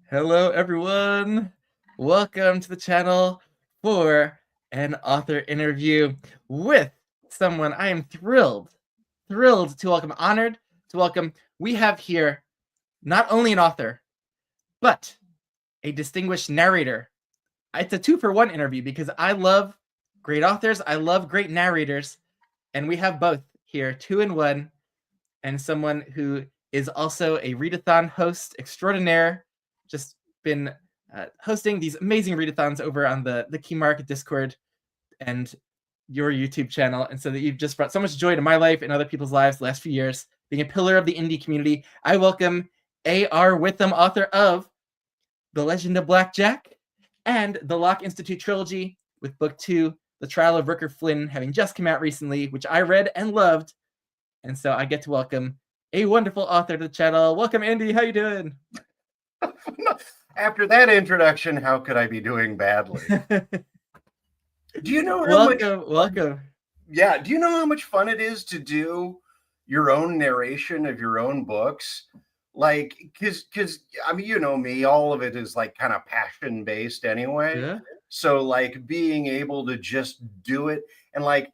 Hello, everyone. Welcome to the channel for an author interview with someone I am thrilled to welcome, honored to welcome. We have here not only an author, but a distinguished narrator. It's a 2-for-1 interview because I love great authors, I love great narrators, and we have both here, 2 in 1, and someone who is also a readathon host extraordinaire, just been hosting these amazing readathons over on the Key Market Discord and your YouTube channel. And so that you've just brought so much joy to my life and other people's lives the last few years, being a pillar of the indie community. I welcome A.R. Witham, author of The Legend of Blackjack and the Locke Institute trilogy, with book 2, The Trial of Rooker Flynn, having just come out recently, which I read and loved. And so I get to welcome a wonderful author to the channel. Welcome, Andy. How you doing? After that introduction, how could I be doing badly? Do you know how welcome. Yeah, do you know how much fun it is to do your own narration of your own books? Like, because I mean, you know me, all of it is like kind of passion based anyway. Yeah. So like being able to just do it, and like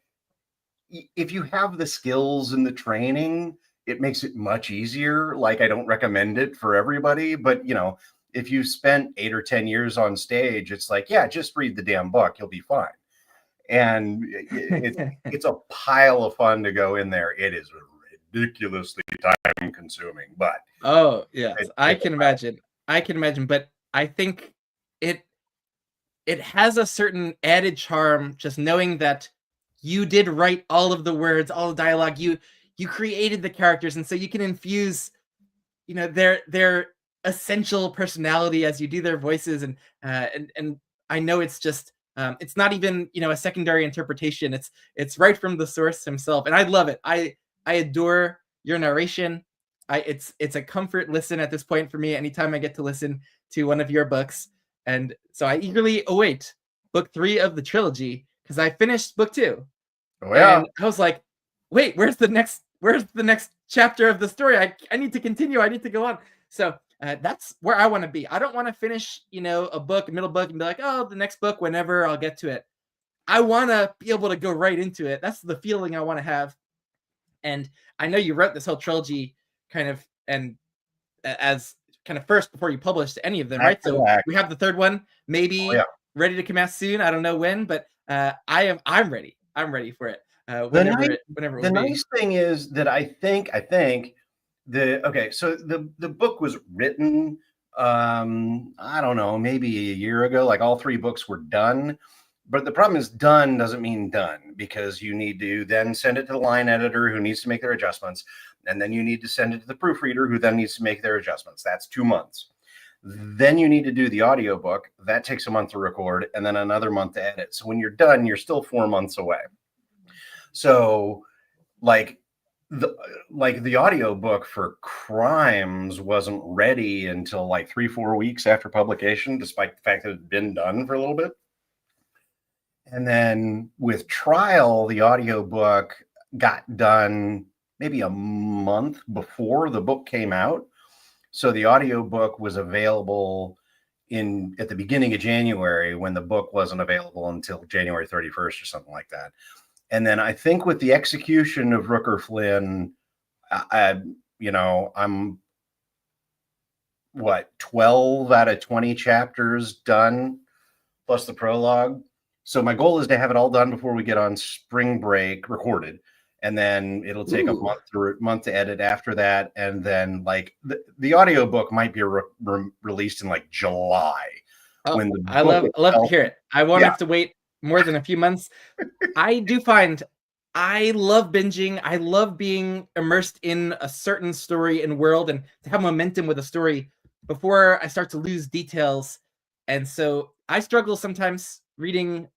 if you have the skills and the training, it makes it much easier. Like, I don't recommend it for everybody, but you know, if you spent 8 or 10 years on stage, it's like, yeah, just read the damn book, you'll be fine. And it's a pile of fun to go in there. It is ridiculously time consuming, but oh yes, I can imagine. But I think it has a certain added charm, just knowing that you did write all of the words, all the dialogue, you created the characters, and so you can infuse, you know, their essential personality as you do their voices, and I know it's just it's not even, you know, a secondary interpretation. It's right from the source himself, and I love it. I adore your narration. It's a comfort listen at this point for me anytime I get to listen to one of your books, and so I eagerly await book 3 of the trilogy, because I finished book 2. Oh yeah. And I was like, wait, where's the next chapter of the story? I need to continue. I need to go on. So that's where I want to be. I don't want to finish, you know, a book, a middle book, and be like, oh, the next book, whenever I'll get to it. I want to be able to go right into it. That's the feeling I want to have. And I know you wrote this whole trilogy kind of, and as kind of first before you published any of them, right? So we have the third one, maybe ready to come out soon. I don't know when, but I'm ready. I'm ready for it. Whenever it will be. Nice thing is that I think so the book was written I don't know, maybe a year ago. Like, all 3 books were done, but the problem is done doesn't mean done, because you need to then send it to the line editor, who needs to make their adjustments, and then you need to send it to the proofreader, who then needs to make their adjustments. That's 2 months. Then you need to do the audiobook. That takes a month to record, and then another month to edit. So when you're done, you're still 4 months away. So like the audiobook for Crimes wasn't ready until like 3-4 weeks after publication, despite the fact that it had been done for a little bit. And then with Trial, the audiobook got done maybe a month before the book came out. So the audiobook was available at the beginning of January, when the book wasn't available until January 31st or something like that. And then I think with the execution of Rooker Flynn, I'm 12 out of 20 chapters done, plus the prologue. So my goal is to have it all done before we get on spring break, recorded. And then it'll take a month to edit after that. And then like the audiobook might be released in like July. Oh, I love to hear it. I won't have to wait more than a few months. I do find I love binging. I love being immersed in a certain story and world, and to have momentum with a story before I start to lose details. And so I struggle sometimes reading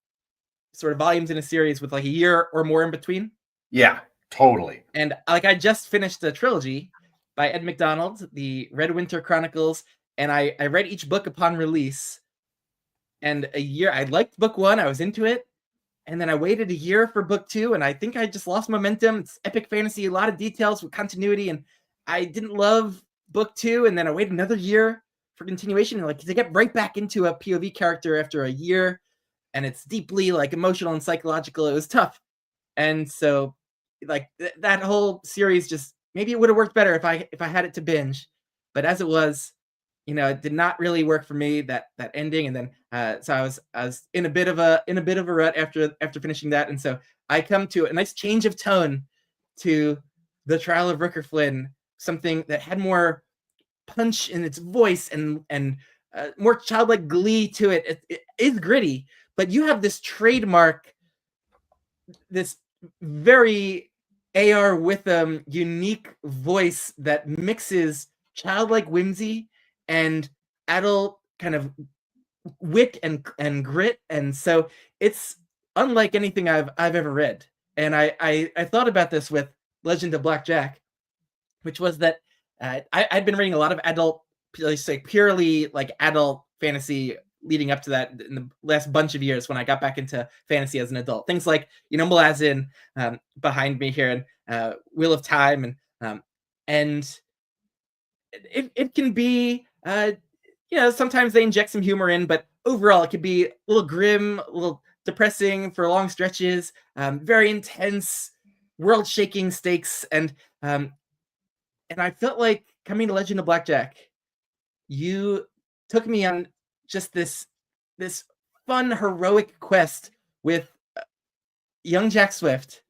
sort of volumes in a series with like a year or more in between. Yeah, totally. And like, I just finished the trilogy by Ed McDonald, the Red Winter Chronicles, and I read each book upon release. And I liked book 1, I was into it, and then I waited a year for book 2, and I think I just lost momentum. It's epic fantasy, a lot of details with continuity, and I didn't love book 2, and then I waited another year for continuation, and like to get right back into a POV character after a year, and it's deeply like emotional and psychological. It was tough, and so like that whole series just maybe it would have worked better if I had it to binge, but as it was, it did not really work for me, that ending. And then so I was in a bit of a rut after finishing that, and so I come to a nice change of tone to the Trial of Rooker Flynn, something that had more punch in its voice and more childlike glee to it. It is gritty, but you have this trademark, this very A.R. Witham unique voice that mixes childlike whimsy and adult kind of wit and grit, and so it's unlike anything I've ever read. And I thought about this with Legend of Blackjack, which was that I'd been reading a lot of adult, like purely like adult fantasy leading up to that in the last bunch of years when I got back into fantasy as an adult. Things like, Malazin behind me here, and Wheel of Time, and it can be, sometimes they inject some humor in, but overall it could be a little grim, a little depressing for long stretches, very intense, world-shaking stakes, and I felt like coming to Legend of Blackjack, you took me on just this fun, heroic quest with young Jack Swift,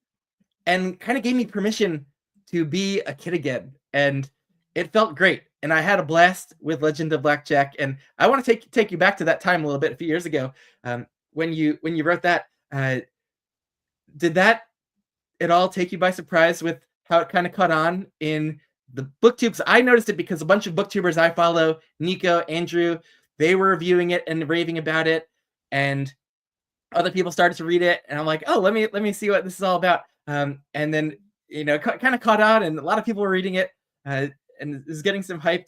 and kind of gave me permission to be a kid again. And it felt great. And I had a blast with Legend of Blackjack. And I want to take you back to that time a little bit, a few years ago, when you wrote that. Did that at all take you by surprise with how it kind of caught on in the booktubes? I noticed it because a bunch of booktubers I follow, Nico, Andrew, they were reviewing it and raving about it, and other people started to read it, and I'm like, oh, let me see what this is all about. And then kind of caught on, and a lot of people were reading it, and it was getting some hype.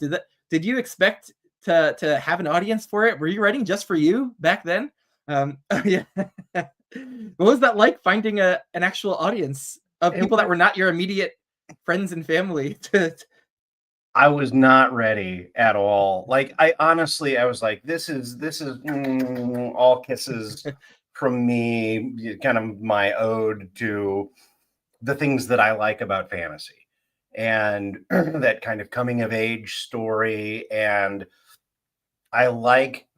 Did you expect to have an audience for it? Were you writing just for you back then? Yeah. What was that like, finding an actual audience of people that were not your immediate friends and family? I was not ready at all. Like, I was like, this is all kisses from me, kind of my ode to the things that I like about fantasy, and that kind of coming of age story. And I like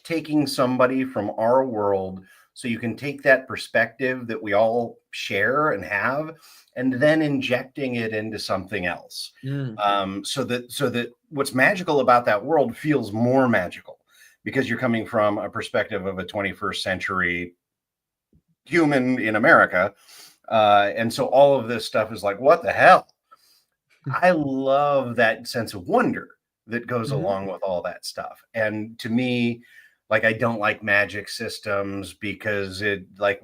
taking somebody from our world, so you can take that perspective that we all share and have, and then injecting it into something else. So that what's magical about that world feels more magical, because you're coming from a perspective of a 21st century human in America. And so all of this stuff is like, what the hell? I love that sense of wonder that goes along with all that stuff. And to me, like, I don't like magic systems, because it, like,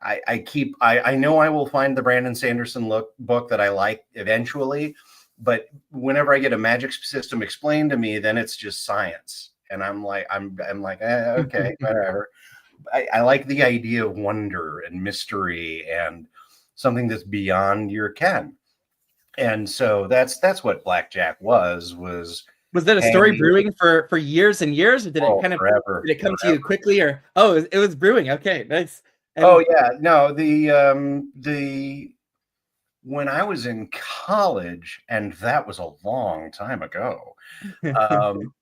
I know I will find the Brandon Sanderson book that I like eventually, but whenever I get a magic system explained to me, then it's just science, and I'm like, okay, whatever. I like the idea of wonder and mystery and something that's beyond your ken. And so that's what Blackjack was. Was that a story brewing for years and years, or did it kind of forever, did it come to you quickly? Or it was brewing? Okay, nice. And no, the when I was in college, and that was a long time ago,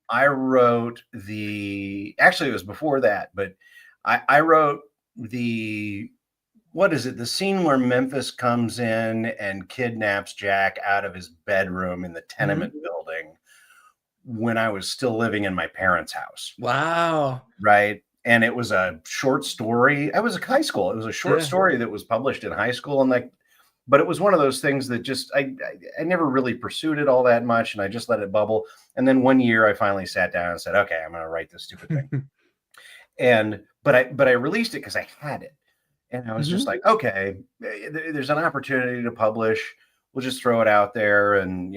I wrote actually it was before that, but I wrote what is it? The scene where Memphis comes in and kidnaps Jack out of his bedroom in the tenement building, when I was still living in my parents' house. Wow. Right. And it was a short story. I was in high school. It was a short story that was published in high school. And but it was one of those things that just, I never really pursued it all that much. And I just let it bubble. And then one year I finally sat down and said, okay, I'm going to write this stupid thing. But I released it because I had it. And I was just like, okay, there's an opportunity to publish. We'll just throw it out there, and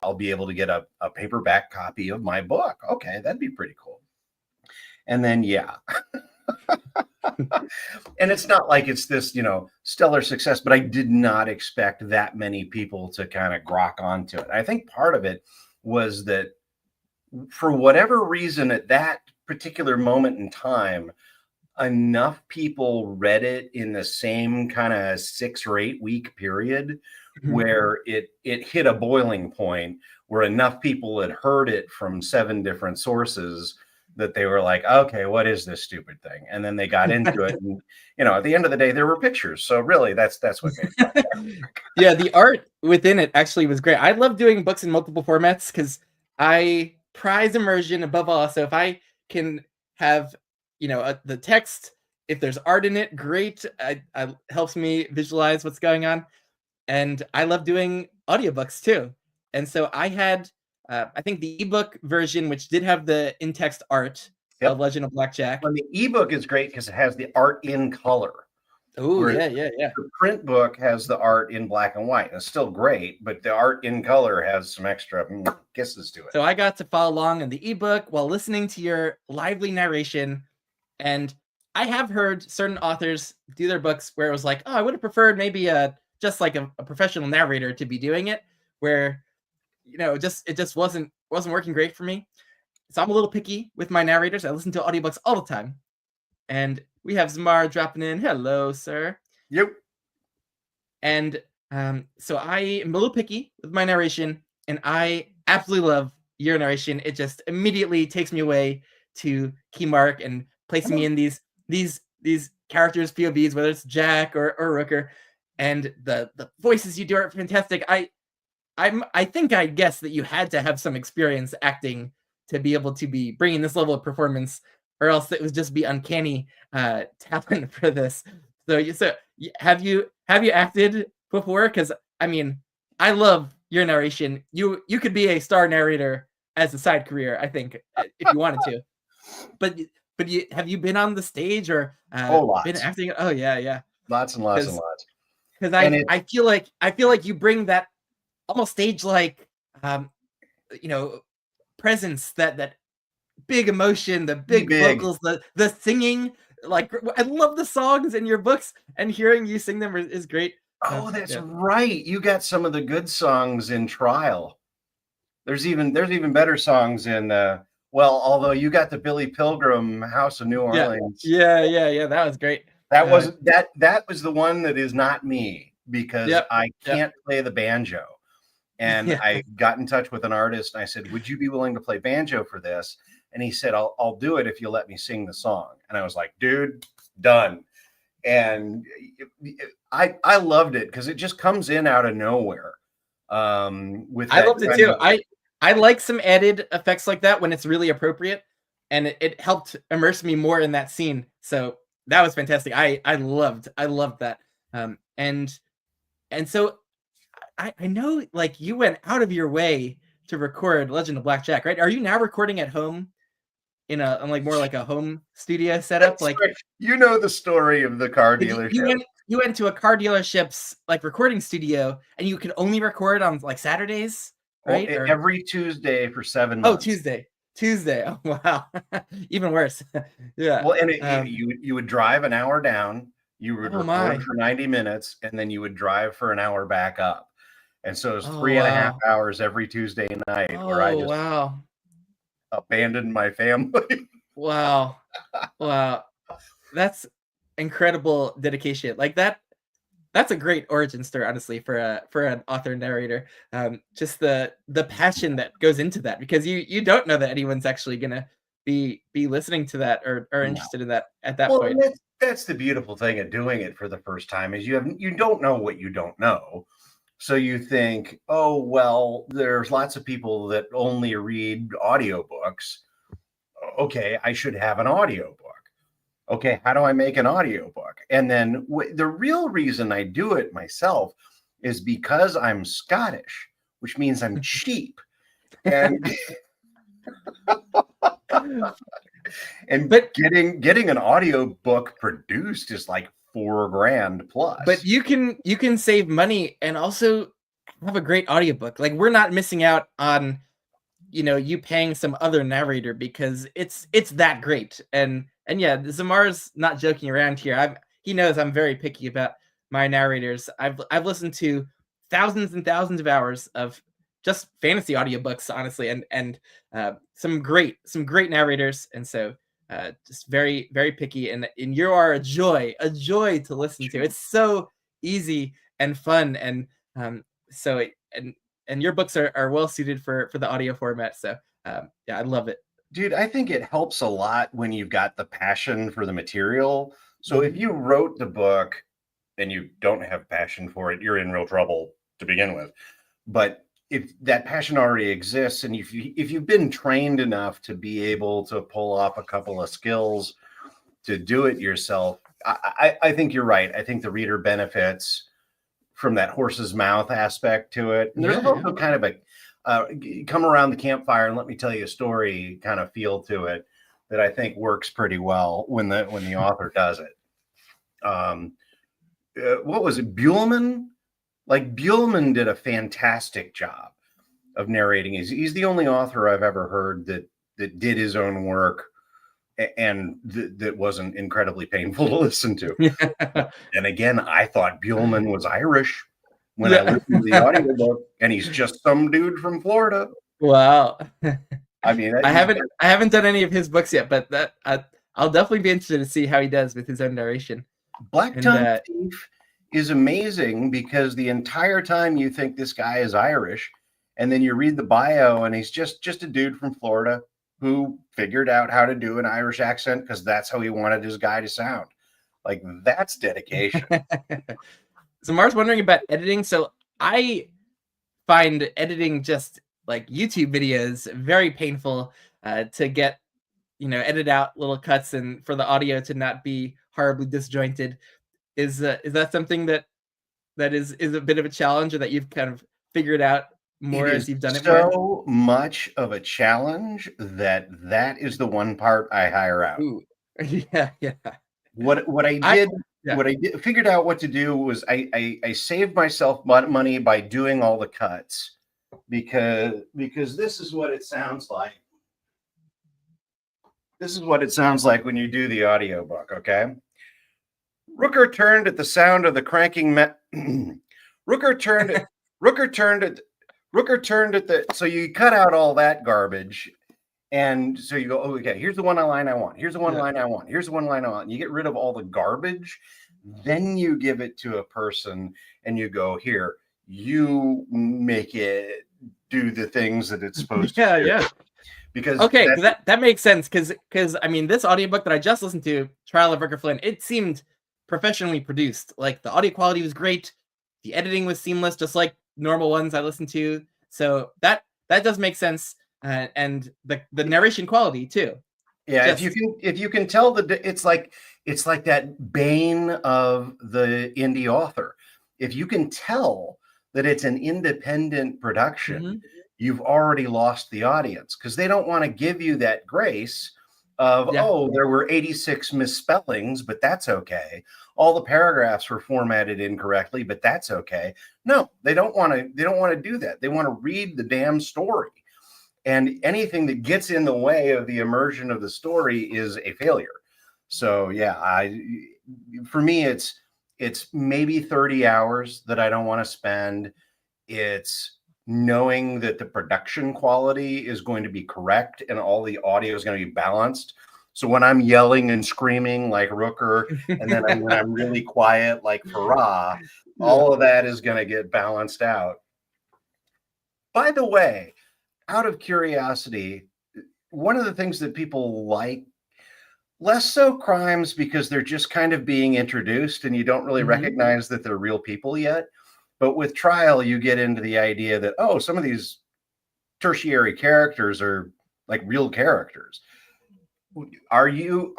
I'll be able to get a paperback copy of my book. Okay, that'd be pretty cool. And then and it's not like it's this stellar success, but I did not expect that many people to kind of grok onto it. I think part of it was that for whatever reason, at that particular moment in time, enough people read it in the same kind of 6 or 8 week period where it hit a boiling point where enough people had heard it from 7 different sources that they were like, okay, what is this stupid thing? And then they got into it. And, at the end of the day, there were pictures. So really, that's what made it. Yeah, the art within it actually was great. I love doing books in multiple formats because I prize immersion above all. So if I can have, the text, if there's art in it, great. I helps me visualize what's going on. And I love doing audiobooks too. And so I had, I think the ebook version, which did have the in-text art of Legend of Blackjack. Well, the ebook is great because it has the art in color. Oh, yeah. The print book has the art in black and white. It's still great, but the art in color has some extra kisses to it. So I got to follow along in the ebook while listening to your lively narration. And I have heard certain authors do their books where it was like, oh, I would have preferred maybe just like a professional narrator to be doing it, where it just wasn't working great for me. So I'm a little picky with my narrators. I listen to audiobooks all the time. And we have Zamar dropping in. Hello, sir. Yep. And so I am a little picky with my narration, and I absolutely love your narration. It just immediately takes me away to Keymark and placing me in these characters' POVs, whether it's Jack or Rooker, and the voices you do are fantastic. I think I guess that you had to have some experience acting to be able to be bringing this level of performance, or else it would just be uncanny talent for this. So have you acted before? Because I mean, I love your narration. You could be a star narrator as a side career, I think, if you wanted to. But have you been on the stage or been acting? Oh yeah. Lots and lots and lots. Because I feel like you bring that almost stage-like presence, that big emotion, the big vocals, the singing. Like, I love the songs in your books, and hearing you sing them is great. Oh, that's right. You got some of the good songs in Trial. There's even better songs in although you got the Billy Pilgrim House of New Orleans. Yeah. That was great. That was the one that is not me, because I can't play the banjo. And I got in touch with an artist and I said, would you be willing to play banjo for this? And he said, I'll do it if you let me sing the song. And I was like, dude, done. And I loved it because it just comes in out of nowhere. I loved it too. I like some added effects like that when it's really appropriate, and it helped immerse me more in that scene. So that was fantastic. I loved that. And so I know, like, you went out of your way to record Legend of Blackjack, right? Are you now recording at home in more like a home studio setup? Like, right. The story of the car dealership. You went to a car dealership's recording studio, and you could only record on Saturdays, right? Well, every Tuesday for 7 months. Oh, Tuesday. Oh, wow. Even worse. Yeah. Well, and you would drive an hour down, you would record for 90 minutes, and then you would drive for an hour back up. And so it was 3.5 hours every Tuesday night where I just abandoned my family. Wow. That's incredible dedication. Like that's a great origin story, honestly, for an author narrator. Just the passion that goes into that, because you don't know that anyone's actually gonna be listening to that or interested in that at that point. That's the beautiful thing of doing it for the first time, is you don't know what you don't know. So you think, oh, well, there's lots of people that only read audiobooks. Okay, I should have an audiobook. Okay, how do I make an audiobook? And then the real reason I do it myself is because I'm Scottish, which means I'm cheap. And getting an audiobook produced is like $4,000 plus. But you can save money and also have a great audiobook. Like, we're not missing out on you paying some other narrator, because it's that great. And yeah, Zamar's not joking around here. He knows I'm very picky about my narrators. I've listened to thousands and thousands of hours of just fantasy audiobooks, honestly, and some great narrators, and so just very very picky, and you are a joy to listen to. It's so easy and fun, and so and your books are well suited for the audio format. So yeah, I love it. Dude, I think it helps a lot when you've got the passion for the material. So if Mhm. you wrote the book and you don't have passion for it, you're in real trouble to begin with. But if that passion already exists, and if you've been trained enough to be able to pull off a couple of skills to do it yourself, I think you're right. I think the reader benefits from that horse's mouth aspect to it. And there's Yeah, yeah. also kind of a come around the campfire and let me tell you a story kind of feel to it that I think works pretty well when the author does it. What was it, Buellman? Like Buellman did a fantastic job of narrating. He's the only author I've ever heard that did his own work and that wasn't incredibly painful to listen to. And again, I thought Buellman was Irish when I Yeah. listened to the audiobook, and he's just some dude from Florida. Wow. I mean, I haven't done any of his books yet, but I'll definitely be interested to see how he does with his own narration. Black And Tongue Thief is amazing because the entire time you think this guy is Irish, and then you read the bio, and he's just a dude from Florida who figured out how to do an Irish accent because that's how he wanted his guy to sound. Like, that's dedication. so Mark's wondering about editing. So I find editing just like YouTube videos very painful to get, edit out little cuts and for the audio to not be horribly disjointed. Is that something that is a bit of a challenge, or that you've kind of figured out It more is as you've done it more? so much of a challenge that is the one part I hire out. Ooh. Yeah, yeah. What I I did yeah. figured out what to do was I saved myself money by doing all the cuts because this is what it sounds like. This is what it sounds like when you do the audiobook, okay? Rooker turned at the sound of the cranking Rooker turned at Rooker turned at Rooker turned at the so you cut out all that garbage. And so you go, oh, okay, here's the one line I want. Here's the one Yeah. line I want. Here's the one line I want. And you get rid of all the garbage. Then you give it to a person and you go, here, you make it do the things that it's supposed to do. Yeah. Because Okay, that makes sense, because I mean, this audiobook that I just listened to, Trial of Rooker Flynn, it seemed professionally produced. Like, the audio quality was great, the editing was seamless, just like normal ones I listened to. So that does make sense, and the narration quality too. yeah, Just if you can tell it's like that bane of the indie author. If you can tell that it's an independent production, you've already lost the audience because they don't want to give you that grace of, yeah. oh, there were 86 misspellings, but that's okay. All the paragraphs were formatted incorrectly, but that's okay. No, they don't want to do that. They want to read the damn story. And anything that gets in the way of the immersion of the story is a failure. So yeah, for me, it's maybe 30 hours that I don't want to spend. It's knowing that the production quality is going to be correct and all the audio is going to be balanced. So when I'm yelling and screaming like Rooker, and then when I'm really quiet like Farah, all of that is going to get balanced out. By the way, out of curiosity, one of the things that people like, less so crimes because they're just kind of being introduced and you don't really recognize that they're real people yet. But with Trial, you get into the idea that, oh, some of these tertiary characters are like real characters. Are you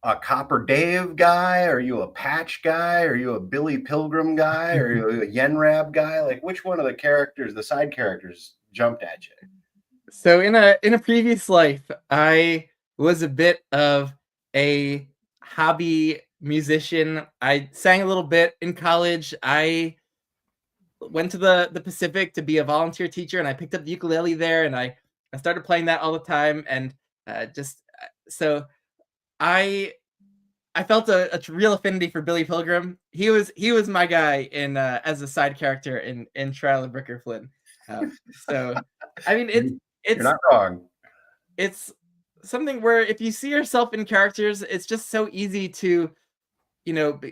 a Copper Dave guy? Are you a Patch guy? Are you a Billy Pilgrim guy? Are you a Yenrab guy? Like, which one of the characters, the side characters, jumped at you? So in a previous life, I was a bit of a hobby musician. I sang a little bit in college. I went to the Pacific to be a volunteer teacher, and I picked up the ukulele there, and I started playing that all the time, and so I felt a real affinity for Billy Pilgrim. He was my guy in as a side character in Trial of Rooker Flynn. So, I mean, You're it's not wrong. it's something where if you see yourself in characters, it's just so easy to,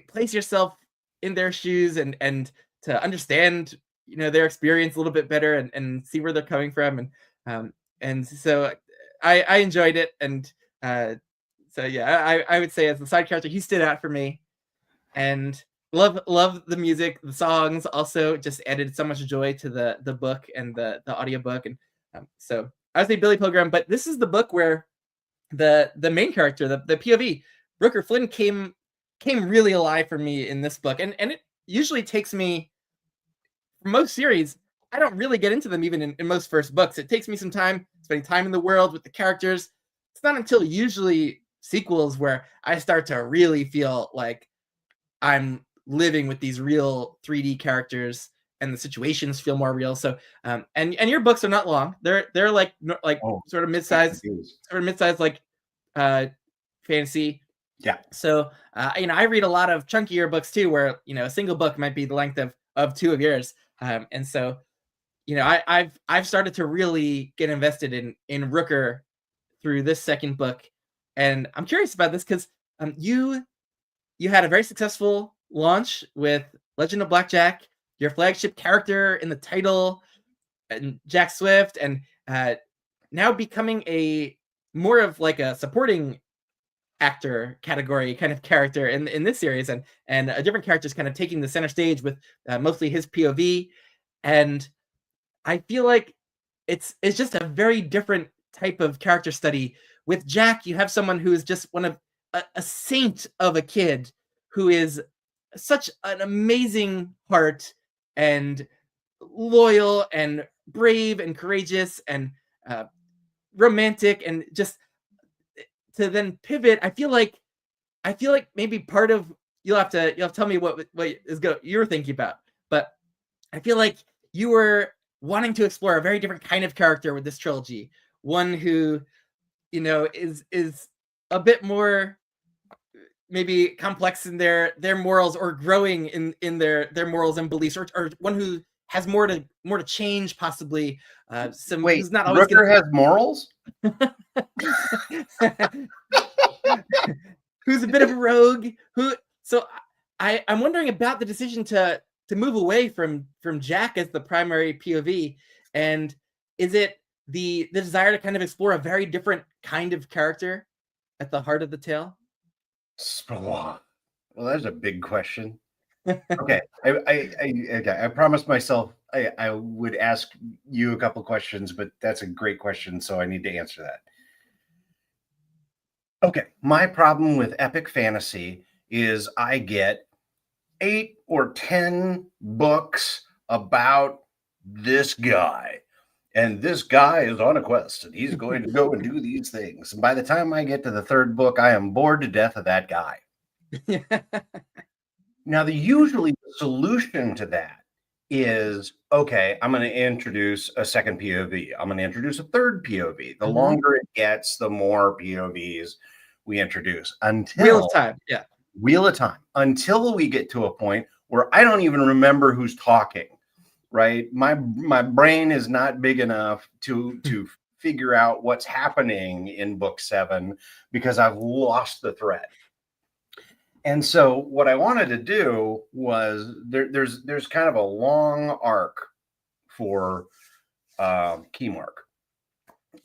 place yourself in their shoes and to understand, their experience a little bit better and see where they're coming from. And so I enjoyed it. And so yeah, I would say as the side character, he stood out for me. And love the music. The songs also just added so much joy to the book and the audiobook. And so I would say Billy Pilgrim, but this is the book where the main character, the POV, Rooker Flynn came really alive for me in this book. And it usually takes me, for most series, I don't really get into them even in most first books. It takes me some time spending time in the world with the characters. It's not until usually sequels where I start to really feel like I'm living with these real 3D characters and the situations feel more real. So and your books are not long. They're like Oh, sort of I'm mid-sized, confused. like uh fantasy. Yeah. So I read a lot of chunkier books too, where a single book might be the length of two of yours. And so I've started to really get invested in Rooker through this second book. And I'm curious about this because you had a very successful launch with Legend of Blackjack, your flagship character in the title, and Jack Swift, and now becoming a more of like a supporting actor category kind of character in this series, and a different characters kind of taking the center stage with mostly his POV. And I feel like it's just a very different type of character study. With Jack, you have someone who is just one of a saint of a kid who is such an amazing heart and loyal and brave and courageous and uh, romantic, and just to then pivot. I feel like maybe part of you'll have to tell me what you were thinking about, but I feel like you were wanting to explore a very different kind of character with this trilogy, one who is a bit more maybe complex in their morals, or growing in their morals and beliefs, or one who has more to change, possibly. Some Wait, who's not always Rooker has morals? gonna who's a bit of a rogue. I'm wondering about the decision to move away from Jack as the primary POV, and is it the desire to kind of explore a very different kind of character at the heart of the tale? Well, that's a big question. Okay, okay. I promised myself I would ask you a couple questions, but that's a great question, so I need to answer that. Okay, my problem with epic fantasy is I get 8 or 10 books about this guy. And this guy is on a quest and he's going to go and do these things. And by the time I get to the third book, I am bored to death of that guy. Now, usually the solution to that is okay, I'm going to introduce a second POV. I'm going to introduce a third POV. The longer it gets, the more POVs we introduce Wheel of until Time. Yeah. Wheel of Time, until we get to a point where I don't even remember who's talking. Right, my brain is not big enough to figure out what's happening in book 7 because I've lost the thread. And so what I wanted to do was there's kind of a long arc for Keymark.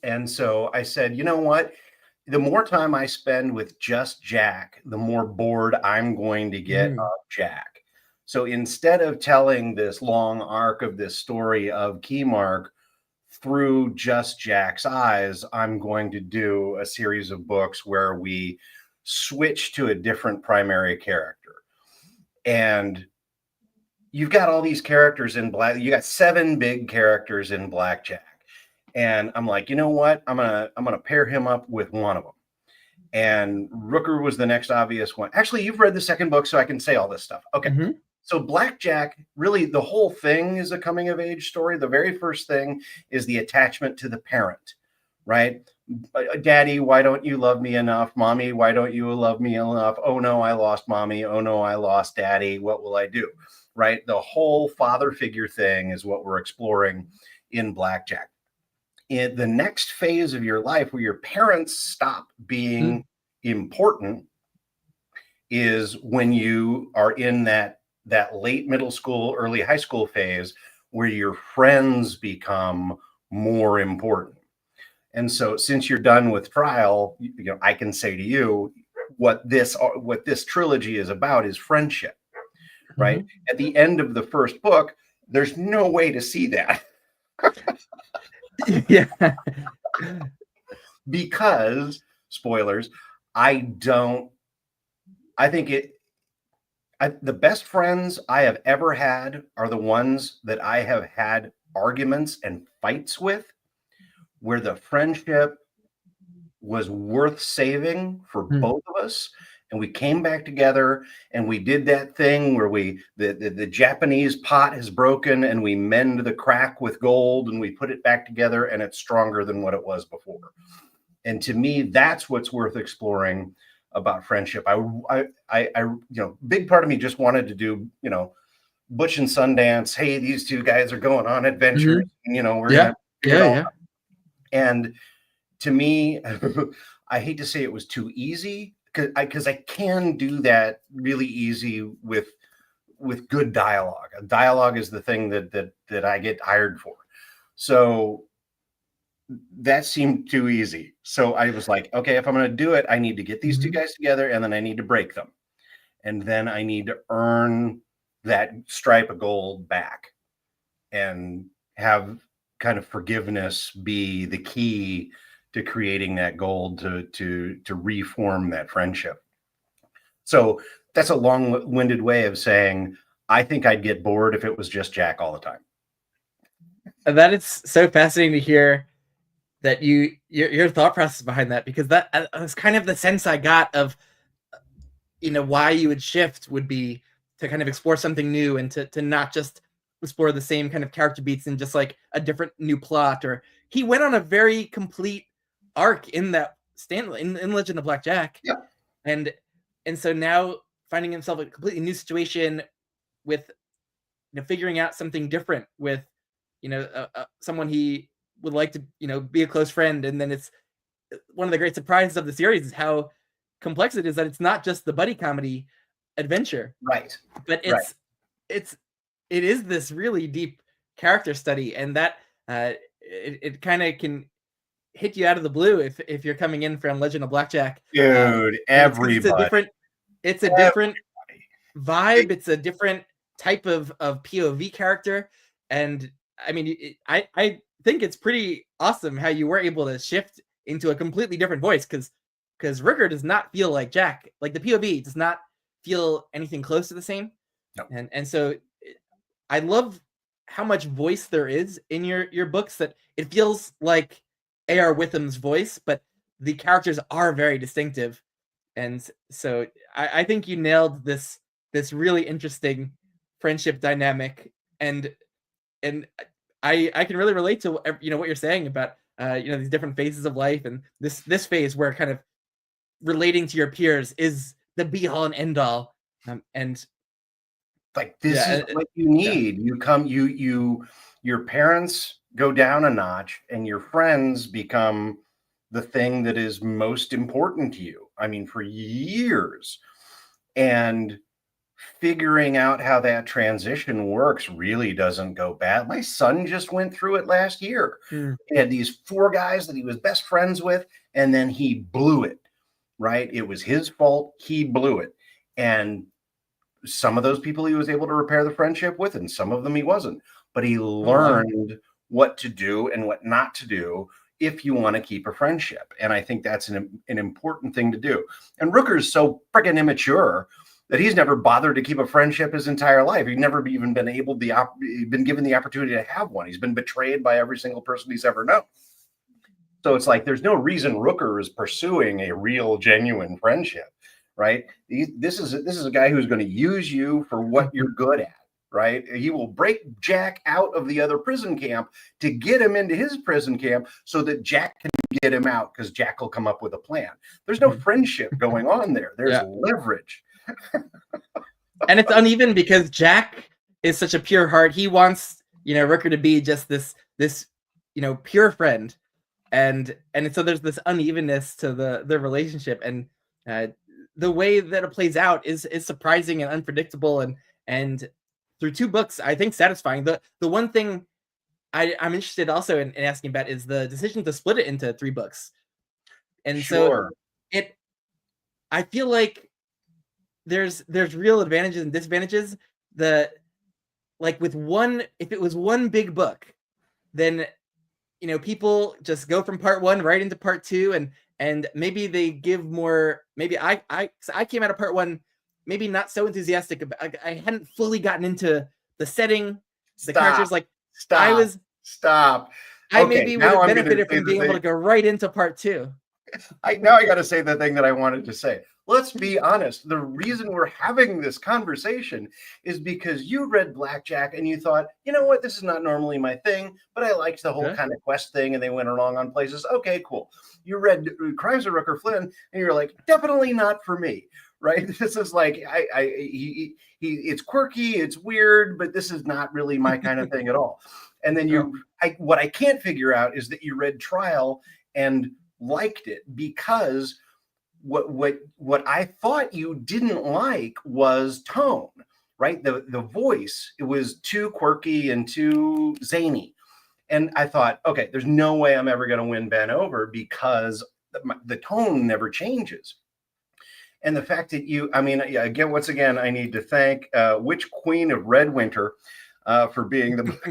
And so I said, you know what? The more time I spend with just Jack, the more bored I'm going to get of Jack. So instead of telling this long arc of this story of Keymark through just Jack's eyes, I'm going to do a series of books where we switch to a different primary character. And you've got all these characters in Black. You got 7 big characters in Blackjack. And I'm like, you know what? I'm gonna pair him up with one of them. And Rooker was the next obvious one. Actually, you've read the second book, so I can say all this stuff. Okay. So Blackjack, really, the whole thing is a coming of age story. The very first thing is the attachment to the parent, right? Daddy, why don't you love me enough? Mommy, why don't you love me enough? Oh no, I lost mommy. Oh no, I lost daddy. What will I do? Right? The whole father figure thing is what we're exploring in blackjack. In the next phase of your life where your parents stop being important is when you are in that late middle school, early high school phase where your friends become more important. And so since you're done with Trial, I can say to you what this trilogy is about is friendship, right? At the end of the first book, there's no way to see that. Yeah. Because, spoilers, the best friends I have ever had are the ones that I have had arguments and fights with, where the friendship was worth saving for both of us. And we came back together and we did that thing where the Japanese pot has broken and we mend the crack with gold and we put it back together and it's stronger than what it was before. And to me, that's what's worth exploring about friendship. I big part of me just wanted to do, Butch and Sundance. Hey, these two guys are going on adventures. We're gonna figure it all out. And to me, I hate to say it was too easy because I can do that really easy with good dialogue. Dialogue is the thing that I get hired for. So that seemed too easy. So I was like, okay, if I'm going to do it, I need to get these two guys together and then I need to break them. And then I need to earn that stripe of gold back and have kind of forgiveness be the key to creating that gold to reform that friendship. So that's a long-winded way of saying I think I'd get bored if it was just Jack all the time. That is so fascinating to hear that your thought process behind that, because that was kind of the sense I got of why you would shift would be to kind of explore something new and to not just explore the same kind of character beats and just like a different new plot. Or he went on a very complete arc in that in Legend of Blackjack. Yeah. And so now finding himself in a completely new situation with figuring out something different with someone he would like to be a close friend. And then it's one of the great surprises of the series is how complex it is, that it's not just the buddy comedy adventure, right? But it is this really deep character study, and that it kind of can hit you out of the blue if you're coming in from Legend of Blackjack. Dude, everybody. It's a different vibe. It's a different type of POV character. And I mean, I think it's pretty awesome how you were able to shift into a completely different voice, because Rooker does not feel like Jack. Like the POV does not feel anything close to the same. No. And so I love how much voice there is in your books, that it feels like A.R. Witham's voice, but the characters are very distinctive. And so I think you nailed this really interesting friendship dynamic. And I can really relate to what you're saying about these different phases of life, and this phase where kind of relating to your peers is the be all and end all. And like this is what you need. Yeah. Your parents go down a notch and your friends become the thing that is most important to you. I mean, for years. And figuring out how that transition works really doesn't go bad. My son just went through it last year. He had these 4 guys that he was best friends with, and then he blew it, right? It was his fault. He blew it. And some of those people he was able to repair the friendship with, and some of them he wasn't. But he learned what to do and what not to do if you want to keep a friendship. And I think that's an important thing to do. And Rooker's so freaking immature that he's never bothered to keep a friendship his entire life. He's never even been been given the opportunity to have one. He's been betrayed by every single person he's ever known. So it's like there's no reason Rooker is pursuing a real, genuine friendship, right? This is a guy who's going to use you for what you're good at, right? He will break Jack out of the other prison camp to get him into his prison camp so that Jack can get him out, because Jack will come up with a plan. There's no friendship going on there. There's leverage. And it's uneven because Jack is such a pure heart. He wants Rooker to be just this pure friend, and so there's this unevenness to the relationship, and the way that it plays out is surprising and unpredictable, and through 2 books, I think satisfying. The one thing I'm interested also in asking about is the decision to split it into 3 books. And so Sure. I feel like there's real advantages and disadvantages. Like with one, if it was one big book, then people just go from part 1 right into part 2, and maybe they give more. Maybe I came out of part 1 maybe not so enthusiastic about. I hadn't fully gotten into the setting, the characters. Like I was, I Okay, maybe would now have I'm going to benefited say from the being able thing. to go right into part 2. I got to say the thing that I wanted to say. Let's be honest. The reason we're having this conversation is because you read Blackjack and you thought, you know what, this is not normally my thing, but I liked the whole Yeah. kind of quest thing and they went along on places. Okay, cool. You read Crimes of Rooker Flynn and you're like, definitely not for me. Right? This is like it's quirky, it's weird, but this is not really my kind of thing at all. And then what I can't figure out is that you read Trial and liked it because what I thought you didn't like was tone, right? The voice, it was too quirky and too zany. And I thought, okay, there's no way I'm ever going to win Ben over because the tone never changes. And the fact that again, once again, I need to thank Witch Queen of Redwinter for being the book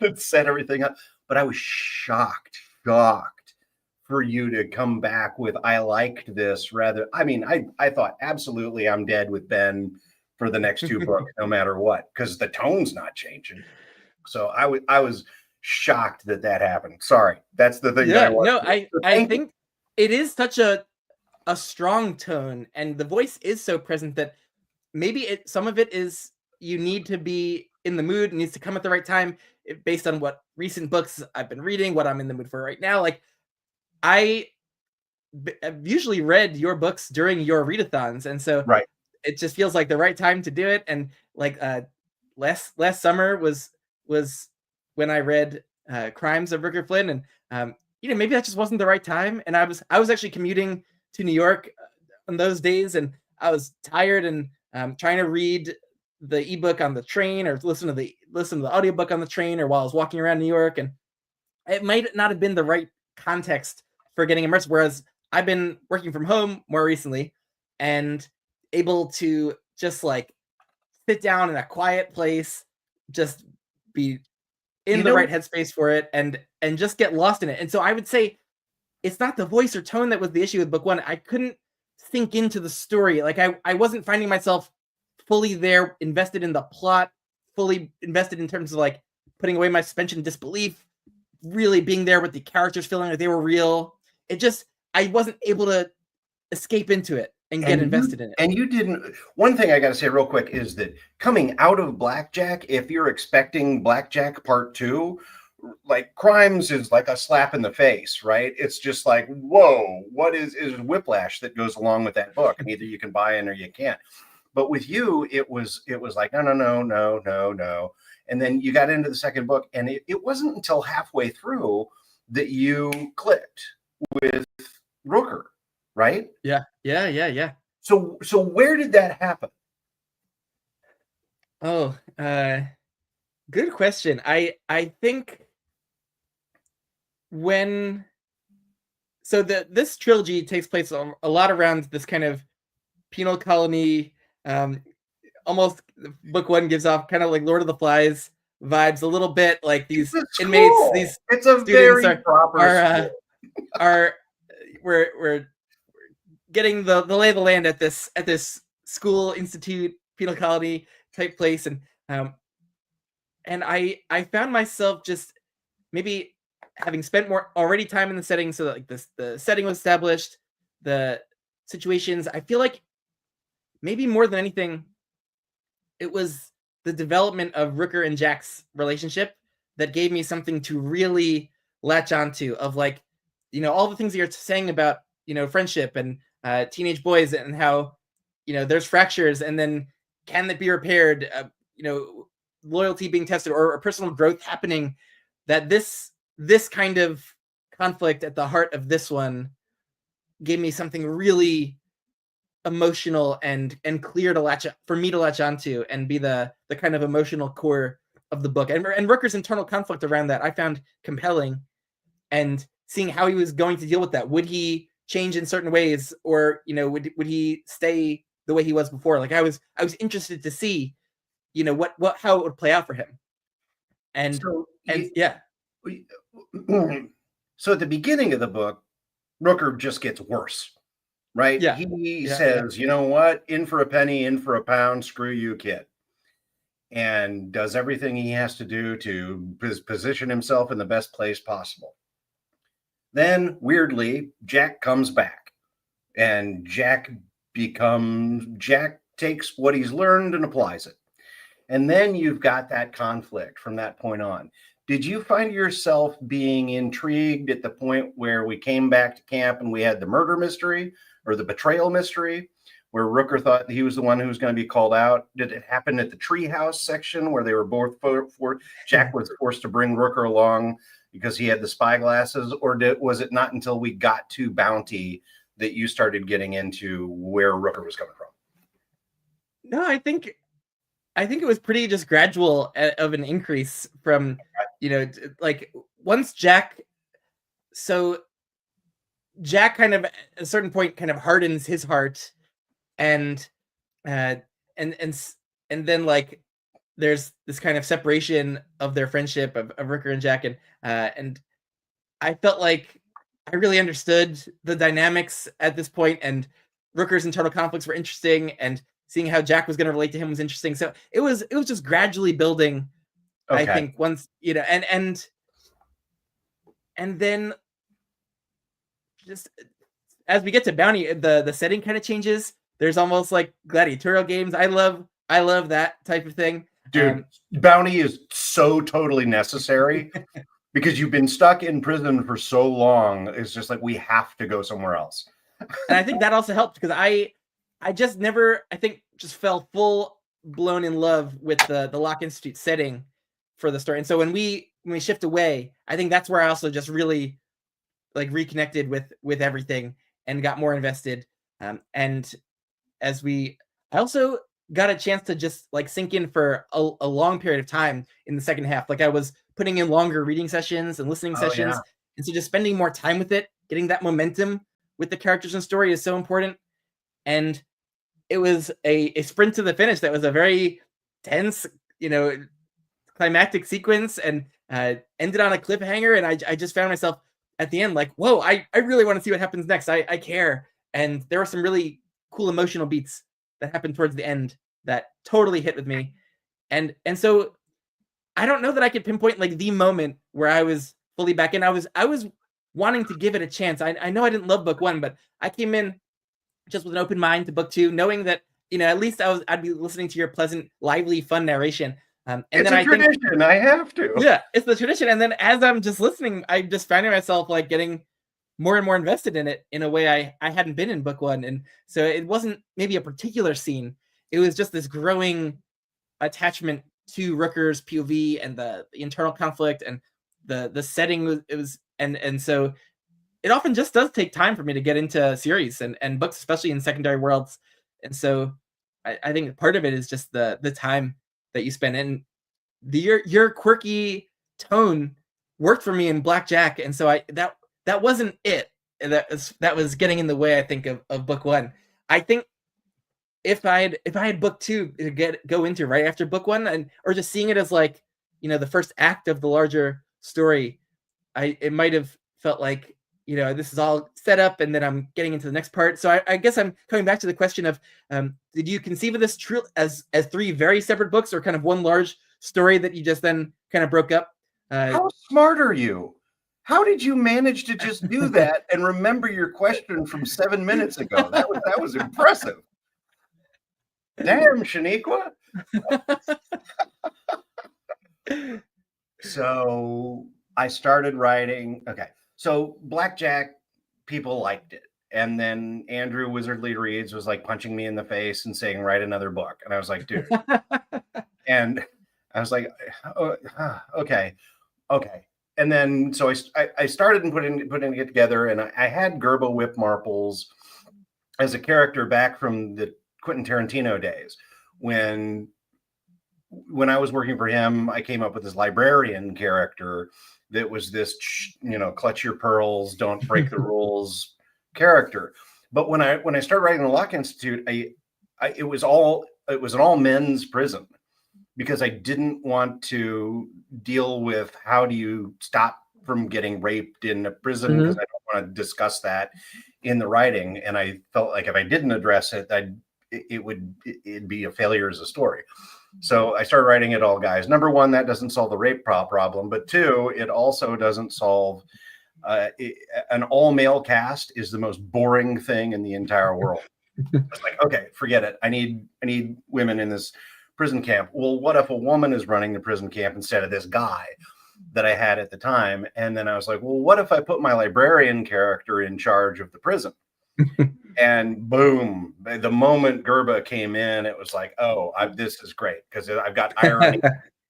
that set everything up. But I was shocked for you to come back with I liked this rather. I thought absolutely I'm dead with Ben for the next 2 books, no matter what, because the tone's not changing. So I was shocked that happened. Sorry, that's the thing that I want. No, I think it is such a strong tone, and the voice is so present that maybe some of it is you need to be in the mood, it needs to come at the right time, based on what recent books I've been reading, what I'm in the mood for right now. Like I've usually read your books during your readathons, and so Right. it just feels like the right time to do it. And like last summer was when I read Crimes of Rooker Flynn, and maybe that just wasn't the right time. And I was actually commuting to New York on those days, and I was tired and trying to read the ebook on the train or listen to the audiobook on the train or while I was walking around New York, and it might not have been the right context for getting immersed. Whereas I've been working from home more recently and able to just like sit down in a quiet place, just be in the right headspace for it, and just get lost in it. And so I would say it's not the voice or tone that was the issue with book 1. I couldn't sink into the story. Like I wasn't finding myself fully there, invested in the plot, fully invested in terms of like putting away my suspension of disbelief, really being there with the characters, feeling like they were real. I wasn't able to escape into it and get invested in it. And you didn't. One thing I got to say real quick is that coming out of Blackjack, if you're expecting Blackjack Part 2, like Crimes is like a slap in the face, right? It's just like, whoa, what is whiplash that goes along with that book? And either you can buy in or you can't. But with you, it was like, no. And then you got into the second book, and it wasn't until halfway through that you clicked with Rooker, right? Yeah. So where did that happen? Oh, good question. I think this trilogy takes place a lot around this kind of penal colony. Almost book 1 gives off kind of like Lord of the Flies vibes a little bit, like these inmates, these it's a students very proper are we're getting the lay of the land at this school institute penal colony type place, and I found myself just maybe having spent more already time in the setting, so that like the setting was established, the situations. I feel like maybe more than anything, it was the development of Rooker and Jack's relationship that gave me something to really latch onto, of like, all the things that you're saying about, friendship and teenage boys, and how, there's fractures, and then can that be repaired? loyalty being tested or personal growth happening, that this kind of conflict at the heart of this one gave me something really emotional and clear to latch onto and be the kind of emotional core of the book. And Rooker's internal conflict around that I found compelling, and seeing how he was going to deal with that. Would he change in certain ways, or would he stay the way he was before? Like I was interested to see how it would play out for him. And yeah. So at the beginning of the book, Rooker just gets worse, right? Yeah. He says, you know what? In for a penny, in for a pound, screw you, kid. And does everything he has to do to position himself in the best place possible. Then, weirdly, Jack comes back, and Jack takes what he's learned and applies it. And then you've got that conflict from that point on. Did you find yourself being intrigued at the point where we came back to camp and we had the murder mystery or the betrayal mystery, where Rooker thought he was the one who was going to be called out? Did it happen at the treehouse section where they were both Jack was forced to bring Rooker along because he had the spy glasses, or was it not until we got to Bounty that you started getting into where Rooker was coming from? No, I think it was pretty just gradual of an increase from, like once Jack kind of at a certain point kind of hardens his heart, and then like there's this kind of separation of their friendship of Rooker and Jack, and I felt like I really understood the dynamics at this point, and Rooker's internal conflicts were interesting, and seeing how Jack was going to relate to him was interesting. So it was just gradually building. Okay. I think once, and then just as we get to Bounty, the setting kind of changes. There's almost like gladiatorial games. I love that type of thing. Dude, Bounty is so totally necessary because you've been stuck in prison for so long. It's just like, we have to go somewhere else. And I think that also helped because I just never, I think, just fell full blown in love with the Locke Institute setting for the story. And so when we shift away, I think that's where I also just really like reconnected with everything and got more invested. And I also got a chance to just like sink in for a long period of time in the second half. Like I was putting in longer reading sessions and listening sessions. Yeah. And so just spending more time with it, getting that momentum with the characters and story is so important. And it was a sprint to the finish that was a very tense, climactic sequence, and ended on a cliffhanger. And I just found myself at the end like, whoa, I really want to see what happens next. I care. And there were some really cool emotional beats that happened towards the end that totally hit with me. And so I don't know that I could pinpoint like the moment where I was fully back in. I was wanting to give it a chance. I know I didn't love book one, but I came in just with an open mind to book two, knowing that, at least I'd be listening to your pleasant, lively, fun narration. And it's then a tradition. I have to. Yeah, it's the tradition. And then as I'm just listening, I just found myself like getting more and more invested in it in a way I hadn't been in book one. And so it wasn't maybe a particular scene. It was just this growing attachment to Rooker's POV and the internal conflict and the setting. And so it often just does take time for me to get into series and books, especially in secondary worlds. And so I think part of it is just the time that you spend. And your quirky tone worked for me in Blackjack. And so that wasn't it. That was getting in the way, I think, of book one. I think if I had book two to go into right after book one, or just seeing it as like, the first act of the larger story, it might have felt like, this is all set up and then I'm getting into the next part. So I guess I'm coming back to the question of, did you conceive of this as three very separate books, or kind of one large story that you just then kind of broke up? How smart are you? How did you manage to just do that and remember your question from 7 minutes ago? That was impressive. Damn, Shaniqua. So I started writing. Okay. So Blackjack, people liked it. And then Andrew Wizardly Reads was like punching me in the face and saying, write another book. And I was like, dude. And I was like, oh, okay. And then so I started putting it together, and I had Gerbo Whip Marples as a character back from the Quentin Tarantino days when I was working for him. I came up with this librarian character that was this, clutch your pearls, don't break the rules character. But when I started writing the Locke Institute, it was an all men's prison, because I didn't want to deal with how do you stop from getting raped in a prison, because I don't want to discuss that in the writing. And I felt like if I didn't address it, it'd be a failure as a story. So I started writing it all guys. Number one, that doesn't solve the rape problem, but two, it also doesn't solve an all male cast is the most boring thing in the entire world. It's like, okay, forget it. I need women in this prison camp. Well, what if a woman is running the prison camp instead of this guy that I had at the time? And then I was like, well, what if I put my librarian character in charge of the prison? And boom, the moment Gerba came in, it was like, oh, this is great, because I've got irony.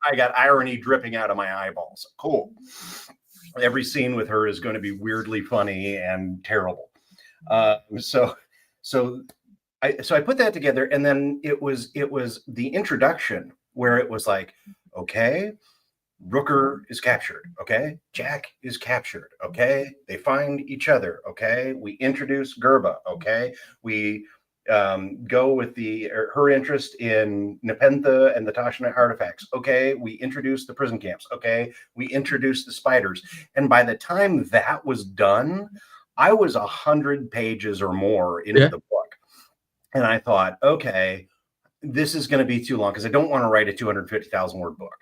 I got irony dripping out of my eyeballs. Cool. Every scene with her is going to be weirdly funny and terrible. So I put that together, and then it was the introduction where it was like, okay, Rooker is captured. Okay, Jack is captured. Okay, they find each other. Okay, we introduce Gerba. Okay, we go with her interest in Nepenthe and the Tashina artifacts. Okay, we introduce the prison camps. Okay, we introduce the spiders. And by the time that was done, I was 100 pages or more into the book. And I thought, okay, this is going to be too long, because I don't want to write a 250,000 word book.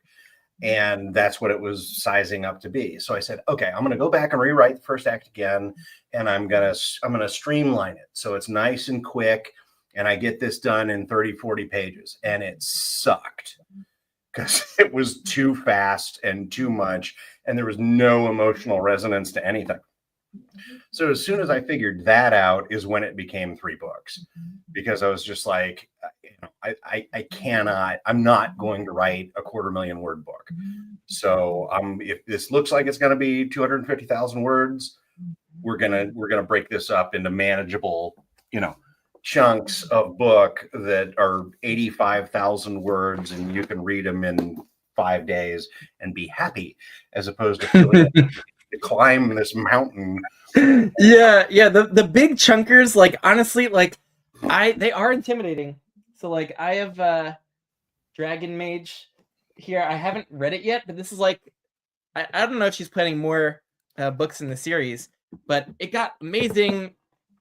And that's what it was sizing up to be. So I said, okay, I'm going to go back and rewrite the first act again, and I'm going to streamline it so it's nice and quick, and I get this done in 30, 40 pages. And it sucked, because it was too fast and too much, and there was no emotional resonance to anything. So as soon as I figured that out is when it became 3 books, because I was just like, I cannot, I'm not going to write a 250,000 word book. So if this looks like it's going to be 250,000 words, we're going to break this up into manageable, chunks of book that are 85,000 words, and you can read them in 5 days and be happy, as opposed to feeling to climb this mountain. Yeah. The big chunkers, like, honestly, like, they are intimidating. So, like, I have Dragon Mage here. I haven't read it yet, but this is like, I don't know if she's planning more books in the series, but it got amazing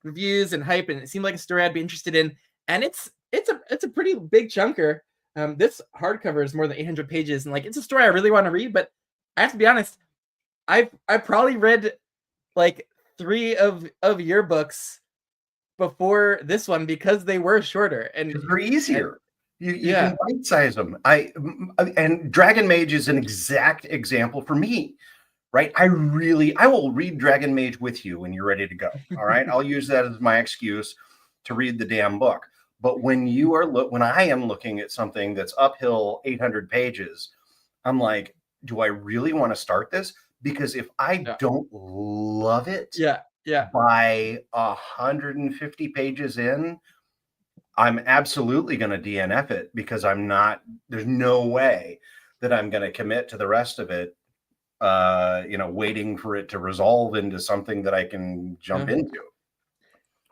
reviews and hype, and it seemed like a story I'd be interested in. And it's a pretty big chunker. This hardcover is more than 800 pages, and like, it's a story I really want to read. But I have to be honest, I probably read like 3 of your books before this one, because they were shorter and they're easier. You can bite size them. And Dragon Mage is an exact example for me, right? I will read Dragon Mage with you when you're ready to go. All right, I'll use that as my excuse to read the damn book. But when I am looking at something that's uphill 800 pages, I'm like, do I really want to start this? Because if I don't love it, by 150 pages in, I'm absolutely going to DNF it, because there's no way that I'm going to commit to the rest of it, waiting for it to resolve into something that I can jump into,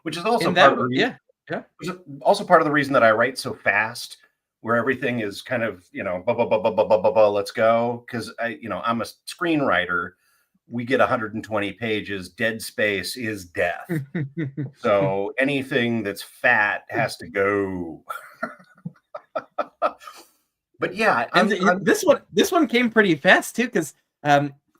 which is also which is also part of the reason that I write so fast, where everything is kind of, let's go. Because I'm a screenwriter. We get 120 pages, dead space is death. So anything that's fat has to go. But yeah, this one came pretty fast too, because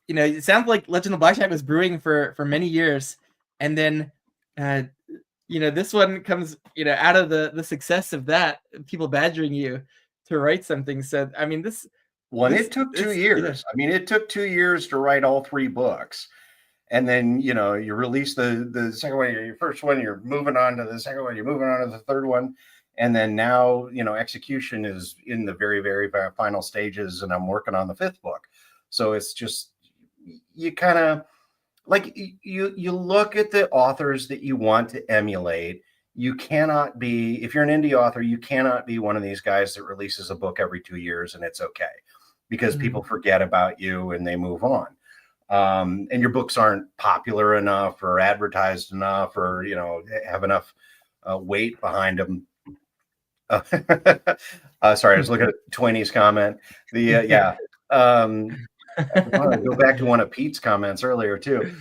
it sounds like Legend of Blackjack was brewing for many years, and then this one comes out of the success of that, people badgering you to write something. So I mean, it took 2 years. I mean, it took 2 years to write all 3 books. And then, you release the second one, your first one, you're moving on to the second one, you're moving on to the third one. And then now, execution is in the very, very, very final stages, and I'm working on the 5th book. So it's just, you kind of like, you look at the authors that you want to emulate. You cannot be, if you're an indie author, you cannot be one of these guys that releases a book every 2 years and it's okay, because people forget about you and they move on. And your books aren't popular enough or advertised enough, or, have enough weight behind them. Sorry, I was looking at Twiny's comment. Yeah. I want to go back to one of Pete's comments earlier too.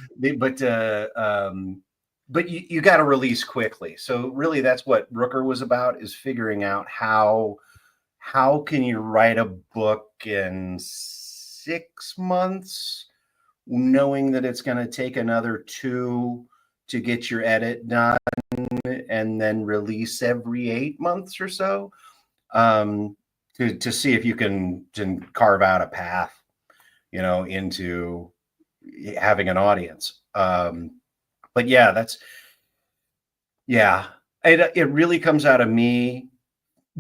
But you got to release quickly. So really, that's what Rooker was about: is figuring out how can you write a book in 6 months, knowing that it's going to take another 2 to get your edit done, and then release every 8 months or so, to see if you can carve out a path, into having an audience. But yeah, it really comes out of me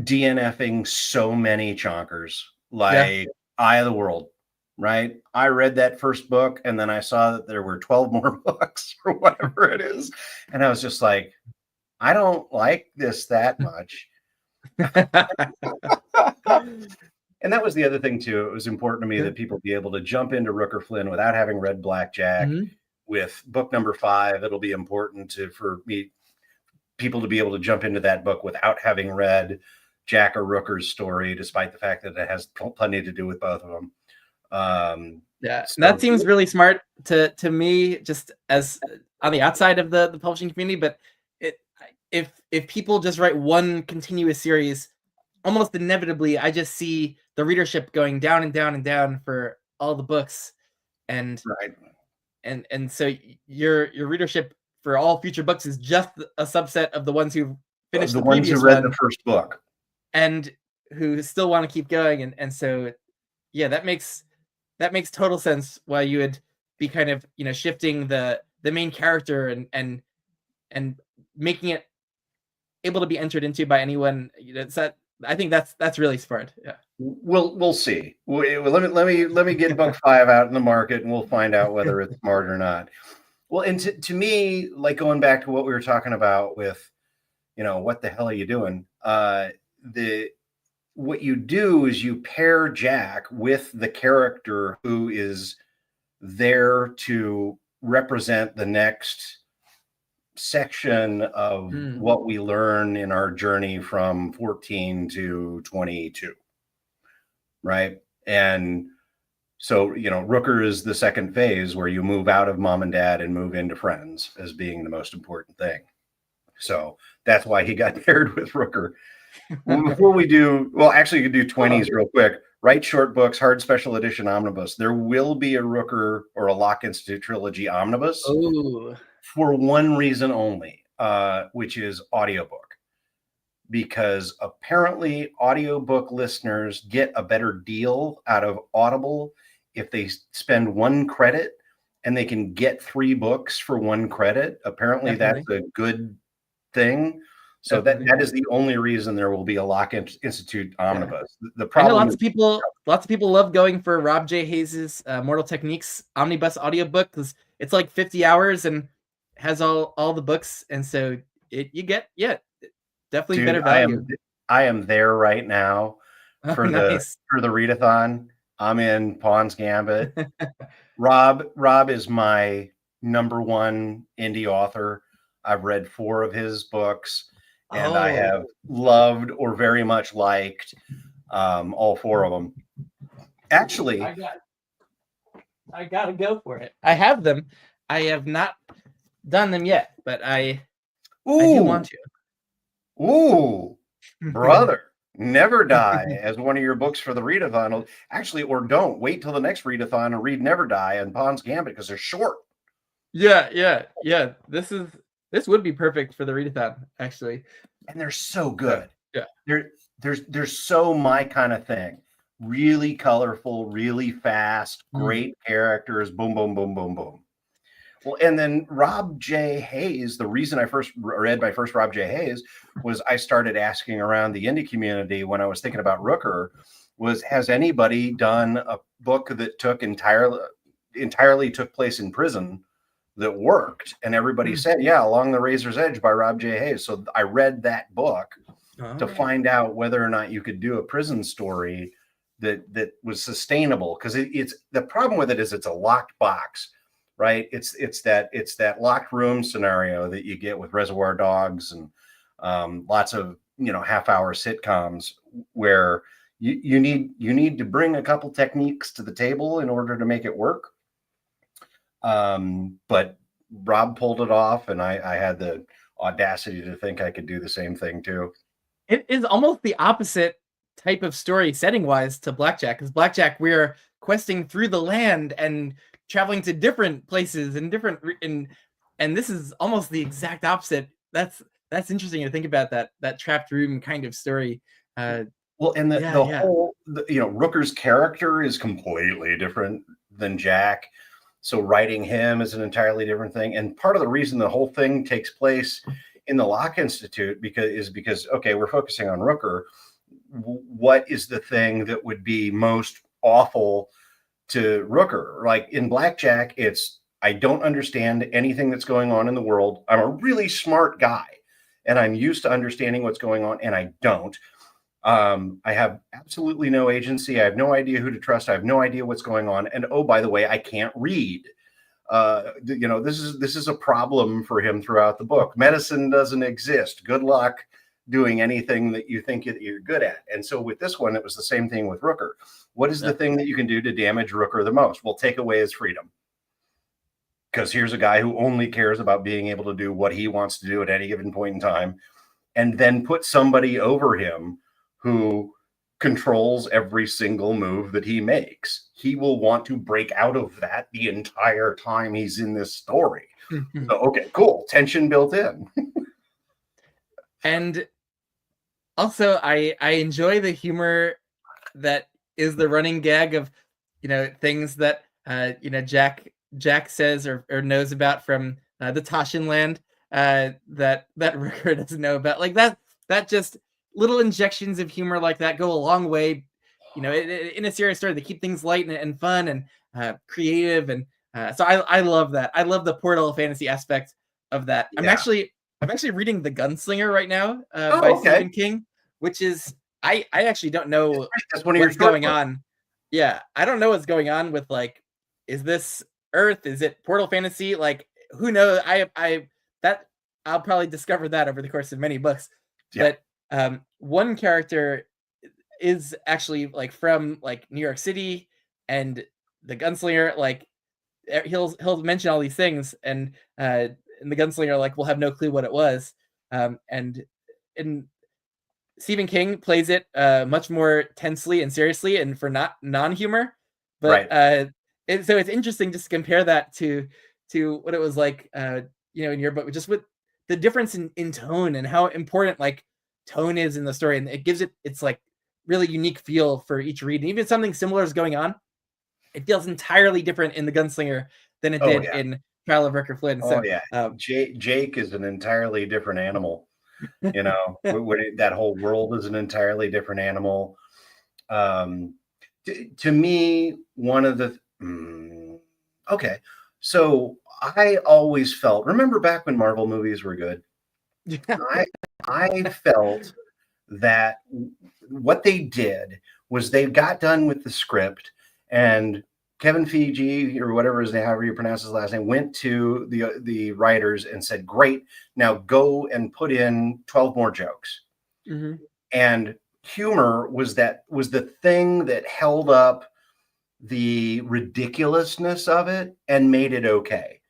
DNFing so many chonkers, like Eye of the World. Right. I read that first book and then I saw that there were 12 more books or whatever it is. And I was just like, I don't like this that much. And that was the other thing too. It was important to me that people be able to jump into Rooker Flynn without having read Blackjack. With book number 5, it'll be important for people to be able to jump into that book without having read Jack or Rooker's story, despite the fact that it has plenty to do with both of them. So that seems really smart to me, just as on the outside of the publishing community. But if people just write one continuous series, almost inevitably I just see the readership going down and down and down for all the books, and so your readership for all future books is just a subset of the ones who finished the ones who read the first book and who still want to keep going. And so that makes total sense why you would be kind of shifting the main character and making it able to be entered into by anyone. I think that's really smart. Yeah. We'll see. Let me get book 5 out in the market, and we'll find out whether it's smart or not. Well, and to me, like going back to what we were talking about with, what the hell are you doing? What you do is you pair Jack with the character who is there to represent the next section of what we learn in our journey from 14 to 22. Right. And so, Rooker is the second phase where you move out of mom and dad and move into friends as being the most important thing. So that's why he got paired with Rooker. Before we do, actually, you could do 20s real quick. Write short books, hard special edition omnibus. There will be a Rooker or a Locke Institute trilogy omnibus for one reason only, which is audiobook. Because apparently audiobook listeners get a better deal out of Audible if they spend 1 credit and they can get 3 books for 1 credit. Apparently that's a good thing. So that is the only reason there will be a Locke Institute omnibus. The problem, I know lots of people love going for Rob J. Hayes' Mortal Techniques omnibus audiobook, because it's like 50 hours and has all the books, and so you get definitely better value. I am there right now for the readathon. I'm in Pawn's Gambit. Rob is my number 1 indie author. I've read 4 of his books, and I have loved or very much liked all 4 of them. Actually, I gotta go for it. I have them. I have not done them yet, but I do want to. Ooh, brother, Never Die as one of your books for the readathon. Actually, or don't wait till the next readathon and read Never Die and Pawn's Gambit, because they're short. Yeah. This would be perfect for the readathon, actually. And they're so good. Yeah. They're so my kind of thing. Really colorful, really fast, great characters. Boom, boom, boom, boom, boom. Well, and then Rob J. Hayes, the reason I first read my first Rob J. Hayes was I started asking around the indie community when I was thinking about Rooker was, has anybody done a book that took entirely took place in prison that worked? And everybody said, yeah, Along the Razor's Edge by Rob J. Hayes. So I read that book to find out whether or not you could do a prison story that was sustainable. Because it's the problem with it is it's a locked box, right? It's that locked room scenario that you get with Reservoir Dogs and lots of half-hour sitcoms where you need to bring a couple techniques to the table in order to make it work. But Rob pulled it off, and I had the audacity to think I could do the same thing too. It is almost the opposite type of story setting-wise to Blackjack, because Blackjack, we're questing through the land and traveling to different places and and this is almost the exact opposite. That's interesting to think about, that trapped room kind of story. Well, and the whole, Rooker's character is completely different than Jack. So writing him is an entirely different thing. And part of the reason the whole thing takes place in the Locke Institute because, okay, we're focusing on Rooker. What is the thing that would be most awful to Rooker? Like in Blackjack, it's, I don't understand anything that's going on in the world. I'm a really smart guy and I'm used to understanding what's going on, and I don't. I have absolutely no agency. I have no idea who to trust. I have no idea what's going on. And oh, by the way, I can't read. This is a problem for him throughout the book. Medicine doesn't exist. Good luck doing anything that you think you're good at. And so with this one, it was the same thing with Rooker. What is the thing that you can do to damage Rooker the most? Well, take away his freedom. Because here's a guy who only cares about being able to do what he wants to do at any given point in time, and then put somebody over him who controls every single move that he makes. He will want to break out of that the entire time he's in this story. So, okay, cool. Tension built in. And also, I enjoy the humor that is the running gag of, things that, Jack says or knows about from the Tashin land that Rooker doesn't know about. Like that just little injections of humor like that go a long way, in a serious story. They keep things light and fun and creative. And so I love that. I love the portal fantasy aspect of that. Yeah. I'm actually reading The Gunslinger right now by Stephen King, which is, I actually don't know what's going on. Yeah, I don't know what's going on with, like, is this Earth? Is it portal fantasy? Like, who knows? I'll probably discover that over the course of many books. Yeah. But one character is actually like from like New York City, and the Gunslinger, like, he'll mention all these things, and the Gunslinger, like, will have no clue what it was. And Stephen King plays it much more tensely and seriously, and for non-humor. But right. So it's interesting just to compare that to what it was like, in your book, just with the difference in tone and how important, like, tone is in the story, and it gives it's like really unique feel for each read. And even if something similar is going on, it feels entirely different in The Gunslinger than it did in Trial of Rooker Flynn. So, Jake is an entirely different animal. That whole world is an entirely different animal. To me, one of the so I always felt, remember back when Marvel movies were good? Yeah. I felt that what they did was they got done with the script, and Kevin Feige, or whatever his name, however you pronounce his last name, went to the writers and said, great, now go and put in 12 more jokes. Mm-hmm. And humor was the thing that held up the ridiculousness of it and made it okay.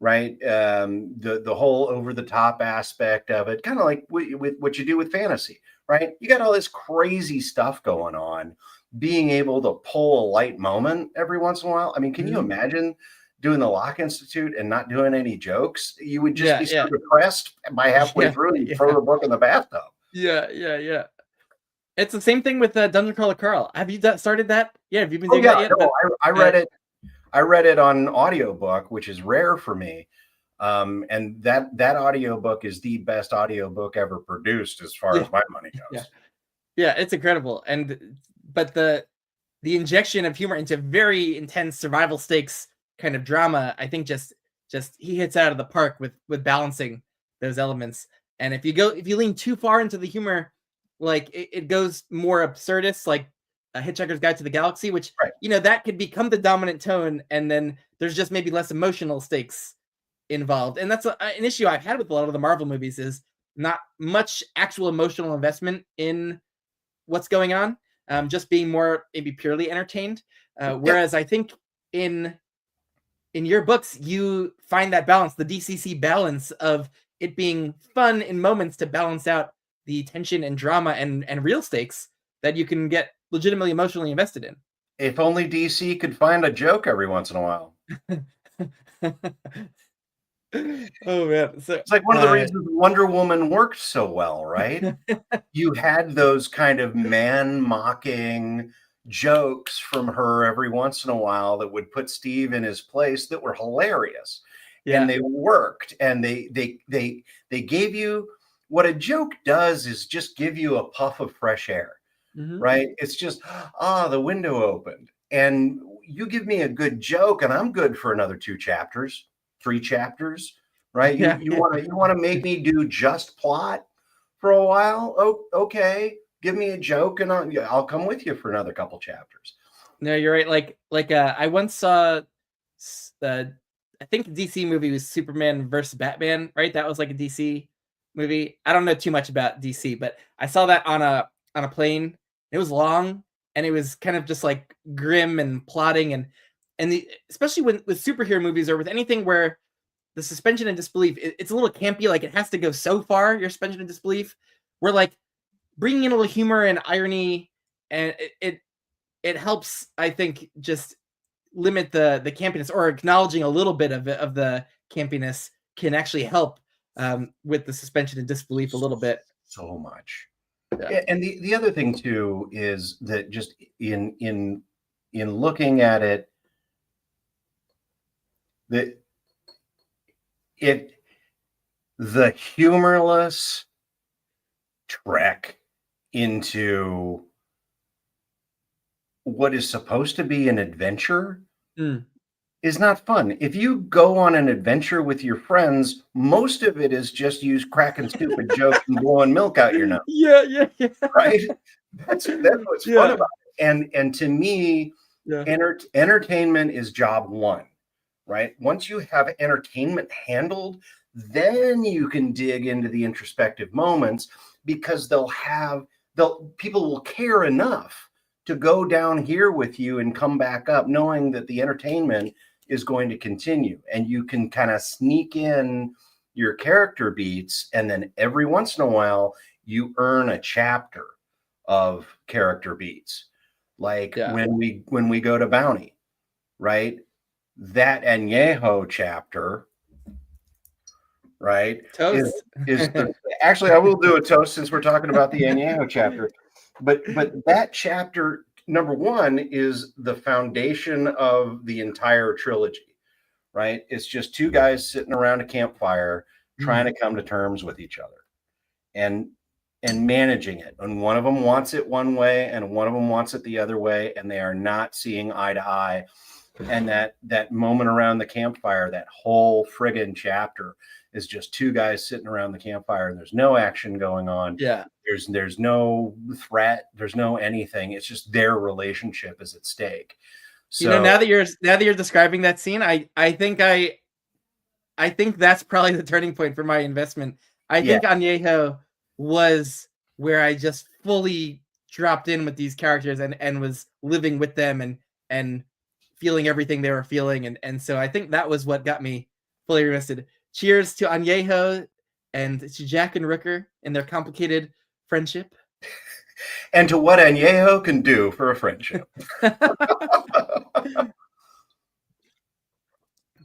Right. The whole over the top aspect of it, kind of like with what you do with fantasy, right? You got all this crazy stuff going on, being able to pull a light moment every once in a while. I mean, can you imagine doing the Locke Institute and not doing any jokes? You would just be so depressed by halfway through and throw the book in the bathtub. Yeah. It's the same thing with Dungeon Crawler Carl. Have you started that? Yeah, have you been doing that yet? No, I read it. I read it on audiobook, which is rare for me. And that audiobook is the best audiobook ever produced as far Yeah. as my money Yeah. goes. Yeah, it's incredible. But the injection of humor into very intense survival stakes kind of drama, I think just he hits out of the park with balancing those elements. And if you lean too far into the humor, like it goes more absurdist, like a Hitchhiker's Guide to the Galaxy, which Right. that could become the dominant tone, and then there's just maybe less emotional stakes involved. And that's an issue I've had with a lot of the Marvel movies, is not much actual emotional investment in what's going on, just being more maybe purely entertained. Yeah. Whereas I think in your books, you find that balance, the DCC balance of it being fun in moments to balance out the tension and drama and real stakes that you can get legitimately emotionally invested in. If only DC could find a joke every once in a while. Oh man, so It's like one of the reasons Wonder Woman worked so well, right? You had those kind of man-mocking jokes from her every once in a while that would put Steve in his place that were hilarious. And yeah, they worked, and they gave you what a joke does is just give you a puff of fresh air, mhm. right? It's just, the window opened. And you give me a good joke, and I'm good for another 2 chapters, 3 chapters, right? You Yeah, you yeah. wanna you wanna make me do just plot for a while? Oh, okay. Give me a joke, and I'll come with you for another couple chapters. No, you're right. I once saw the I think the DC movie was Superman versus Batman, right? That was like a DC movie. I don't know too much about DC, but I saw that on a plane. It was long, and it was kind of just like grim and plotting, and especially when with superhero movies or with anything where the suspension of disbelief, it's a little campy. Like it has to go so far, your suspension of disbelief, where like bringing in a little humor and irony, and it helps, I think, just limit the campiness, or acknowledging a little bit of the campiness can actually help with the suspension of disbelief a little bit. So much. Yeah. And the other thing too is that just in looking at it, that it the humorless trek into what is supposed to be an adventure Mm. is not fun. If you go on an adventure with your friends, most of it is just you cracking stupid jokes and blowing milk out your nose, Yeah, yeah, yeah. right? That's what's fun Yeah, about it. And to me, yeah, entertainment is job one, right? Once you have entertainment handled, then you can dig into the introspective moments, because people will care enough to go down here with you and come back up knowing that the entertainment is going to continue, and you can kind of sneak in your character beats, and then every once in a while you earn a chapter of character beats, like yeah. when we go to Bounty, right? That Añejo chapter, right, is Toast. is the actually, I will do a toast since we're talking about the Añejo chapter, but that chapter number one is the foundation of the entire trilogy, right? It's just two guys sitting around a campfire trying to come to terms with each other, and managing it. And one of them wants it one way, and one of them wants it the other way, and they are not seeing eye to eye. And that moment around the campfire, that whole friggin' chapter is just two guys sitting around the campfire, and there's no action going on. Yeah. There's no threat, there's no anything. It's just their relationship is at stake. So Now that you're describing that scene, I think that's probably the turning point for my investment. I yeah, think Añejo was where I just fully dropped in with these characters and was living with them and feeling everything they were feeling, and so I think that was what got me fully invested. Cheers to Añejo and to Jack and Rooker and their complicated friendship. and to what Añejo can do for a friendship.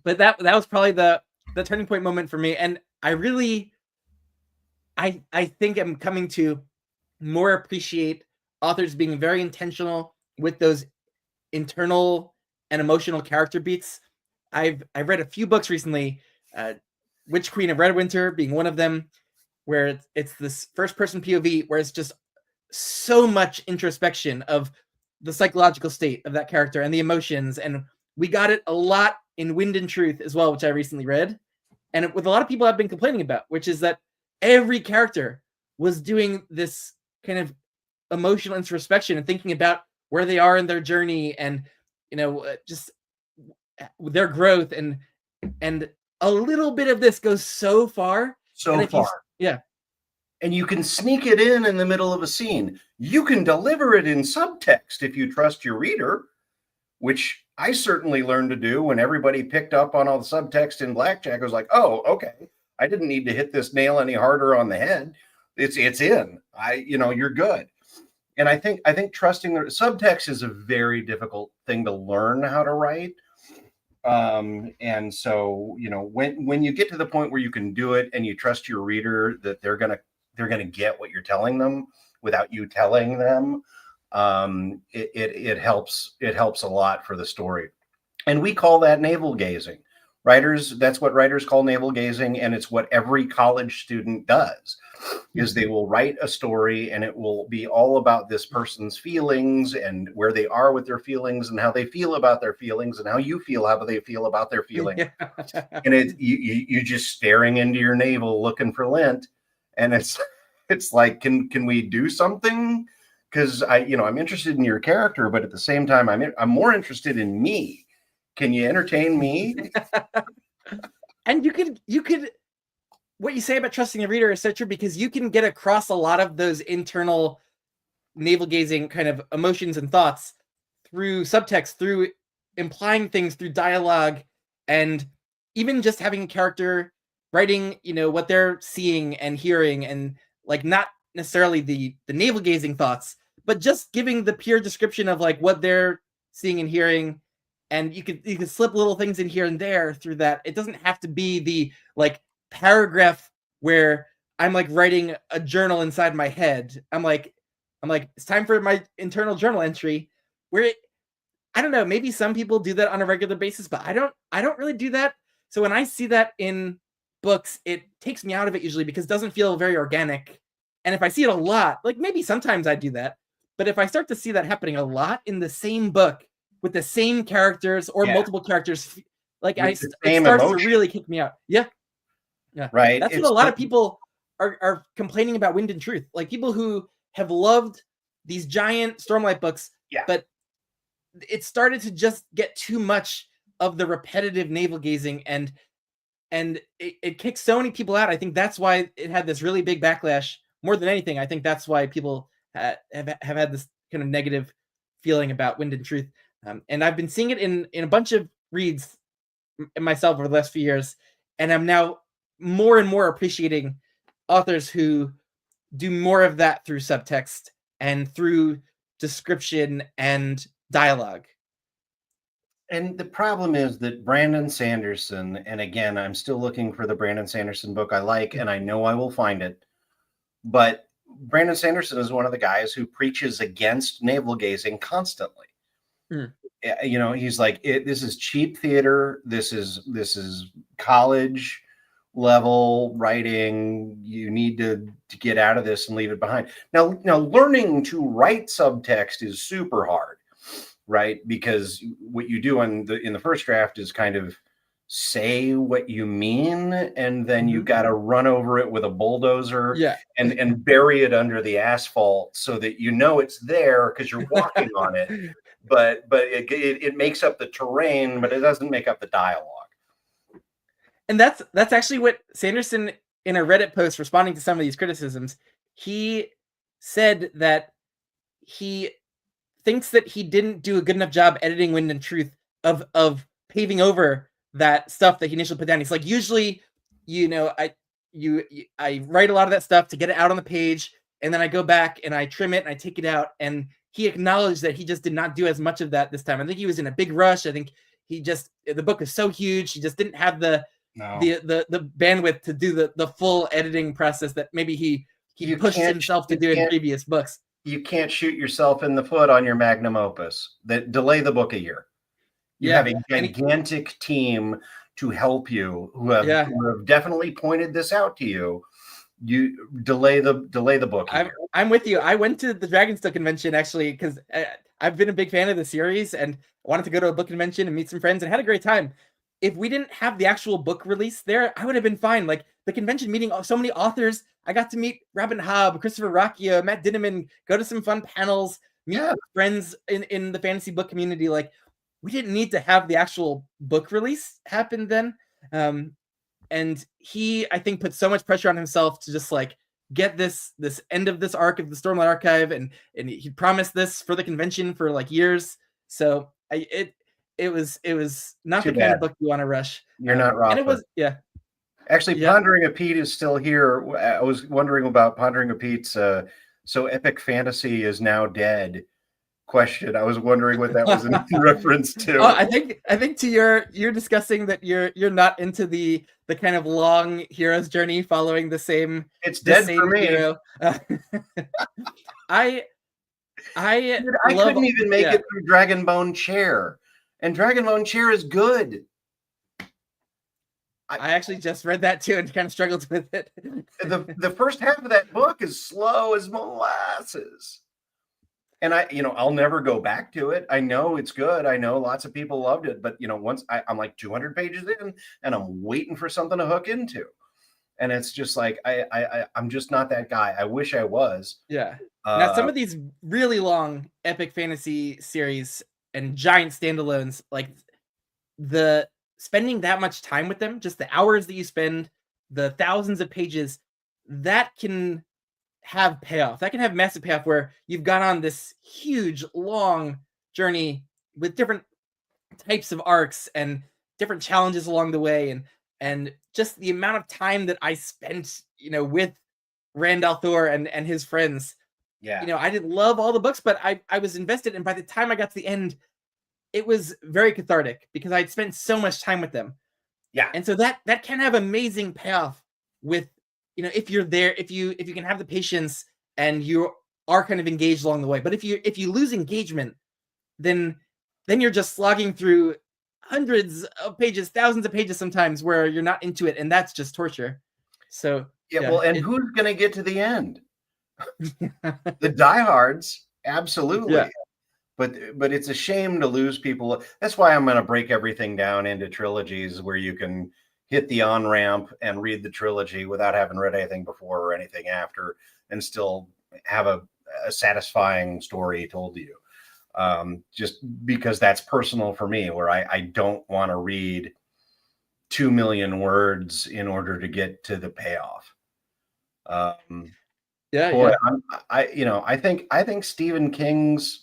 But that was probably the turning point moment for me, and I really I think I'm coming to more appreciate authors being very intentional with those internal and emotional character beats. I've read a few books recently, Witch Queen of Redwinter being one of them, where it's this first person POV where it's just so much introspection of the psychological state of that character and the emotions. And we got it a lot in Wind and Truth as well, which I recently read. And with a lot of people I've been complaining about, which is that every character was doing this kind of emotional introspection and thinking about where they are in their journey and, just their growth, and a little bit of this goes so far. So far. Yeah. And you can sneak it in the middle of a scene. You can deliver it in subtext if you trust your reader, which I certainly learned to do when everybody picked up on all the subtext in Blackjack. I was like, oh, okay. I didn't need to hit this nail any harder on the head. It's in. You're good. And I think trusting the subtext is a very difficult thing to learn how to write. And so, when you get to the point where you can do it and you trust your reader that they're gonna get what you're telling them without you telling them, it helps a lot for the story. And we call that navel gazing. That's what writers call navel gazing, and it's what every college student does. Is they will write a story and it will be all about this person's feelings and where they are with their feelings and how they feel about their feelings and how you feel how they feel about their feelings. Yeah. And you just staring into your navel looking for lint, and it's like, can we do something? Because I'm interested in your character, but at the same time I'm more interested in me. Can you entertain me? And you could what you say about trusting the reader is so true, because you can get across a lot of those internal navel gazing kind of emotions and thoughts through subtext, through implying things, through dialogue, and even just having a character writing, what they're seeing and hearing, and like not necessarily the navel gazing thoughts, but just giving the pure description of like what they're seeing and hearing. And you could slip little things in here and there through that. It doesn't have to be the like paragraph where I'm like writing a journal inside my head. I'm like, it's time for my internal journal entry, where I don't know, maybe some people do that on a regular basis, but I don't really do that. So when I see that in books, it takes me out of it usually, because it doesn't feel very organic. And if I see it a lot, like maybe sometimes I do that, but if I start to see that happening a lot in the same book with the same characters or multiple characters, like it starts emotion to really kick me out. Yeah. Right. That's what a lot of people are complaining about Wind and Truth. Like people who have loved these giant Stormlight books, but it started to just get too much of the repetitive navel gazing, and it kicked so many people out. I think that's why it had this really big backlash. More than anything, I think that's why people have had this kind of negative feeling about Wind and Truth. And I've been seeing it in a bunch of reads myself over the last few years, and I'm now more and more appreciating authors who do more of that through subtext and through description and dialogue. And the problem is that Brandon Sanderson, and again, I'm still looking for the Brandon Sanderson book I like, and I know I will find it, but Brandon Sanderson is one of the guys who preaches against navel gazing constantly. He's like, this is cheap theater. This is college level writing. You need to get out of this and leave it behind. Now learning to write subtext is super hard, right? Because what you do in the first draft is kind of say what you mean, and then you got to run over it with a bulldozer and bury it under the asphalt so that it's there because you're walking on it. But it makes up the terrain, but it doesn't make up the dialogue. And that's actually what Sanderson, in a Reddit post responding to some of these criticisms, he said that he thinks that he didn't do a good enough job editing Wind and Truth of paving over that stuff that he initially put down. He's like, usually, I write a lot of that stuff to get it out on the page, and then I go back and I trim it and I take it out. And he acknowledged that he just did not do as much of that this time. I think he was in a big rush. I think the book is so huge, he just didn't have the bandwidth to do the full editing process that maybe he pushed himself to do in previous books. You can't shoot yourself in the foot on your magnum opus. That delay the book a year. You Yeah, have a and gigantic team to help you who have definitely pointed this out to you. You delay the book a year. I'm with you. I went to the Dragonstone convention actually because I've been a big fan of the series and wanted to go to a book convention and meet some friends and had a great time. If we didn't have the actual book release there, I would have been fine. Like the convention meeting so many authors. I got to meet Robin Hobb, Christopher Rocchio, Matt Dinneman, go to some fun panels, meet friends in the fantasy book community. Like we didn't need to have the actual book release happen then. And he, I think, put so much pressure on himself to just like get this end of this arc of the Stormlight Archive, and he promised this for the convention for like years. So it was not Too the kind bad. of book you want to rush. You're not Rothman. And it was Actually, Pondering a Pete is still here. I was wondering about Pondering a Pete's so epic fantasy is now dead question. I was wondering what that was in reference to. Oh, I think to you're discussing that you're not into the kind of long hero's journey following the same. It's dead for me. Hero. I couldn't even make it through Dragonbone Chair, and Dragonbone Chair is good. I actually just read that too and kind of struggled with it. The first half of that book is slow as molasses. And I'll never go back to it. I know it's good. I know lots of people loved it, but once I'm like 200 pages in and I'm waiting for something to hook into. And it's just like, I'm just not that guy. I wish I was. Yeah. Now some of these really long epic fantasy series and giant standalones, like the spending that much time with them, just the hours that you spend, the thousands of pages, that can have payoff. That can have massive payoff where you've gone on this huge, long journey with different types of arcs and different challenges along the way, and just the amount of time that I spent, with Rand al'Thor and his friends. Yeah. I didn't love all the books, but I was invested, and by the time I got to the end, it was very cathartic because I'd spent so much time with them. Yeah. And so that can have amazing payoff with, if you're there, if you can have the patience and you are kind of engaged along the way. But if you lose engagement, then you're just slogging through hundreds of pages, thousands of pages sometimes where you're not into it, and that's just torture. So well, and who's gonna get to the end? The diehards, absolutely. Yeah. But it's a shame to lose people. That's why I'm going to break everything down into trilogies where you can hit the on-ramp and read the trilogy without having read anything before or anything after, and still have a satisfying story told to you. Just because that's personal for me, where I don't want to read 2 million words in order to get to the payoff. I think Stephen King's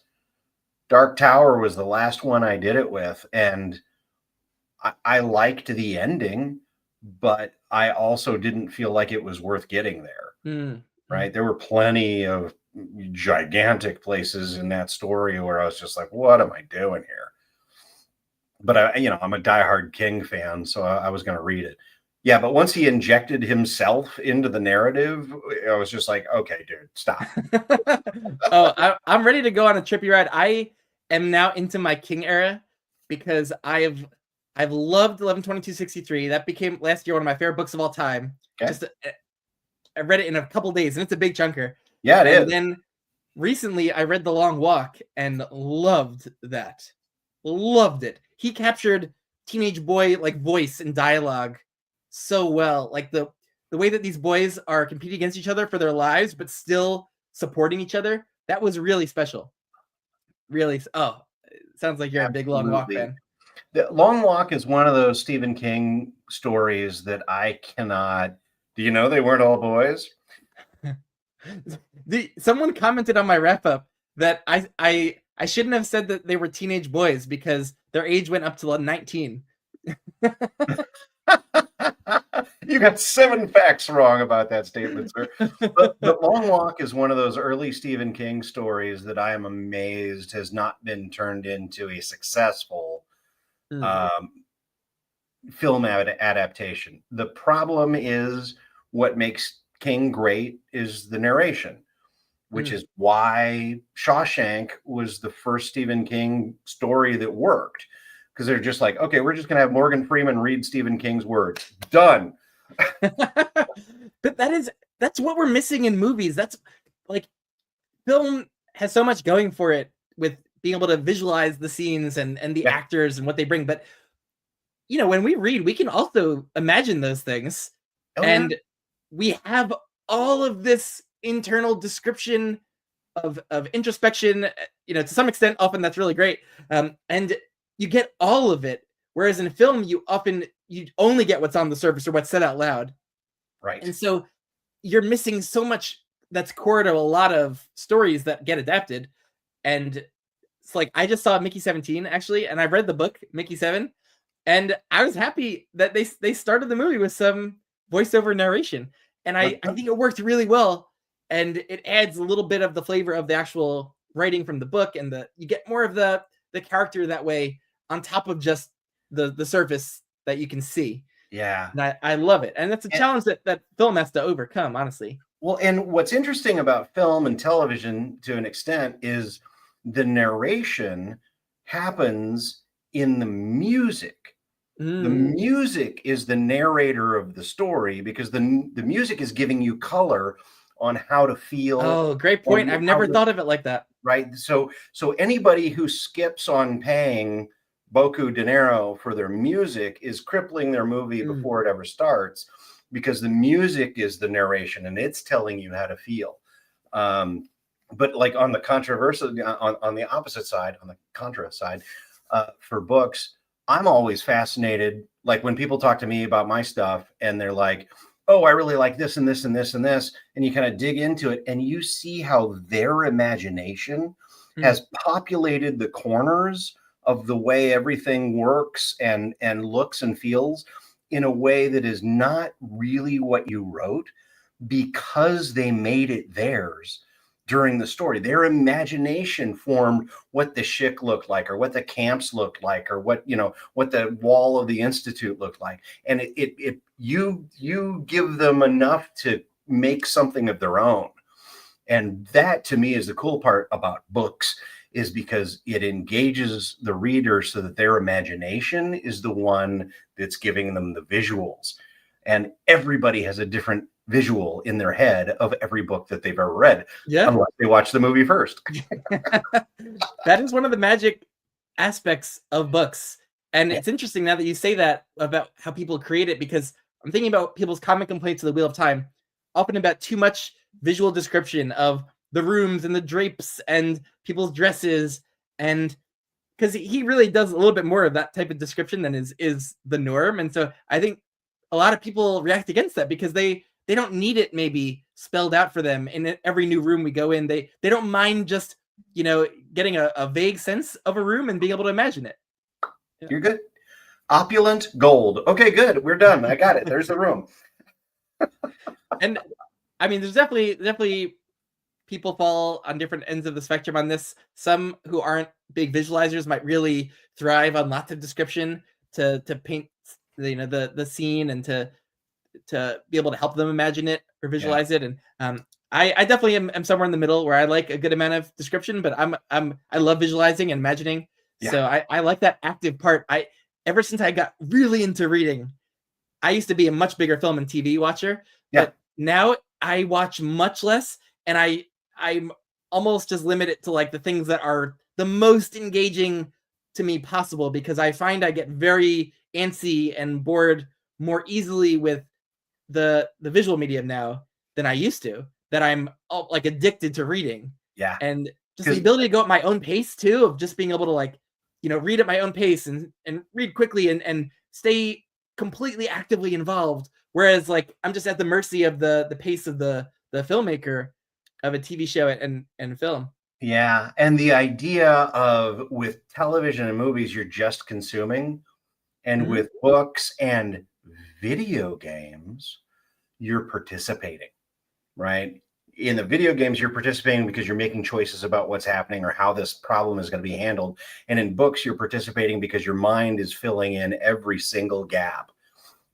Dark Tower was the last one I did it with, and I liked the ending, but I also didn't feel like it was worth getting there. Right? There were plenty of gigantic places in that story where I was just like, what am I doing here? But I'm a diehard King fan, so I was going to read it. Yeah, but once he injected himself into the narrative, I was just like, okay, dude, stop. I'm ready to go on a trippy ride. I am now into my King era because I've loved 11/22/63. That became last year one of my favorite books of all time. Okay. Just I read it in a couple days, and it's a big chunker. Yeah, it is. And then recently I read The Long Walk and loved that. Loved it. He captured teenage boy like voice and dialogue so well. Like the way that these boys are competing against each other for their lives, but still supporting each other. That was really special. Really. Oh, it sounds like you're a big Long Walk fan. The Long Walk is one of those Stephen King stories that I cannot. Do you know they weren't all boys? Someone commented on my wrap up that I shouldn't have said that they were teenage boys because their age went up to 19. You got 7 facts wrong about that statement, sir. But The Long Walk is one of those early Stephen King stories that I am amazed has not been turned into a successful film adaptation. The problem is what makes King great is the narration, which is why Shawshank was the first Stephen King story that worked. because they're just like, okay, we're just gonna have Morgan Freeman read Stephen King's words. Done. But that's what we're missing in movies. That's like, film has so much going for it with being able to visualize the scenes and the actors and what they bring. But when we read, we can also imagine those things. And we have all of this internal description of introspection, to some extent. Often that's really great. And you get all of it. Whereas in film, you only get what's on the surface or what's said out loud. Right. And so you're missing so much that's core to a lot of stories that get adapted. And it's like, I just saw Mickey 17 actually, and I've read the book Mickey 7, and I was happy that they started the movie with some voiceover narration, and I think it worked really well, and it adds a little bit of the flavor of the actual writing from the book, and you get more of the character that way on top of just the surface that you can see. Yeah. And I love it. And that's a challenge that film has to overcome, honestly. Well, and what's interesting about film and television to an extent is the narration happens in the music. The music is the narrator of the story, because the music is giving you color on how to feel. Oh, great point. I've never thought of it like that. Right. So anybody who skips on paying beaucoup dinero for their music is crippling their movie before it ever starts, because the music is the narration and it's telling you how to feel. But like on the controversial, on the opposite side, on the contra side, for books, I'm always fascinated. Like when people talk to me about my stuff and they're like, oh, I really like this and this and this and this. And you kind of dig into it and you see how their imagination has populated the corners of the way everything works and looks and feels in a way that is not really what you wrote, because they made it theirs during the story. Their imagination formed what the Schick looked like, or what the camps looked like, or what the wall of the Institute looked like. And you give them enough to make something of their own. And that to me is the cool part about books, is because it engages the reader so that their imagination is the one that's giving them the visuals. And everybody has a different visual in their head of every book that they've ever read, unless they watch the movie first. That is one of the magic aspects of books. And it's interesting now that you say that about how people create it, because I'm thinking about people's common complaints of the Wheel of Time, often about too much visual description of the rooms and the drapes and people's dresses. And because he really does a little bit more of that type of description than is the norm. And so I think a lot of people react against that because they don't need it maybe spelled out for them in every new room we go in. They don't mind just, getting a vague sense of a room and being able to imagine it. Yeah. You're good. Opulent gold. Okay, good. We're done. I got it. There's the room. And I mean, there's definitely people fall on different ends of the spectrum on this. Some who aren't big visualizers might really thrive on lots of description to paint, the scene, and to be able to help them imagine it or visualize it. And I definitely am somewhere in the middle, where I like a good amount of description, but I love visualizing and imagining. Yeah. So I like that active part. Ever since I got really into reading, I used to be a much bigger film and TV watcher, but now I watch much less, and I'm almost just limited to like the things that are the most engaging to me possible, because I find I get very antsy and bored more easily with the visual medium now than I used to, that I'm like addicted to reading. Yeah. And just the ability to go at my own pace too, of just being able to like, read at my own pace and read quickly and stay completely actively involved. Whereas like, I'm just at the mercy of the pace of the filmmaker of a TV show and film. Yeah. And the idea of, with television and movies, you're just consuming, and with books and video games, you're participating, right? In the video games, you're participating because you're making choices about what's happening or how this problem is going to be handled. And in books, you're participating because your mind is filling in every single gap,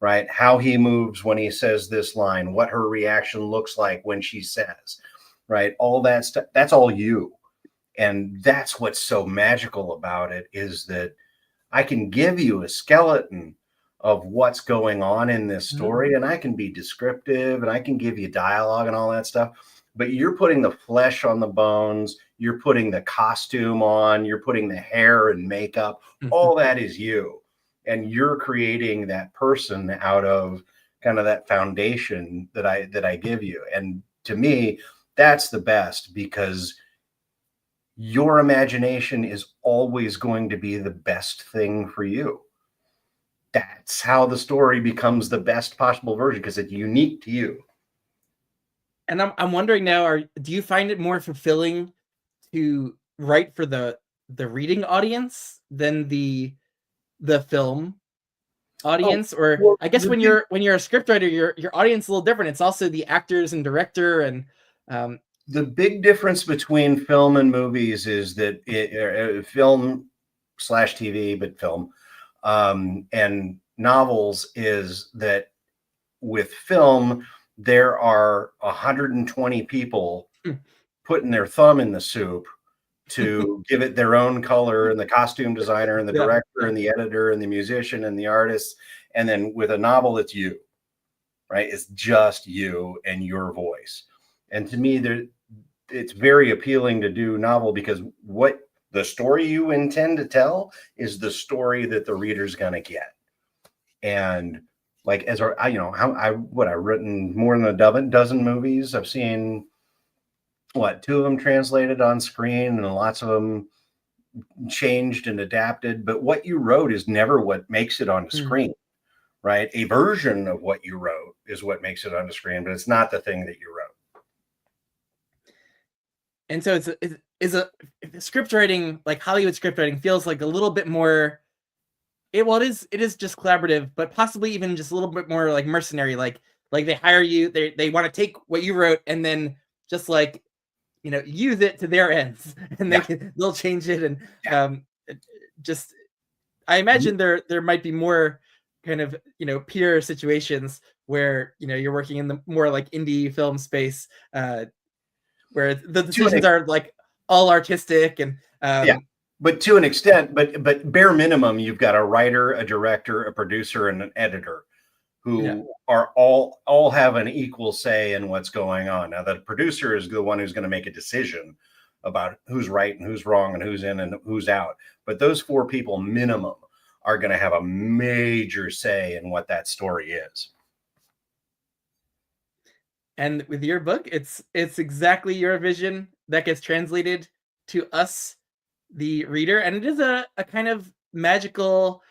right? How he moves when he says this line, what her reaction looks like when she says, right? All that stuff, that's all you. And that's what's so magical about it, is that I can give you a skeleton of what's going on in this story, and I can be descriptive and I can give you dialogue and all that stuff. But you're putting the flesh on the bones, you're putting the costume on, you're putting the hair and makeup, all that is you. And you're creating that person out of kind of that foundation that I give you. And to me, that's the best, because your imagination is always going to be the best thing for you. That's how the story becomes the best possible version, because it's unique to you. And I'm wondering now, do you find it more fulfilling to write for the reading audience than the film audience? Or Well, I guess when you're a scriptwriter, your audience is a little different. It's also the actors and director, and the big difference between film and movies is that film / TV, but film, and novels, is that with film, there are 120 people putting their thumb in the soup to give it their own color, and the costume designer and the director and the editor and the musician and the artist. And then with a novel, it's you, right? It's just you and your voice. And to me, it's very appealing to do novel, because what the story you intend to tell is the story that the reader's going to get. And like, as I've written more than a dozen movies. I've seen 2 of them translated on screen, and lots of them changed and adapted. But what you wrote is never what makes it onto screen, right? A version of what you wrote is what makes it onto screen, but it's not the thing that you wrote. And so script writing, like Hollywood script writing, feels like a little bit more. It is just collaborative, but possibly even just a little bit more like mercenary. Like they hire you, they want to take what you wrote and then just like, use it to their ends, and they'll change it. And just, I imagine there might be more kind of peer situations where you're working in the more like indie film space, where the decisions are like all artistic and but to an extent, but bare minimum, you've got a writer, a director, a producer, and an editor who are all have an equal say in what's going on. Now, the producer is the one who's going to make a decision about who's right and who's wrong and who's in and who's out. But those 4 people minimum are going to have a major say in what that story is. And with your book, it's exactly your vision that gets translated to us, the reader. And it is a kind of magical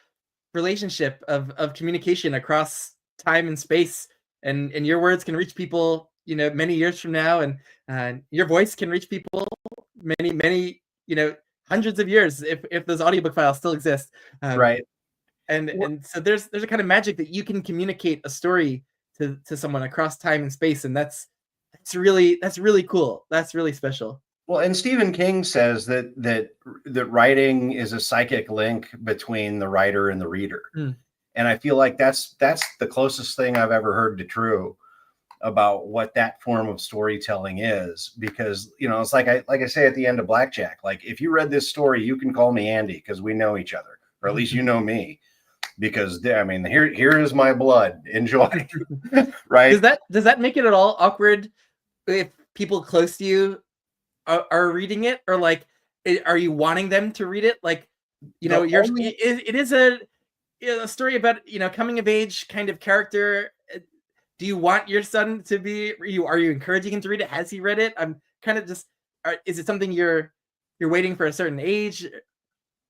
relationship of communication across time and space. And your words can reach people, many years from now, and your voice can reach people many, hundreds of years if those audiobook files still exist. Right. And so there's a kind of magic that you can communicate a story to someone across time and space, and that's really cool. That's really special. Well, and Stephen King says that writing is a psychic link between the writer and the reader. And I feel like that's the closest thing I've ever heard to true about what that form of storytelling is. Because, it's like I say at the end of Blackjack, like, if you read this story, you can call me Andy, because we know each other, or at least you know me. Because here is my blood. Enjoy. Right? Does that make it at all awkward if people close to you are reading it, or like, are you wanting them to read it? Like, it is a story about coming of age kind of character. Do you want your son to be? Are you encouraging him to read it? Has he read it? I'm kind of just. Is it something you're waiting for a certain age?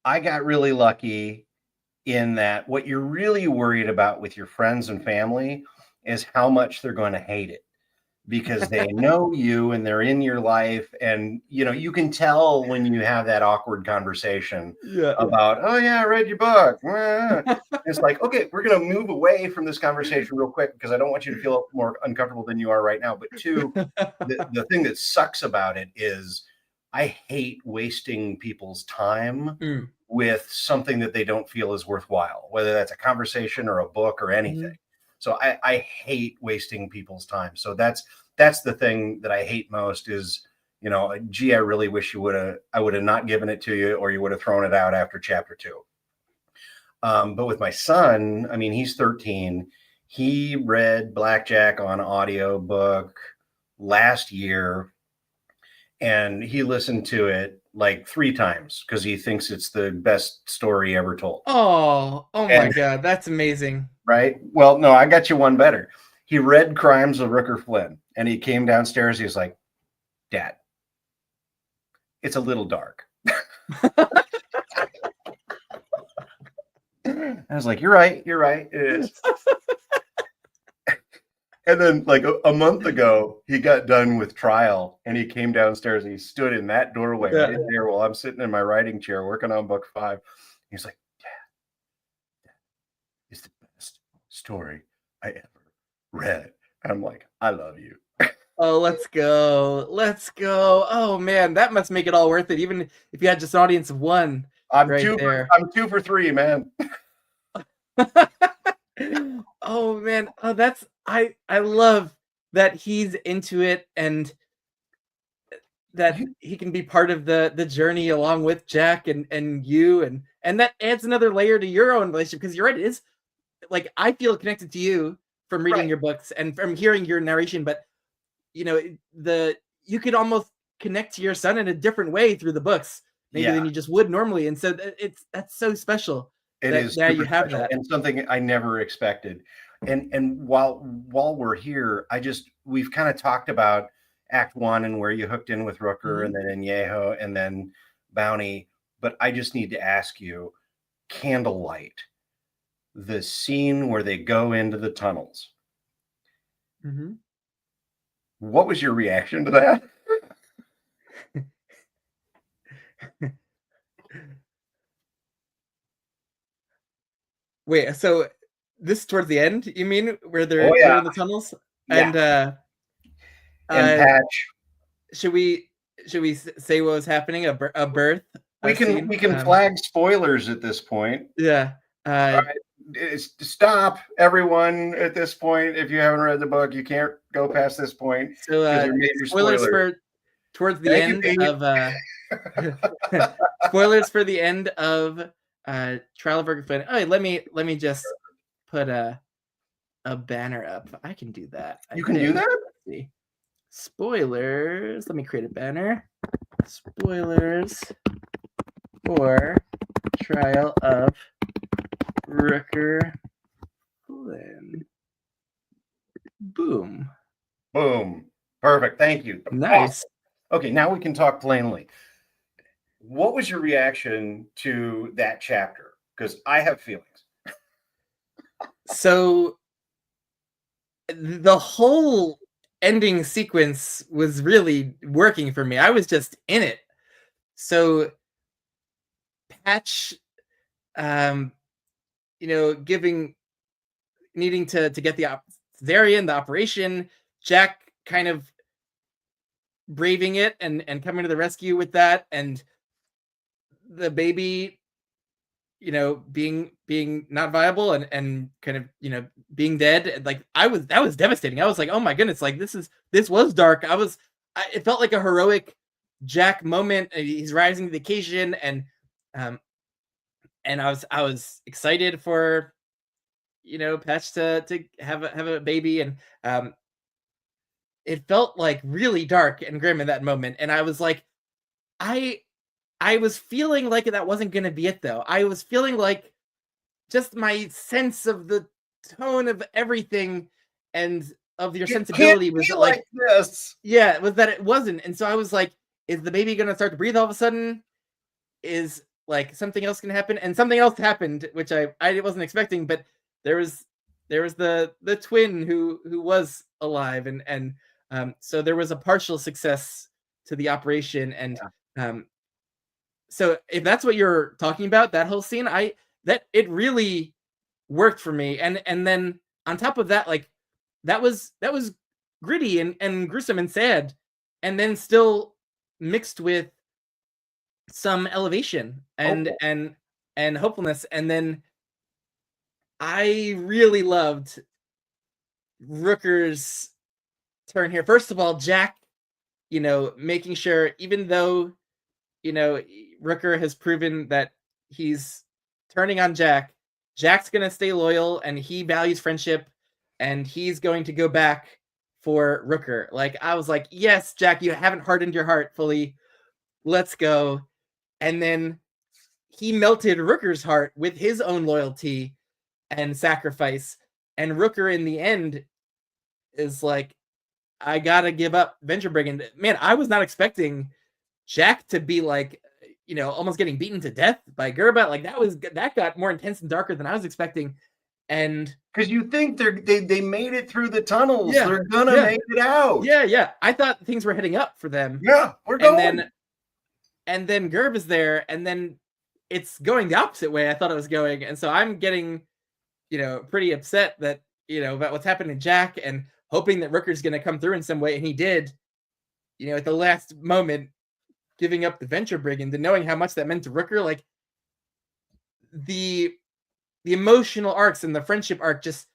I got really lucky in that what you're really worried about with your friends and family is how much they're going to hate it, because they know you and they're in your life. And, you can tell when you have that awkward conversation about, oh yeah, I read your book. It's like, okay, we're going to move away from this conversation real quick, because I don't want you to feel more uncomfortable than you are right now. But 2, the thing that sucks about it is I hate wasting people's time with something that they don't feel is worthwhile, whether that's a conversation or a book or anything. So I hate wasting people's time. So that's the thing that I hate most is, I really wish I would have not given it to you, or you would have thrown it out after chapter 2. But with my son, I mean, he's 13. He read Blackjack on audiobook last year, and he listened to it like 3 times because he thinks it's the best story ever told. Oh my And God, that's amazing. right, well, no, I got you one better. He read Crimes of Rooker Flynn, and he came downstairs. He was like, "Dad, it's a little dark." I was like, "You're right. You're right. It is." And then, like a month ago, he got done with Trial, and he came downstairs and he stood in that doorway Yeah. right there while I'm sitting in my writing chair working on book 5. He's like, "Dad, it's the best story I ever read." And I'm like, "I love you." Oh, let's go. Let's go. Oh man, that must make it all worth it, even if you had just an audience of one right there. I'm 2 for 3, man. Oh man. Oh, that's I love that he's into it and that he can be part of the journey along with Jack and you and that adds another layer to your own relationship because you're right, it is like I feel connected to you from reading Right. your books and from hearing your narration, but you know, you could almost connect to your son in a different way through the books, maybe Yeah, than you just would normally. And so that's so special it that is now you super have special that. and something I never expected. And while we're here, we've kind of talked about Act 1 and where you hooked in with Rooker Mhm. and then Añejo and then Bounty. But I just need to ask you, Candlelight, the scene where they go into the tunnels. Mhm. What was your reaction to that? Wait, so this is towards the end, you mean, where Oh they're yeah, in the tunnels? yeah. And And uh Patch, should we say what was happening? A birth, a we scene? can flag spoilers at this point. Yeah. All Uh right, stop, everyone, at this point. If you haven't read the book, you can't go past this point so because they're major spoilers spoilers. for towards the Thank you, end Pete. of spoilers for the end of Trial of Rooker Flynn. Oh, let me just put a banner up. I can do that, I You can do think. that? Let's see. Spoilers. Let me create a banner. Spoilers for Trial of Rooker Flynn. Boom. Boom. Perfect. Thank you. Awesome. Nice. Okay, now we can talk plainly. What was your reaction to that chapter? Because I have feelings. So the whole ending sequence was really working for me. I was just in it. So Patch, um, giving needing to get the Zarian, the operation, Jack kind of braving it and coming to the rescue with that, and the baby, being not viable and kind of being dead. Like that was devastating. I was like, oh my goodness, like this was dark. It felt like a heroic Jack moment. He's rising to the occasion, um and I was excited for Patch to have a baby, and it felt like really dark and grim in that moment. And I was like, I I was feeling like that wasn't gonna be it though. I was feeling like just my sense of the tone of everything and of your It can't sensibility was be that like like, this. yeah, was that it wasn't. And so I was like, is the baby gonna start to breathe all of a sudden? Is like something else gonna happen? And something else happened, which I wasn't expecting, but there was the twin who was alive, and so there was a partial success to the operation. And Yeah. um so if that's what you're talking about, that whole scene, I that it really worked for me. And then on top of that, like that was gritty and gruesome and sad, and then still mixed with some elevation and Hopeful. and hopefulness. And then I really loved Rooker's turn here. First of all, Jack, making sure, even though Rooker has proven that he's turning on Jack, Jack's gonna stay loyal and he values friendship and he's going to go back for Rooker. Like, I was like, yes, Jack, you haven't hardened your heart fully. Let's go. And then he melted Rooker's heart with his own loyalty and sacrifice. And Rooker in the end is like, I gotta give up Venture Brigand. Man, I was not expecting Jack to be like, almost getting beaten to death by Gerba. Like, that got more intense and darker than I was expecting. And because you think they made it through the tunnels, yeah, they're gonna make it out. Yeah. I thought things were heading up for them. Yeah, we're going. And then Gerb is there, and then it's going the opposite way I thought it was going. And so I'm getting, pretty upset that, about what's happened to Jack and hoping that Rooker's going to come through in some way. And he did, at the last moment, giving up the Venture Brigand and knowing how much that meant to Rooker. Like, the emotional arcs and the friendship arc just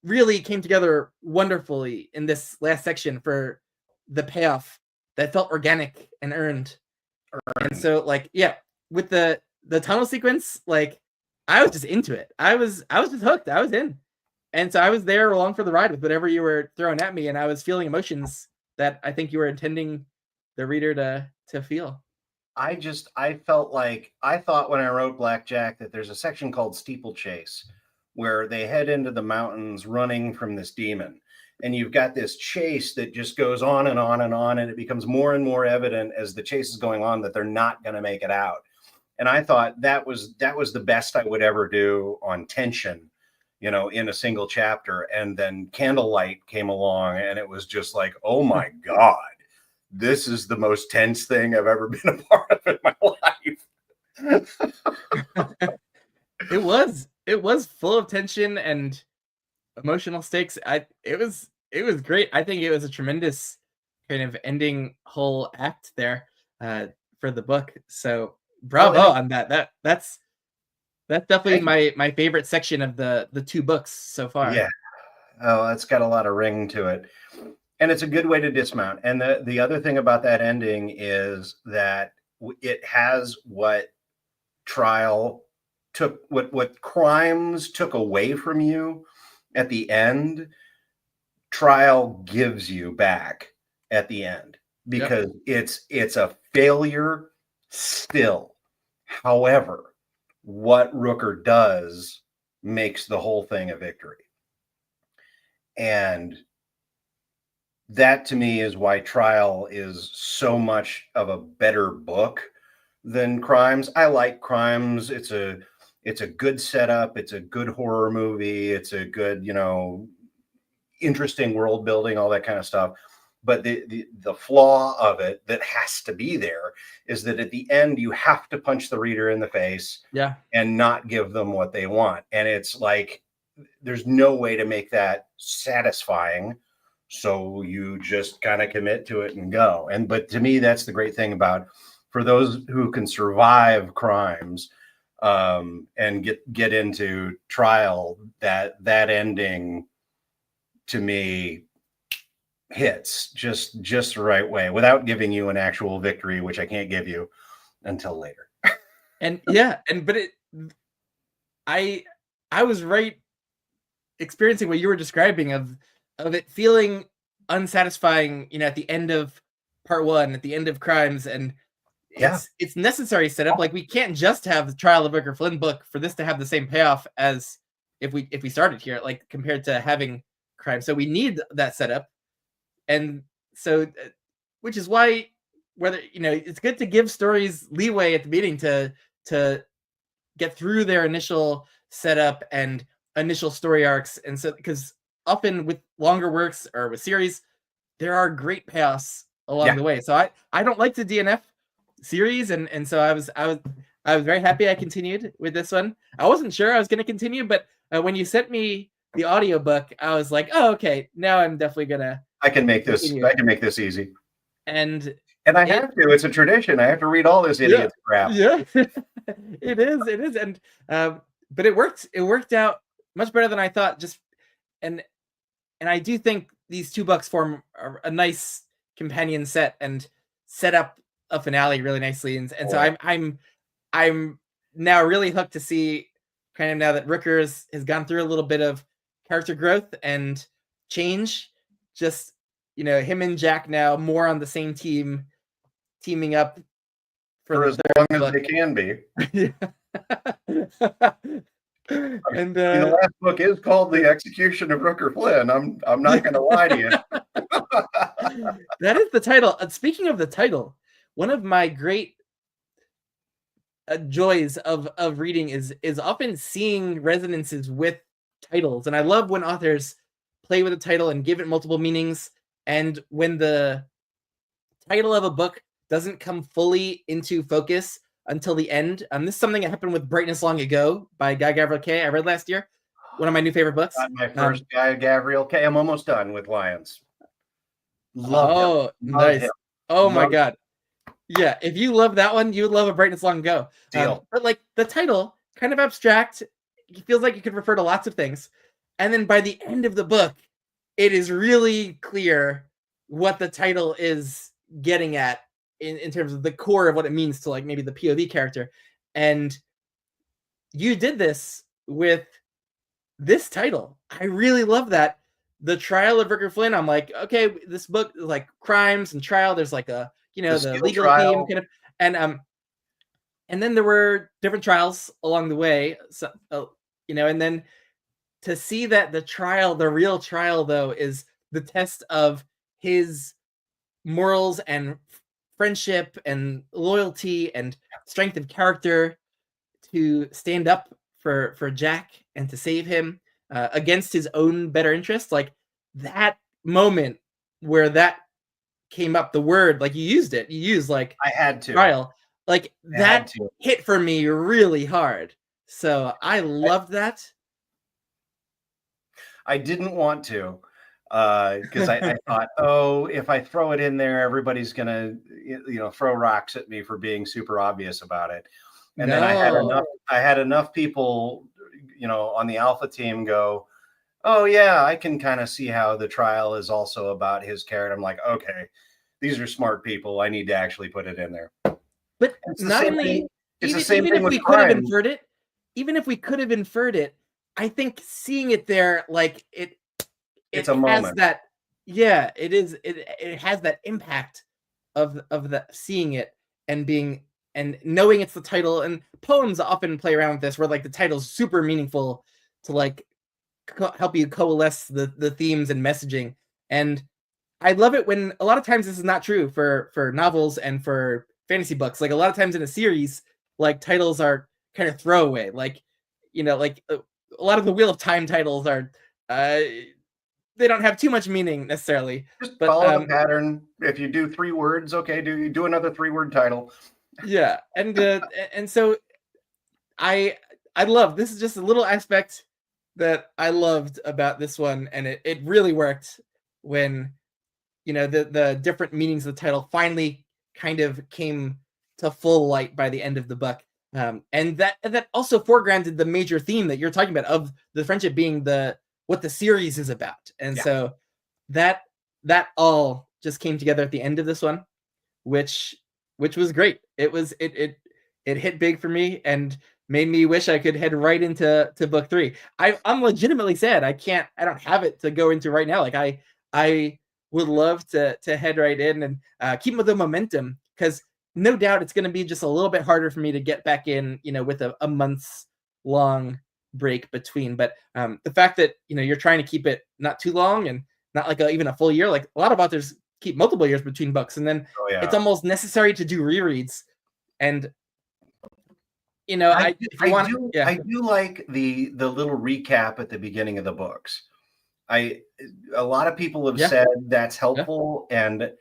really came together wonderfully in this last section for the payoff that felt organic and earned. And so, like, yeah, with the tunnel sequence, like, I was just into it. I was just hooked. I was in. And so I was there along for the ride with whatever you were throwing at me, and I was feeling emotions that I think you were intending the reader to feel. I felt like, I thought when I wrote Blackjack that there's a section called Steeplechase where they head into the mountains running from this demon. And you've got this chase that just goes on and on and on. And it becomes more and more evident as the chase is going on that they're not going to make it out. And I thought that was the best I would ever do on tension, in a single chapter. And then Candlelight came along and it was just like, oh my God, this is the most tense thing I've ever been a part of in my life. It was full of tension and emotional stakes. It was great. I think it was a tremendous kind of ending whole act there for the book. So bravo on that. That's definitely my favorite section of the two books so far. Yeah. Oh, it's got a lot of ring to it. And it's a good way to dismount. And the other thing about that ending is that it has what Trial took, what Crimes took away from you at the end, Trial gives you back at the end, because it's a failure still. However, what Rooker does makes the whole thing a victory. And that to me is why Trial is so much of a better book than Crimes. I like Crimes. It's a good setup. It's a good horror movie. It's a good, interesting world building, all that kind of stuff. But the flaw of it that has to be there is that at the end, you have to punch the reader in the face and not give them what they want. And it's like, there's no way to make that satisfying. So you just kind of commit to it and go. But to me, that's the great thing about, for those who can survive Crimes and get into Trial, that ending to me hits just the right way without giving you an actual victory, which I can't give you until later. I was right experiencing what you were describing of it feeling unsatisfying, at the end of part one, at the end of Crimes, and it's necessary setup. Like, we can't just have the Trial of Rooker Flynn book for this to have the same payoff as if we started here, like, compared to having Crime. So we need that setup. And so, which is why, whether, it's good to give stories leeway at the beginning to get through their initial setup and initial story arcs. And so, because often with longer works or with series, there are great payoffs along the way. So I don't like the DNF series, and so I was very happy I continued with this one. I wasn't sure I was going to continue, but when you sent me the audiobook, I was like, oh, okay, now I'm definitely gonna. I can make this easy. And I have to. It's a tradition. I have to read all this idiot's crap. Yeah, it is, and but it worked. It worked out much better than I thought. And I do think these two books form a nice companion set and set up a finale really nicely. And so I'm now really hooked to see kind of now that Rooker has gone through a little bit of character growth and change. Just, him and Jack now more on the same team, teaming up for as long as they can be. And the last book is called The Execution of Rooker Flynn. I'm not going to lie to you. That is the title. Speaking of the title, one of my great joys of reading is often seeing resonances with titles, and I love when authors play with a title and give it multiple meanings. And when the title of a book doesn't come fully into focus until the end, this is something that happened with Brightness Long Ago by Guy Gavriel Kay. I read last year. One of my new favorite books. Not my first Guy Gavriel Kay. I'm almost done with Lions. Love him. Nice. Him. Oh my God. Yeah, if you love that one, you would love A Brightness Long Ago. Deal. But like the title, kind of abstract. It feels like it could refer to lots of things. And then by the end of the book, it is really clear what the title is getting at in terms of the core of what it means to like maybe the POV character. And you did this with this title. I really love that. The Trial of Rooker Flynn. I'm like, okay, this book is like crimes and trial. There's like a, the legal theme kind of, and then there were different trials along the way. So, and then to see that the real trial though, is the test of his morals and friendship and loyalty and strength of character to stand up for Jack and to save him against his own better interests. Like that moment where that came up, the word, like you used like I had to trial, like that hit for me really hard. So I loved that. I didn't want to because I thought, oh, if I throw it in there, everybody's gonna throw rocks at me for being super obvious about it. And then I had enough people on the Alpha team go, oh yeah, I can kind of see how the trial is also about his character. I'm like, okay, these are smart people. I need to actually put it in there. But not only, even if we could have inferred it, I think seeing it there, like it's a moment that, yeah, it is. It has that impact of the seeing it and being and knowing it's the title. And poems often play around with this, where like the title's super meaningful to like help you coalesce the themes and messaging. And I love it when a lot of times this is not true for novels and for fantasy books. Like a lot of times in a series, like titles are kind of throwaway. Like, like a lot of the Wheel of Time titles are, they don't have too much meaning necessarily. Just follow the pattern. If you do 3 words, okay, do another 3-word title. Yeah, and so I love this. Is just a little aspect that I loved about this one, and it really worked when the different meanings of the title finally kind of came to full light by the end of the book. And that also foregrounded the major theme that you're talking about of the friendship being what the series is about. And so that all just came together at the end of this one, which was great. It hit big for me and made me wish I could head right into book 3. I'm legitimately sad I don't have it to go into right now. Like I would love to head right in and keep with the momentum, because no doubt it's going to be just a little bit harder for me to get back in, with a month's long break between. But the fact that, you're trying to keep it not too long and not like even a full year, like a lot of authors keep multiple years between books, and then it's almost necessary to do rereads. And I do like the little recap at the beginning of the books. A lot of people have said that's helpful, and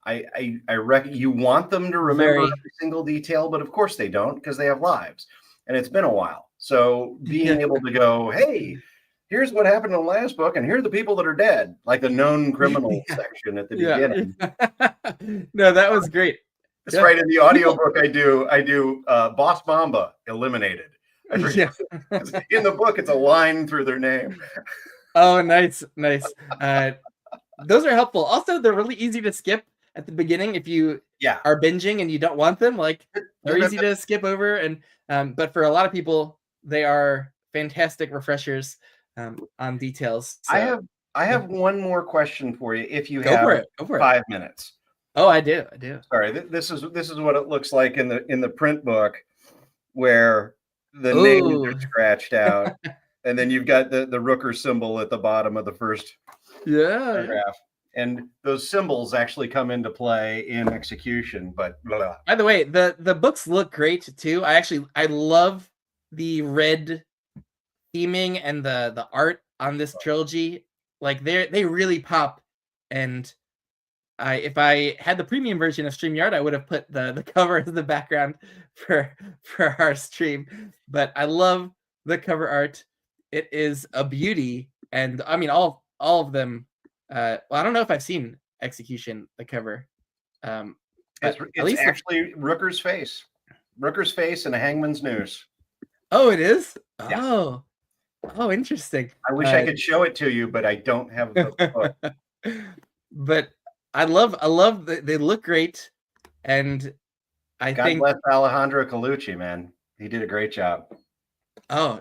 I reckon you want them to remember every single detail, but of course they don't, because they have lives and it's been a while. So being able to go, hey, here's what happened in the last book, and here are the people that are dead, like the known criminal section at the beginning. No, that was great. That's right. In the audiobook, I do Boss Mamba eliminated. In the book, it's a line through their name. Oh, nice. Those are helpful. Also, they're really easy to skip at the beginning if you are binging and you don't want them. Like they're easy to skip over. And but for a lot of people, they are fantastic refreshers on details. I So have one more question for you if you go for have it. Go for it. 5 minutes. Oh, I do. I do. Sorry, this is what it looks like in the print book, where the names Oh, are scratched out, and then you've got the Rooker symbol at the bottom of the first yeah. paragraph, and those symbols actually come into play in execution. But blah. By the way, the books look great too. I love the red theming and the art on this trilogy. Like they really pop. And if I had the premium version of StreamYard, I would have put the cover as the background for our stream. But I love the cover art. It is a beauty, and I mean all of them. Well, I don't know if I've seen Execution, the cover. But at It's least actually Rooker's face and a hangman's noose. Oh, it is. Yeah. Oh, interesting. I wish I could show it to you, but I don't have the book. But I love that they look great, and I God think bless Alejandro Colucci, man. He did a great job. oh,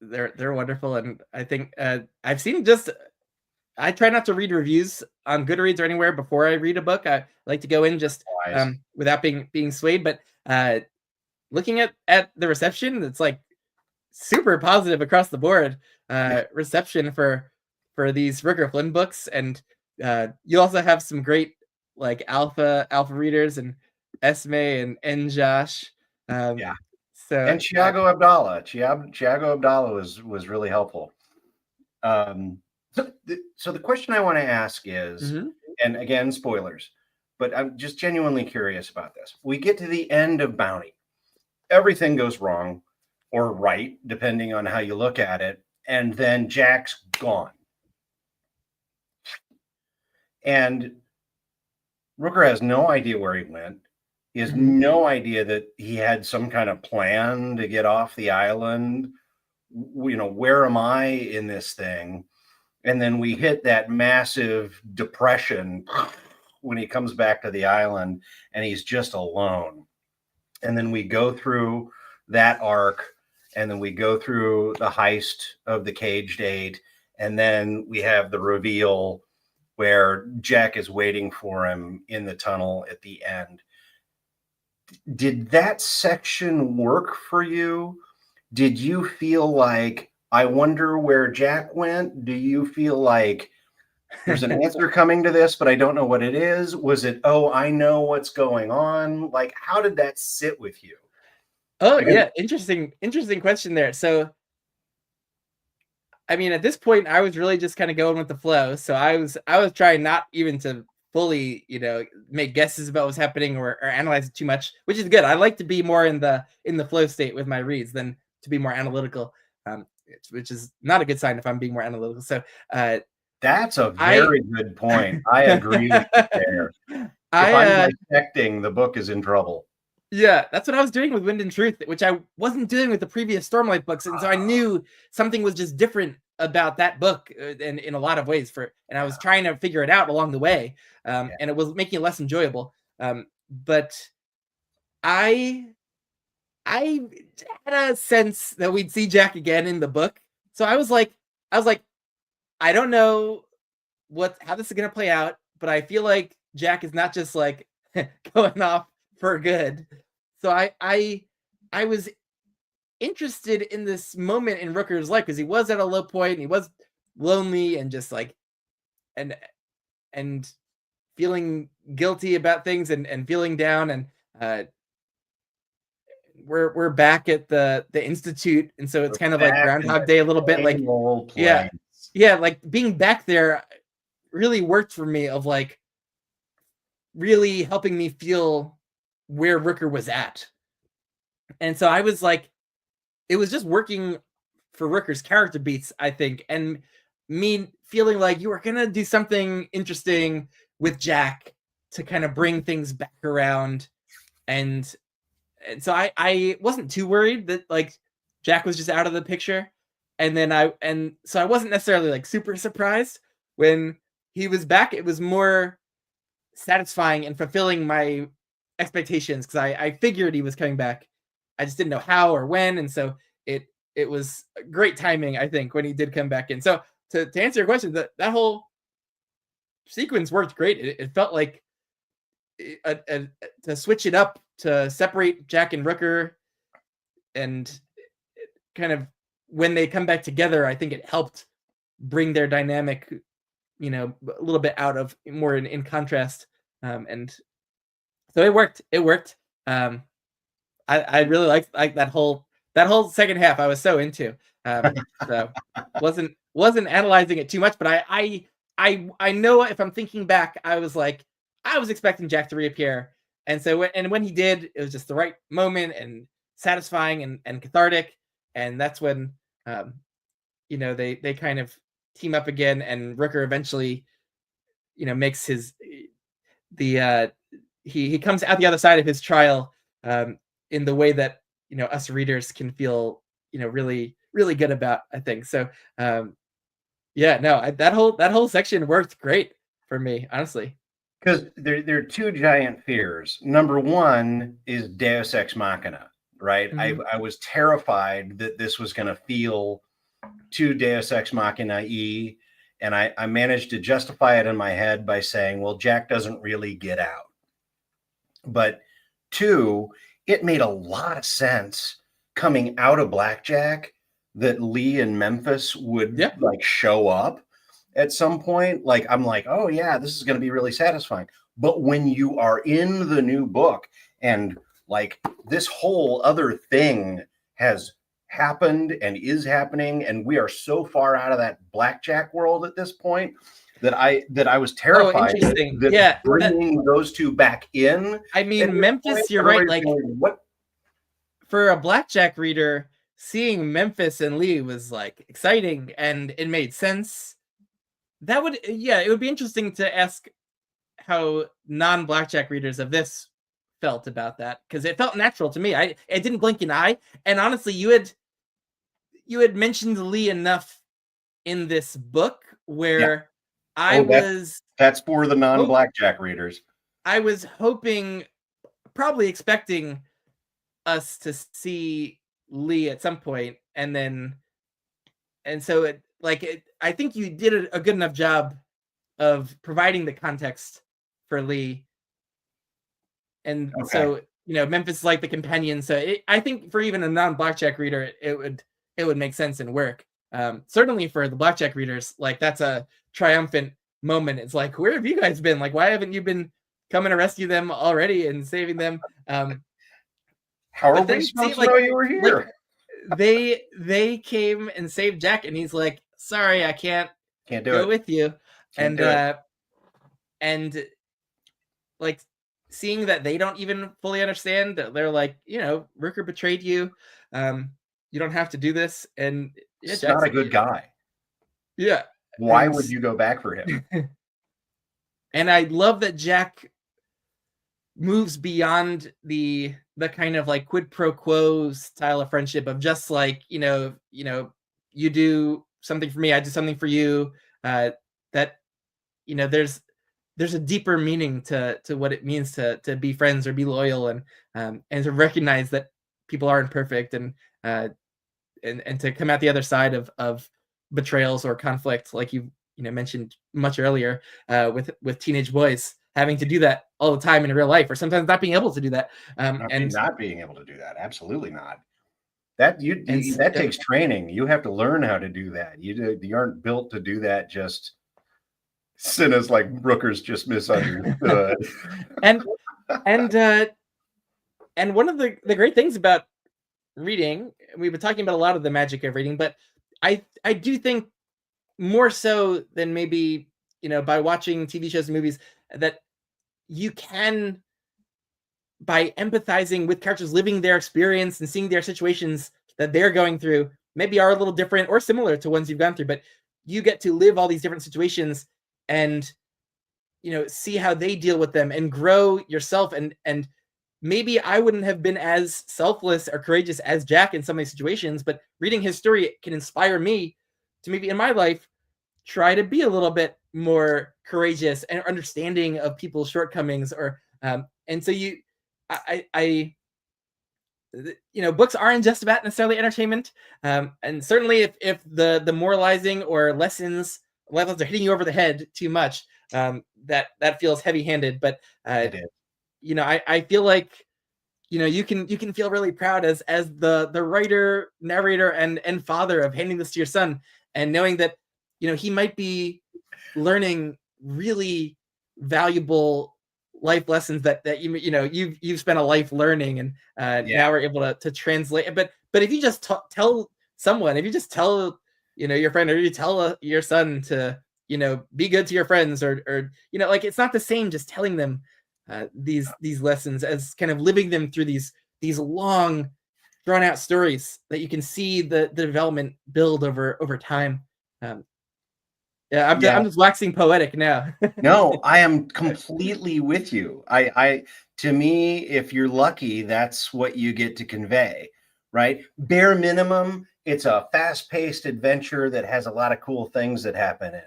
they're wonderful, and I think I've seen just. I try not to read reviews on Goodreads or anywhere before I read a book. I like to go in just without being swayed. But looking at the reception, it's like super positive across the board reception for these Rooker Flynn books, and you also have some great like alpha readers and Esme and Josh. Yeah. So And Thiago Abdallah. Thiago Abdallah was really helpful. So the question I want to ask is, and again, spoilers, but I'm just genuinely curious about this. We get to the end of Bounty. Everything goes wrong or right, depending on how you look at it. And then Jack's gone. And Rooker has no idea where he went. He has no idea that he had some kind of plan to get off the island. You know, where am I in this thing? And then we hit that massive depression when he comes back to the island and he's just alone. And then we go through that arc, and then we go through the heist of the Caged Eight, and then we have the reveal where Jack is waiting for him in the tunnel at the end. Did that section work for you? Did you feel like, I wonder where Jack went? Do you feel like there's an answer coming to this, but I don't know what it is? Was it, oh, I know what's going on? Like, how did that sit with you? Oh, yeah. Interesting question there. So, I mean, at this point, I was really just kind of going with the flow. So I was trying not even to fully, make guesses about what's happening or analyze it too much, which is good. I like to be more in the flow state with my reads than to be more analytical, which is not a good sign if I'm being more analytical. So that's a very good point. I agree with you there. If I'm dissecting, the book is in trouble. Yeah, that's what I was doing with Wind and Truth, which I wasn't doing with the previous Stormlight books, and so I knew something was just different about that book in a lot of ways. And I was trying to figure it out along the way, and it was making it less enjoyable. But I had a sense that we'd see Jack again in the book, so I was like, I don't know how this is gonna play out, but I feel like Jack is not just like going off for good. So I was interested in this moment in Rooker's life because he was at a low point and he was lonely and just like and feeling guilty about things and feeling down, and we're back at the institute, and so it's kind of like Groundhog Day a little bit, like yeah, like being back there really worked for me, of like really helping me feel where Rooker was at. And so I was like, it was just working for Rooker's character beats, I think, and me feeling like you were gonna do something interesting with Jack to kind of bring things back around. And so I wasn't too worried that like Jack was just out of the picture. And so I wasn't necessarily like super surprised when he was back. It was more satisfying and fulfilling my expectations because I figured he was coming back. I just didn't know how or when, and so it it was great timing, I think, when he did come back in. So to answer your question, that whole sequence worked great. It felt like to switch it up, to separate Jack and Rooker, and kind of when they come back together, I think it helped bring their dynamic, a little bit out of more in contrast. And so it worked. I really liked that whole second half. I was so into. So wasn't analyzing it too much, but I know if I'm thinking back, I was expecting Jack to reappear, and so when he did, it was just the right moment and satisfying and cathartic, and that's when they kind of team up again, and Rooker eventually makes he comes out the other side of his trial in the way that us readers can feel really really good about, I think. So that whole section worked great for me, honestly. Because there are two giant fears. Number one is Deus Ex Machina, right? Mm-hmm. I was terrified that this was going to feel too Deus Ex Machina-y, and I managed to justify it in my head by saying, well, Jack doesn't really get out. But two, it made a lot of sense coming out of Blackjack that Lee and Memphis would show up at some point. Like, I'm like, oh yeah, this is going to be really satisfying. But when you are in the new book and like this whole other thing has happened and is happening, and we are so far out of that Blackjack world at this point that I was terrified that bringing those two back in. I mean, Memphis, you're right. Like, what? For a Blackjack reader, seeing Memphis and Lee was like exciting, and it made sense. It would be interesting to ask how non-Blackjack readers of this felt about that, because it felt natural to me. It didn't blink an eye, and honestly, you had mentioned Lee enough in this book where that's for the non-Blackjack readers. I was hoping, probably expecting us to see Lee at some point, and so I think you did a good enough job of providing the context for Lee, and so Memphis is like the companion. So I think for even a non-Blackjack reader, it would make sense and work. Certainly for the Blackjack readers, like, that's a triumphant moment. It's like, where have you guys been? Like, why haven't you been coming to rescue them already and saving them? How are we supposed to know you were here? They came and saved Jack, and he's like, sorry, I can't go with you. And like, seeing that they don't even fully understand, they're like, Rooker betrayed you. You don't have to do this. And Jack's not a good guy. Yeah. Why would you go back for him? And I love that Jack moves beyond the kind of like quid pro quo style of friendship of just like, you do something for me, I do something for you. That there's a deeper meaning to what it means to be friends or be loyal, and to recognize that people aren't perfect, and to come out the other side of betrayals or conflict, like you mentioned much earlier, with teenage boys having to do that all the time in real life, or sometimes not being able to do that. Not being able to do that. Absolutely not. That takes training. You have to learn how to do that. You aren't built to do that. Just Cinna's like, Rooker's just misunderstood. and one of the great things about reading, we've been talking about a lot of the magic of reading, but I do think more so than maybe by watching TV shows and movies, that you can, by empathizing with characters, living their experience and seeing their situations that they're going through, maybe are a little different or similar to ones you've gone through, but you get to live all these different situations and see how they deal with them and grow yourself. And maybe I wouldn't have been as selfless or courageous as Jack in some of these situations, but reading his story can inspire me to maybe in my life try to be a little bit more courageous and understanding of people's shortcomings, or and so I books aren't just about necessarily entertainment. And certainly if the moralizing or lessons are hitting you over the head too much, that feels heavy-handed. But It is. I feel like you can feel really proud as the writer, narrator, and father of handing this to your son, and knowing that he might be learning really valuable life lessons that you've spent a life learning, and now we're able to translate. But if you just tell someone, if you just tell your friend, or you tell your son to be good to your friends, or like, it's not the same just telling them these lessons as kind of living them through these long drawn out stories that you can see the development build over time. um, yeah, I'm just waxing poetic now. No, I am completely with you. To me, if you're lucky, that's what you get to convey, right? Bare minimum, it's a fast-paced adventure that has a lot of cool things that happen in it.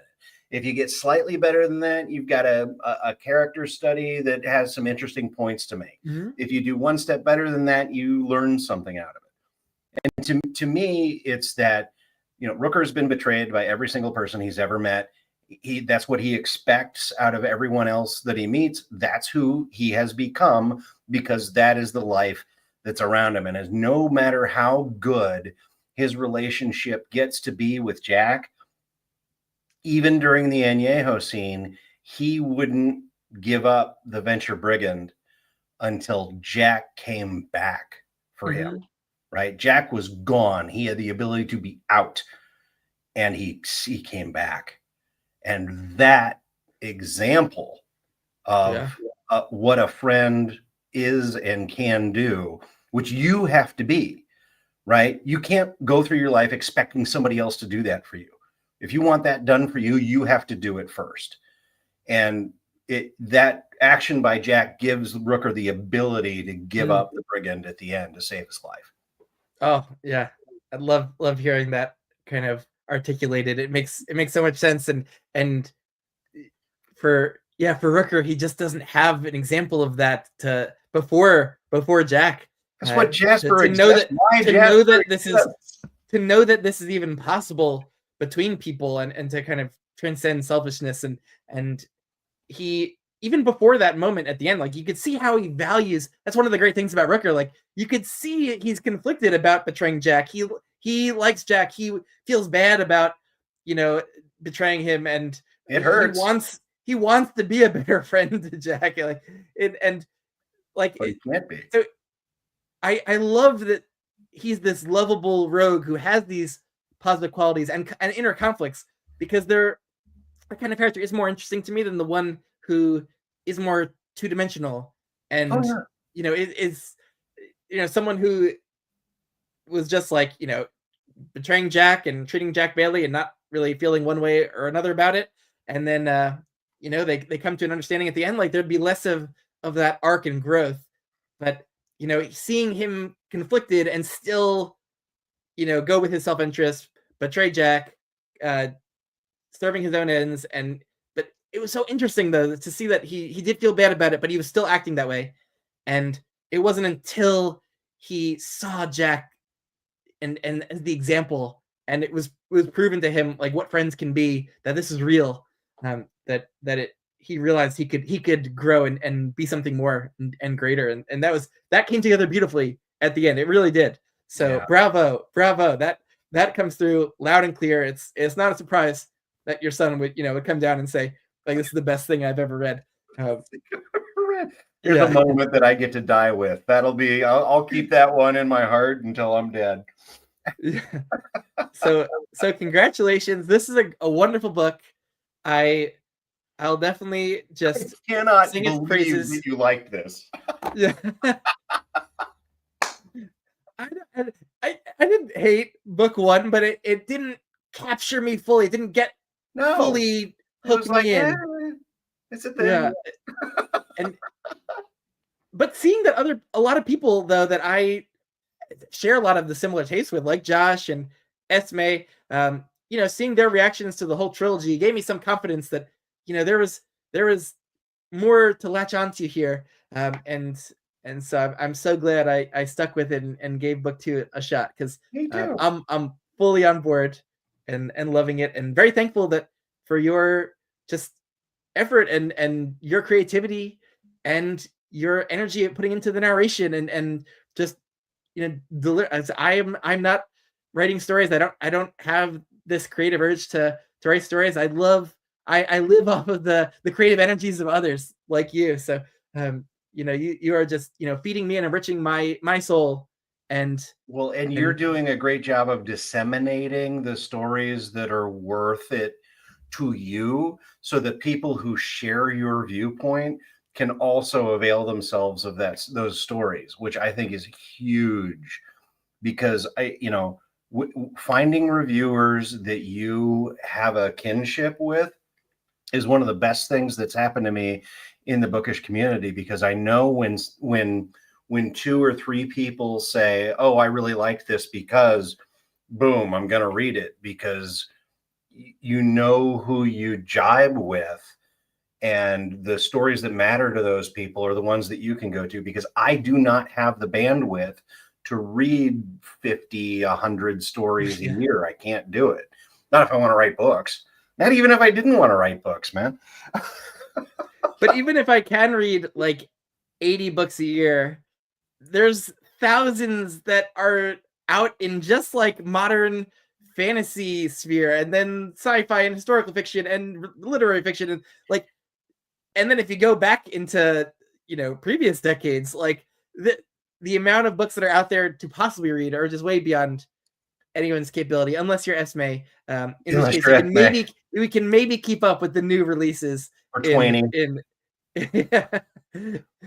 If you get slightly better than that, you've got a character study that has some interesting points to make. Mm-hmm. If you do one step better than that, you learn something out of it. And to me, it's that, Rooker's been betrayed by every single person he's ever met. That's what he expects out of everyone else that he meets. That's who he has become, because that is the life that's around him. And as no matter how good his relationship gets to be with Jack, even during the Añejo scene, he wouldn't give up the Venture Brigand until Jack came back for Mm-hmm. him, right? Jack was gone. He had the ability to be out, and he came back. And that example of what a friend is and can do, which you have to be, right? You can't go through your life expecting somebody else to do that for you. If you want that done for you, you have to do it first. And that action by Jack gives Rooker the ability to give up the brigand at the end to save his life. Oh yeah, I love hearing that kind of articulated. It makes so much sense. And for Rooker, he just doesn't have an example of that before Jack. That's what Jasper to know that this is even possible between people, and to kind of transcend selfishness, and he, even before that moment at the end, like, you could see how he values. That's one of the great things about Rooker. Like, you could see he's conflicted about betraying Jack. He likes Jack. He feels bad about betraying him, and it hurts. He wants to be a better friend to Jack. Like, but he can't be. So I love that he's this lovable rogue who has these positive qualities and inner conflicts, because they're the kind of character is more interesting to me than the one who is more two-dimensional, and is someone who was just like betraying Jack and treating Jack badly and not really feeling one way or another about it, and then they come to an understanding at the end. Like, there'd be less of that arc and growth, but seeing him conflicted and still go with his self-interest, betray Jack, serving his own ends. But it was so interesting, though, to see that he did feel bad about it, but he was still acting that way. And it wasn't until he saw Jack and as the example, and it was proven to him, like, what friends can be, that this is real, he realized he could grow and be something more and greater, and that came together beautifully at the end. It really did. So bravo, that comes through loud and clear. It's not a surprise that your son would come down and say, like, this is the best thing I've ever read. Here's a moment that I get to die with. That'll be, I'll keep that one in my heart until I'm dead. So congratulations. This is a wonderful book. I'll definitely just cannot sing its praises. That you like this. Yeah. I didn't hate book one, but it didn't capture me fully. It didn't get fully hooked me in. It's a thing. Yeah. But seeing that a lot of people, though, that I share a lot of the similar tastes with, like Josh and Esme, seeing their reactions to the whole trilogy gave me some confidence that there was more to latch onto here, and and so I'm so glad I stuck with it and gave book 2 a shot, because Me too. I'm fully on board and loving it, and very thankful that for your just effort and your creativity and your energy at putting into the narration and just as I'm not writing stories. I don't have this creative urge to write stories. I live off of the creative energies of others like you. So um you are just feeding me and enriching my soul. And Well, and you're and doing a great job of disseminating the stories that are worth it to you so that people who share your viewpoint can also avail themselves of those stories, which I think is huge because finding reviewers that you have a kinship with is one of the best things that's happened to me in the bookish community, because I know when two or three people say, "Oh, I really like this because boom, I'm going to read it," because you know who you jibe with, and the stories that matter to those people are the ones that you can go to, because I do not have the bandwidth to read 50, 100 stories a yeah. year. I can't do it. Not if I want to write books. Not even if I didn't want to write books, man. But even if I can read like 80 books a year, there's thousands that are out in just like modern fantasy sphere, and then sci-fi and historical fiction and literary fiction, and like, and then if you go back into previous decades, like the amount of books that are out there to possibly read are just way beyond anyone's capability, unless you're Esme. In which Unless case you're at May we can maybe keep up with the new releases or in 20. yeah.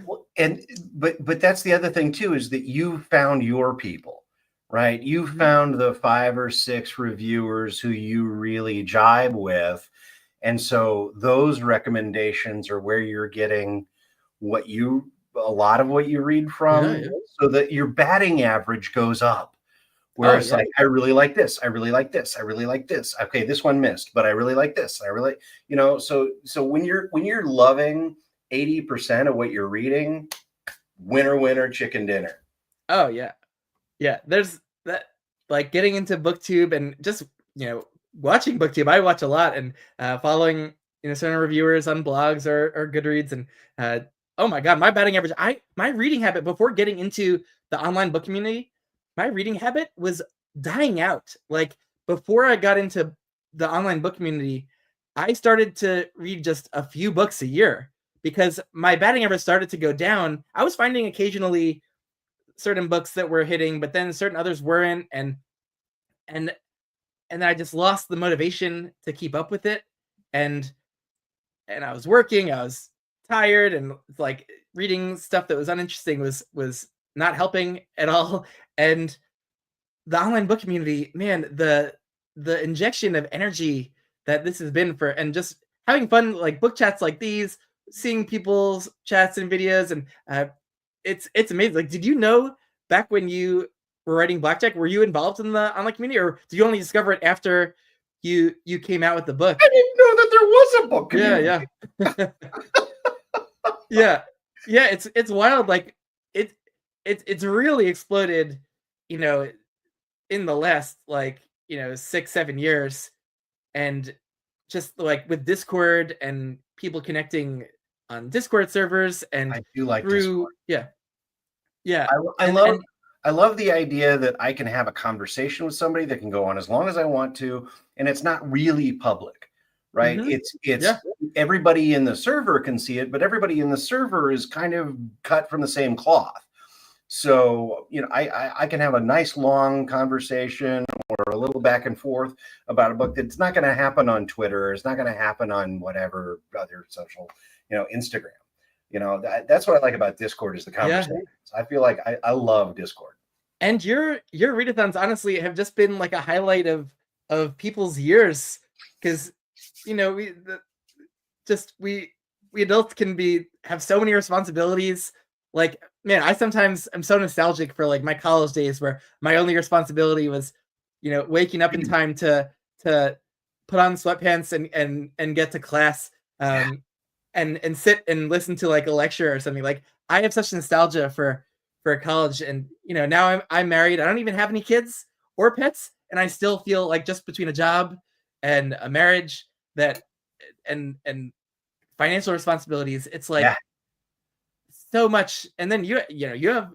Well, and but that's the other thing too, is that you found your people, right? You Mhm. found the 5 or 6 reviewers who you really jibe with, and so those recommendations are where you're getting a lot of what you read Yeah, from, yeah. so that your batting average goes up. Where Oh it's yeah. like, I really like this, I really like this, I really like this. Okay, this one missed, but I really like this. I really, so when you're loving 80% of what you're reading, winner, winner, chicken dinner. Oh yeah. Yeah, there's that, like getting into booktube and just watching booktube. I watch a lot, and following certain reviewers on blogs or Goodreads, and uh oh my god, my batting average, my reading habit before getting into the online book community, my reading habit was dying out. Like, before I got into the online book community, I started to read just a few books a year because my batting average started to go down. I was finding occasionally certain books that were hitting, but then certain others weren't, and and I just lost the motivation to keep up with it. And I was working, I was tired, and like reading stuff that was uninteresting was not helping at all. And the online book community, man, the injection of energy that this has been for, and just having fun, like book chats like these, seeing people's chats and videos, and it's amazing. Like, did you know back when you were writing Blackjack, were you involved in the online community, or did you only discover it after you came out with the book? I didn't know that there was a book Yeah, community. yeah. Yeah. Yeah, it's wild. Like, it it's really exploded, you know, in the last, like, 6, 7 years. And just like with Discord and people connecting on Discord servers and I do like through Discord. yeah. Yeah. I And love I love the idea that I can have a conversation with somebody that can go on as long as I want to, and it's not really public, right? mhm. It's Yeah. everybody in the server can see it, but everybody in the server is kind of cut from the same cloth. So, I can have a nice long conversation or a little back and forth about a book that's not going to happen on Twitter. It's not going to happen on whatever other social, Instagram. That's what I like about Discord, is the Yeah. conversations. I feel like I love Discord. And your readathons honestly have just been like a highlight of people's years, cuz we just we adults can have so many responsibilities. Like, man, I sometimes am so nostalgic for like my college days, where my only responsibility was waking up in time to put on sweatpants and get to class. and sit and listen to like a lecture or something. Like I have such nostalgia for college, and now I'm married. I don't even have any kids or pets, and I still feel like just between a job and a marriage that and financial responsibilities, it's like Yeah. so much. And then you have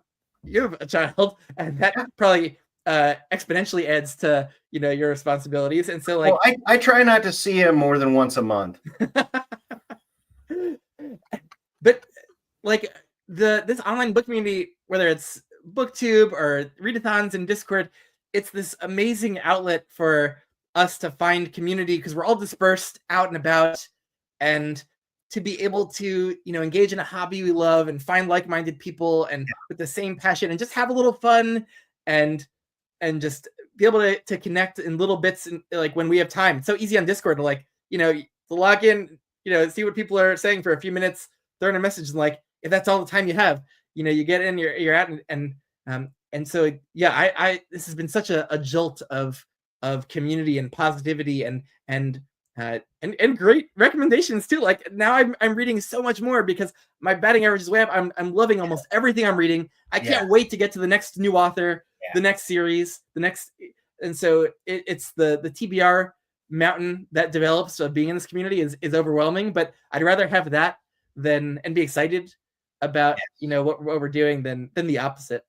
a child, and that probably exponentially adds to your responsibilities. And so like, Well, I try not to see him more than once a month. but like this online book community, whether it's booktube or readathons and Discord, it's this amazing outlet for us to find community, because we're all dispersed out and about, and to be able to engage in a hobby we love and find like-minded people and with the same passion and just have a little fun, and just be able to connect in little bits, and like when we have time. It's so easy on Discord to like to log in, see what people are saying for a few minutes, throw in a message, and like if that's all the time you have, you get in, you're out, and so yeah, I this has been such a jolt of community and positivity and great recommendations too. Like now I'm reading so much more because my batting average is way up. I'm loving almost everything I'm reading. I can't wait to get to the next new author, the next series, and so it's the TBR mountain that develops of being in this community is overwhelming. But I'd rather have that than and be excited about what we're doing than the opposite.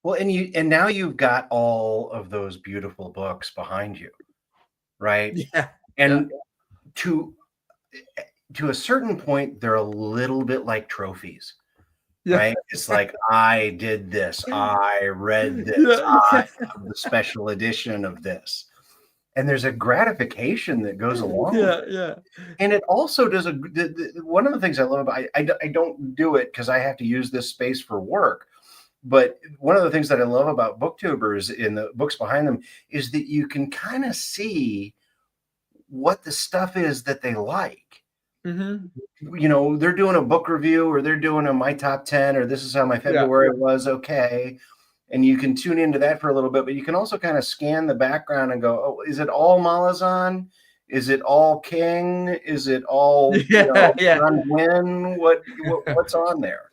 Well, and now you've got all of those beautiful books behind you, right? Yeah. And to a certain point, they're a little bit like trophies, right? It's like, I did this, I read this, I have the special edition of this. And there's a gratification that goes along with it. And it also does one of the things I love about I don't do it because I have to use this space for work. But one of the things that I love about booktubers in the books behind them is that you can kind of see what the stuff is that they like. Mm-hmm. They're doing a book review, or they're doing my top 10, or this is how my February was. Okay. And you can tune into that for a little bit, but you can also kind of scan the background and go, oh, is it all Malazan? Is it all King? Is it all John Gwynne? What's on there?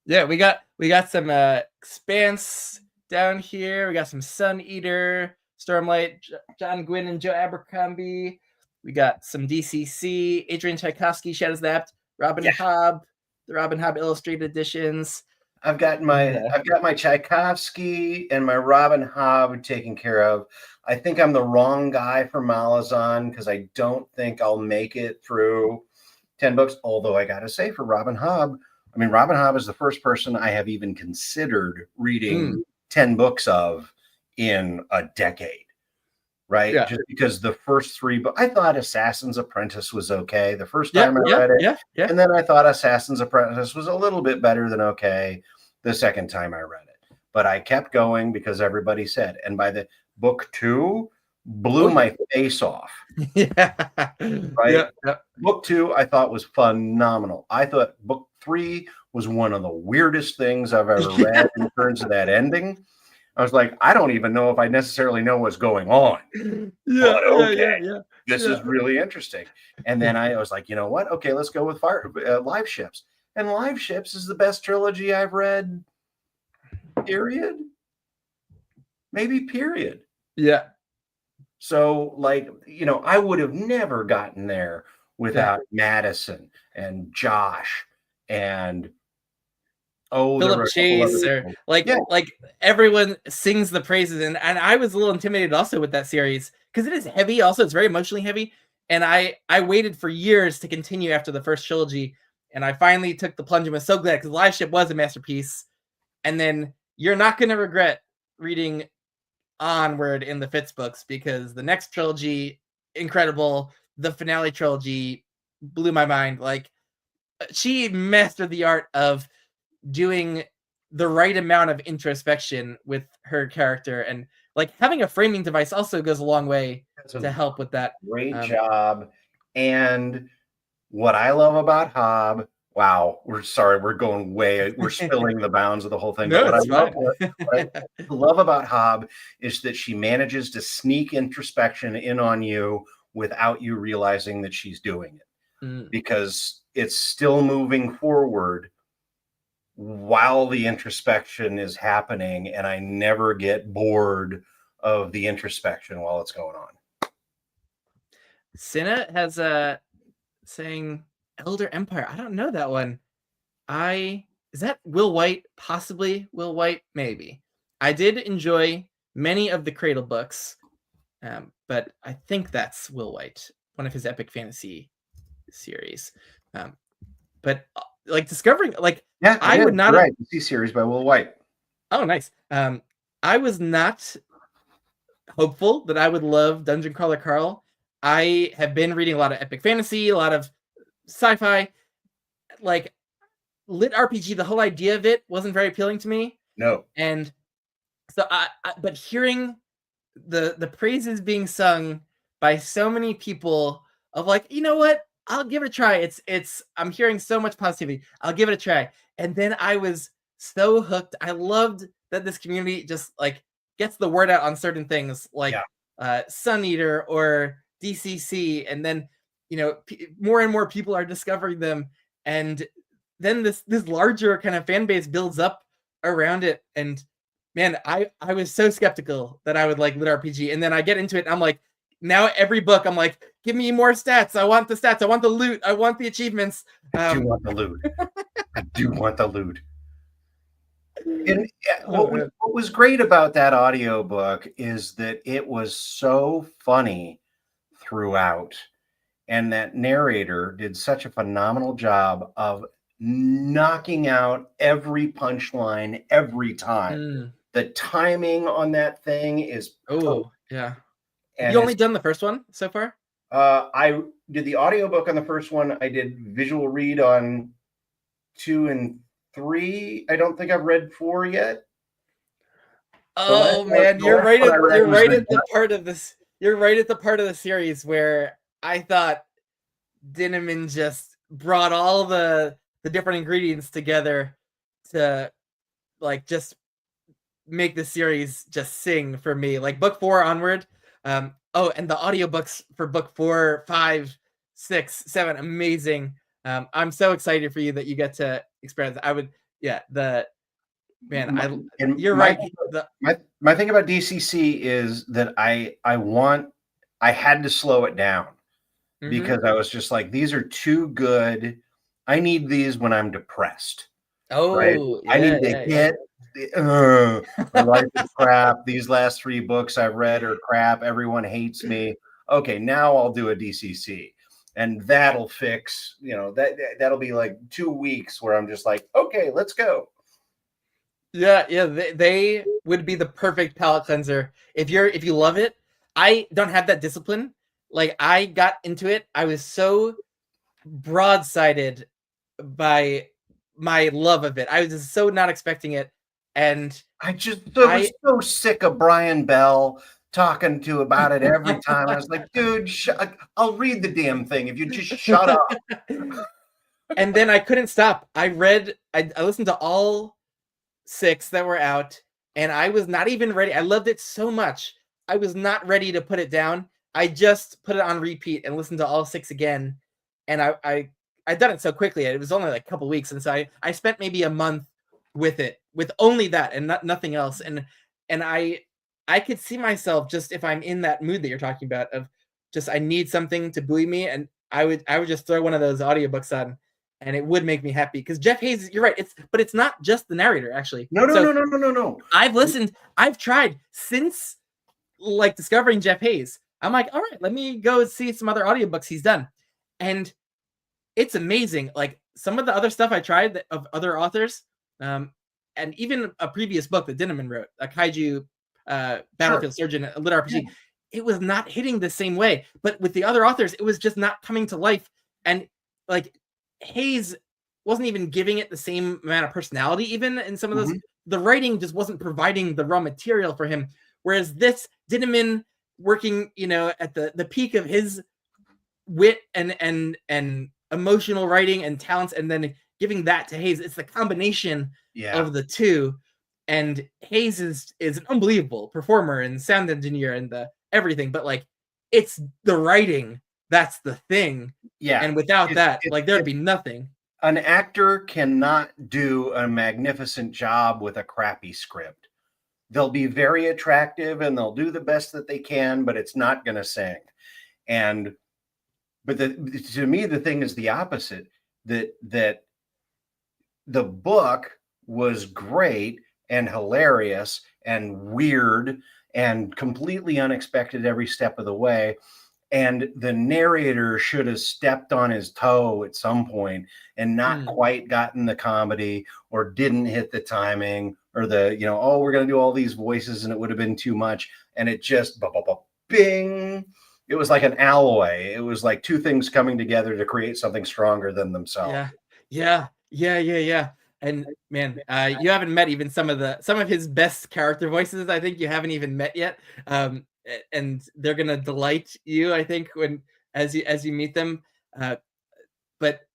Yeah, we got some Expanse down here. We got some Sun Eater, Stormlight, John Gwynne and Joe Abercrombie. We got some DCC, Adrian Tchaikovsky, Shadows of the Apt, Robin Hobb, the Robin Hobb Illustrated editions. I've got my Tchaikovsky and my Robin Hobb taken care of. I think I'm the wrong guy for Malazan because I don't think I'll make it through 10 books. Although I got to say, for Robin Hobb, I mean, Robin Hobb is the first person I have even considered reading 10 books of in a decade, right? Yeah. Just because the first 3 books, I thought Assassin's Apprentice was okay the first time I read it. And then I thought Assassin's Apprentice was a little bit better than okay the second time I read it. But I kept going because everybody said, and by the book 2 blew my face off. Right? Book 2 I thought was phenomenal. I thought book 3 was one of the weirdest things I've ever read in terms of that ending. I was like, I don't even know if I necessarily know what's going on. But okay, this is really interesting. And then I was like, you know what? Okay, let's go with Live Ships. And Live Ships is the best trilogy I've read, period. Maybe period. Yeah. So, like, I would have never gotten there without Madison and Josh and Philip Chase, or like everyone sings the praises, and I was a little intimidated also with that series because it is heavy. Also, it's very emotionally heavy, and I waited for years to continue after the first trilogy, and I finally took the plunge and was so glad because Live Ship was a masterpiece. And then you're not going to regret reading onward in the Fitz books because the next trilogy, incredible. The finale trilogy blew my mind. Like, she mastered the art of doing the right amount of introspection with her character, and like having a framing device also goes a long way to help with that. Great job. And what I love about Hobb, wow, we're spilling the bounds of the whole thing. No, but what I love about Hobb is that she manages to sneak introspection in on you without you realizing that she's doing it. because it's still moving forward while the introspection is happening, and I never get bored of the introspection while it's going on. Cinna has a saying Elder Empire. I don't know that one. Is that Will White? Possibly Will White, maybe. I did enjoy many of the Cradle books, but I think that's Will White, one of his epic fantasy series. But like discovering, like, Yeah, I would not. Right, the C series by Will White. Oh, nice. I was not hopeful that I would love Dungeon Crawler Carl. I have been reading a lot of epic fantasy, a lot of sci-fi, like lit RPG. The whole idea of it wasn't very appealing to me. No. And so but hearing the praises being sung by so many people of like, you know what, I'll give it a try. I'm hearing so much positivity. I'll give it a try. And then I was so hooked. I loved that this community just like gets the word out on certain things like Sun Eater or DCC, and then more and more people are discovering them, and then this larger kind of fan base builds up around it. And man, I was so skeptical that I would like lit RPG, and then I get into it and I'm like, now every book I'm like, give me more stats. I want the stats. I want the loot. I want the achievements. I do want the loot. I do want the loot. And what was great about that audiobook is that it was so funny throughout, and that narrator did such a phenomenal job of knocking out every punchline every time. The timing on that thing is yeah. And you only done the first one so far? I did the audiobook on the first one. I did visual read on 2 and 3. I don't think I've read 4 yet. Oh man, you're right at the part of this. You're right at the part of the series where I thought Dinniman just brought all the different ingredients together to like just make the series just sing for me. Like book 4 onward. And the audiobooks for book 4, 5, 6, 7, amazing. I'm so excited for you that you get to experience. You're right. My thing about DCC is that I had to slow it down because I was just like, these are too good. I need these when I'm depressed. Right? I need to hit. My life is crap. These last 3 books I've read are crap. Everyone hates me. Okay, now I'll do a DCC, and that'll fix. That'll be like 2 weeks where I'm just like, okay, let's go. Yeah. They would be the perfect palate cleanser if you love it. I don't have that discipline. Like I got into it. I was so broadsided by my love of it. I was just so not expecting it. And I was so sick of Brian Bell talking to about it every time. I was like, dude, I'll read the damn thing if you just shut up. And then I couldn't stop. I listened to all 6 that were out, and I was not even ready. I loved it so much. I was not ready to put it down. I just put it on repeat and listened to all 6 again. And I'd done it so quickly. It was only like a couple weeks. And so I spent maybe a month with it, with only that and nothing else. And I could see myself just if I'm in that mood that you're talking about of just I need something to buoy me, and I would just throw one of those audiobooks on, and it would make me happy. Because Jeff Hayes, you're right. But it's not just the narrator, actually. No. I've listened. I've tried since like discovering Jeff Hayes. I'm like, all right, let me go see some other audiobooks he's done, and it's amazing. Like some of the other stuff I tried of other authors, and even a previous book that Dinniman wrote, a kaiju battlefield surgeon, a lit RPG, it was not hitting the same way. But with the other authors, it was just not coming to life. And like Hayes wasn't even giving it the same amount of personality, even in some of those. The writing just wasn't providing the raw material for him. Whereas this Dinniman working, at the peak of his wit and emotional writing and talents, and then giving that to Hayes. It's the combination of the two. And Hayes is an unbelievable performer and sound engineer and the everything, but like it's the writing that's the thing. Yeah. And without that, It, like there'd be nothing. an actor cannot do a magnificent job with a crappy script. They'll be very attractive and they'll do the best that they can, but it's not going to sing. And but to me, the thing is the opposite. That the book was great and hilarious and weird and completely unexpected every step of the way. And the narrator should have stepped on his toe at some point and not quite gotten the comedy, or didn't hit the timing, or the, oh, we're going to do all these voices and it would have been too much. And it just bing. It was like an alloy. It was like two things coming together to create something stronger than themselves. Yeah. And man, you haven't met even some of his best character voices. I think you haven't even met yet. And they're gonna delight you, I think, as you meet them. But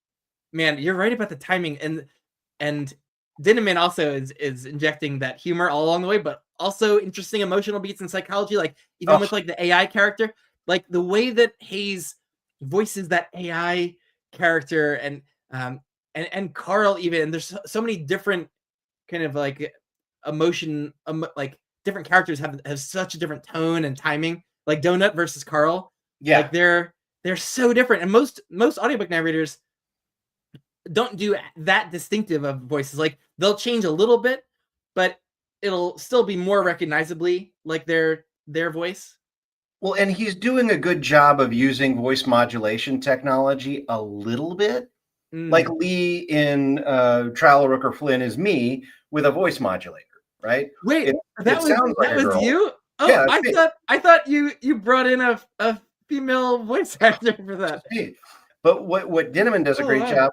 man, you're right about the timing, and Dinniman also is injecting that humor all along the way, but also interesting emotional beats and psychology, like even with like the AI character, like the way that Hayes voices that AI character, and Carl even, and there's so many different kind of like emotion, like different characters have such a different tone and timing, like Donut versus Carl. Like they're so different, and most audiobook narrators don't do that distinctive of voices. Like they'll change a little bit, but it'll still be more recognizably like their voice. Well, and he's doing a good job of using voice modulation technology a little bit. Like Lee in Trial of Rooker Flynn is me with a voice modulator, right? Wait, that was you? Oh, yeah, I thought you brought in a female voice actor for that. But what Dinniman does a great job.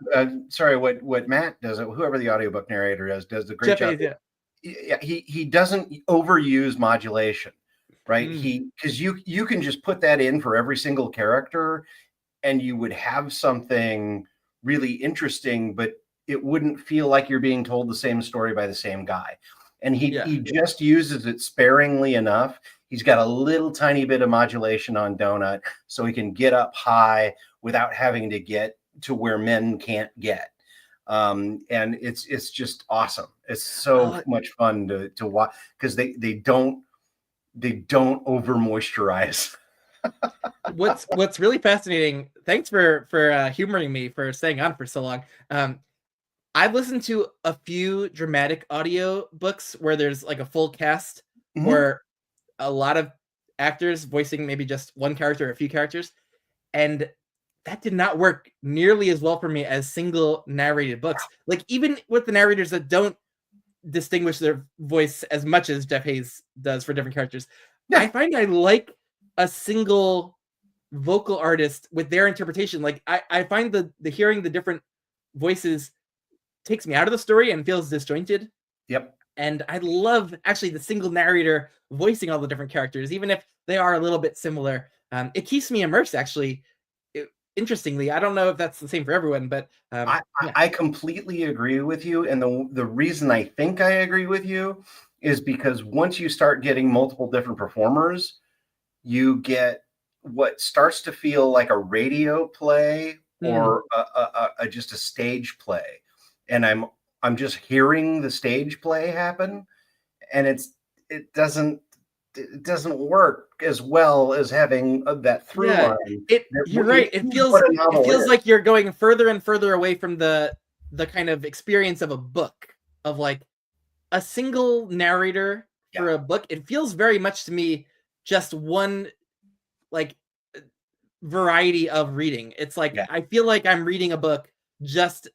Sorry, what Matt does, whoever the audiobook narrator does a great job. Yeah, he doesn't overuse modulation, right? Because you can just put that in for every single character, and you would have something really interesting, but it wouldn't feel like you're being told the same story by the same guy. And he just uses it sparingly enough. He's got a little tiny bit of modulation on Donut, so he can get up high without having to get to where men can't get. And it's just awesome. It's so much fun to watch, because they don't over moisturize. What's really fascinating, thanks for humoring me for staying on for so long. I've listened to a few dramatic audio books where there's like a full cast, or a lot of actors voicing maybe just one character or a few characters, and that did not work nearly as well for me as single narrated books. Like even with the narrators that don't distinguish their voice as much as Jeff Hayes does for different characters, I find I like a single vocal artist with their interpretation. Like I find the hearing the different voices takes me out of the story and feels disjointed. Yep. And I love actually the single narrator voicing all the different characters, even if they are a little bit similar. It keeps me immersed, actually. Interestingly, I don't know if that's the same for everyone, but I completely agree with you. And the reason I think I agree with you is because once you start getting multiple different performers, you get what starts to feel like a radio play, or just a stage play. And I'm just hearing the stage play happen, and it doesn't work as well as having that through line. You're right. It feels like you're going further and further away from the kind of experience of a book, of like a single narrator for a book. It feels very much to me just one like variety of reading. It's like I feel like I'm reading a book just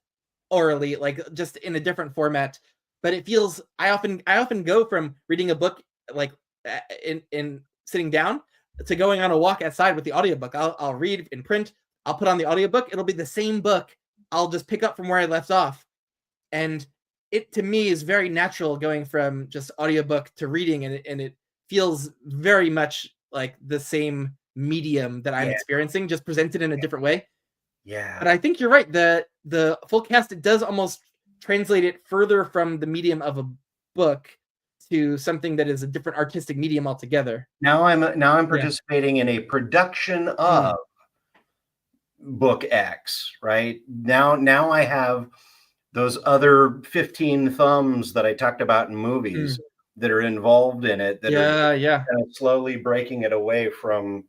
orally, like just in a different format. But it feels I often go from reading a book like in sitting down to going on a walk outside with the audiobook. I'll read in print, I'll put on the audiobook, it'll be the same book, I'll just pick up from where I left off. And it to me is very natural going from just audiobook to reading, and it feels very much like the same medium that I'm experiencing, just presented in a different way. But I think you're right. The full cast, it does almost translate it further from the medium of a book to something that is a different artistic medium altogether. Now I'm participating in a production of book X, right? Now I have those other 15 thumbs that I talked about in movies that are involved in it that are Yeah. kind of slowly breaking it away from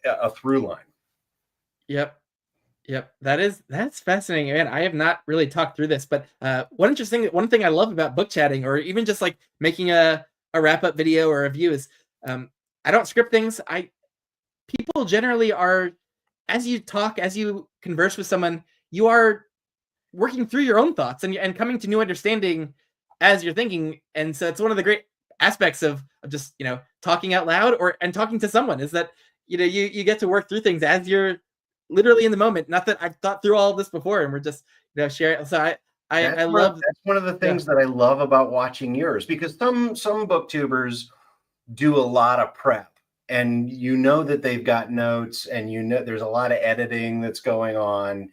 a through line. Yep. That's fascinating, man. I have not really talked through this, but one thing I love about book chatting, or even just like making a wrap up video or a review, is I don't script things. People generally are, as you talk, as you converse with someone, you are working through your own thoughts and coming to new understanding as you're thinking. And so it's one of the great aspects of just, talking out loud and talking to someone, is that, you get to work through things as you're literally in the moment. Not that I've thought through all of this before and we're just, sharing. So I love. That's one of the things that I love about watching yours, because some booktubers do a lot of prep, and that they've got notes, and there's a lot of editing that's going on.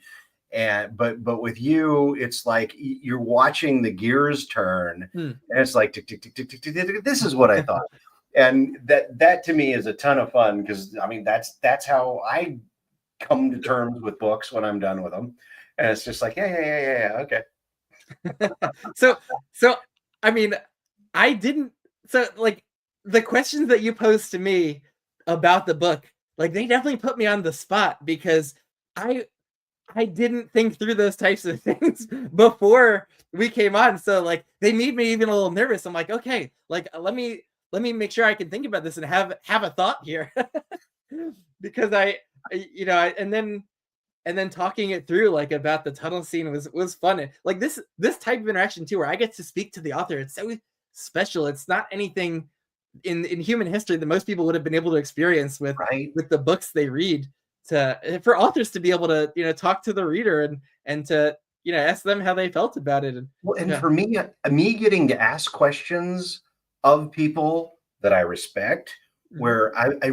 And but with you, it's like you're watching the gears turn, and it's like tick, tick, tick, tick, tick, tick, tick, this is what I thought. And that to me is a ton of fun, because I mean that's how I come to terms with books when I'm done with them. And it's just like, yeah, okay. So I mean, I didn't. So like the questions that you posed to me about the book, like they definitely put me on the spot, because I didn't think through those types of things before we came on. So like they made me even a little nervous. I'm like, okay, like let me make sure I can think about this and have a thought here. Because and then talking it through, like about the tunnel scene, was fun. And like this type of interaction too, where I get to speak to the author, it's so special. It's not anything in human history that most people would have been able to experience with the books they read. For authors to be able to talk to the reader and to ask them how they felt about it. And for me getting to ask questions of people that I respect, where I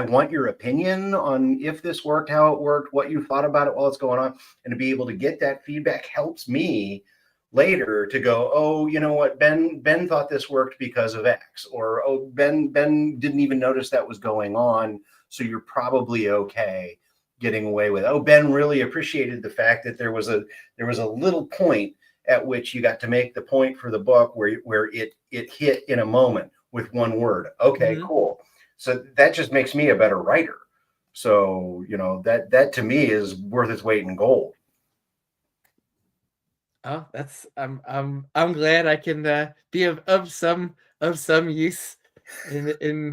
want your opinion on if this worked, how it worked, what you thought about it while it's going on, and to be able to get that feedback helps me later to go, oh, you know what, Ben thought this worked because of X, or oh, Ben didn't even notice that was going on, so you're probably okay getting away with it. Oh, Ben really appreciated the fact that there was a little point at which you got to make the point for the book where it hit in a moment with one word. Okay, cool. So that just makes me a better writer. So, that to me is worth its weight in gold. Oh, that's I'm glad I can be of some use in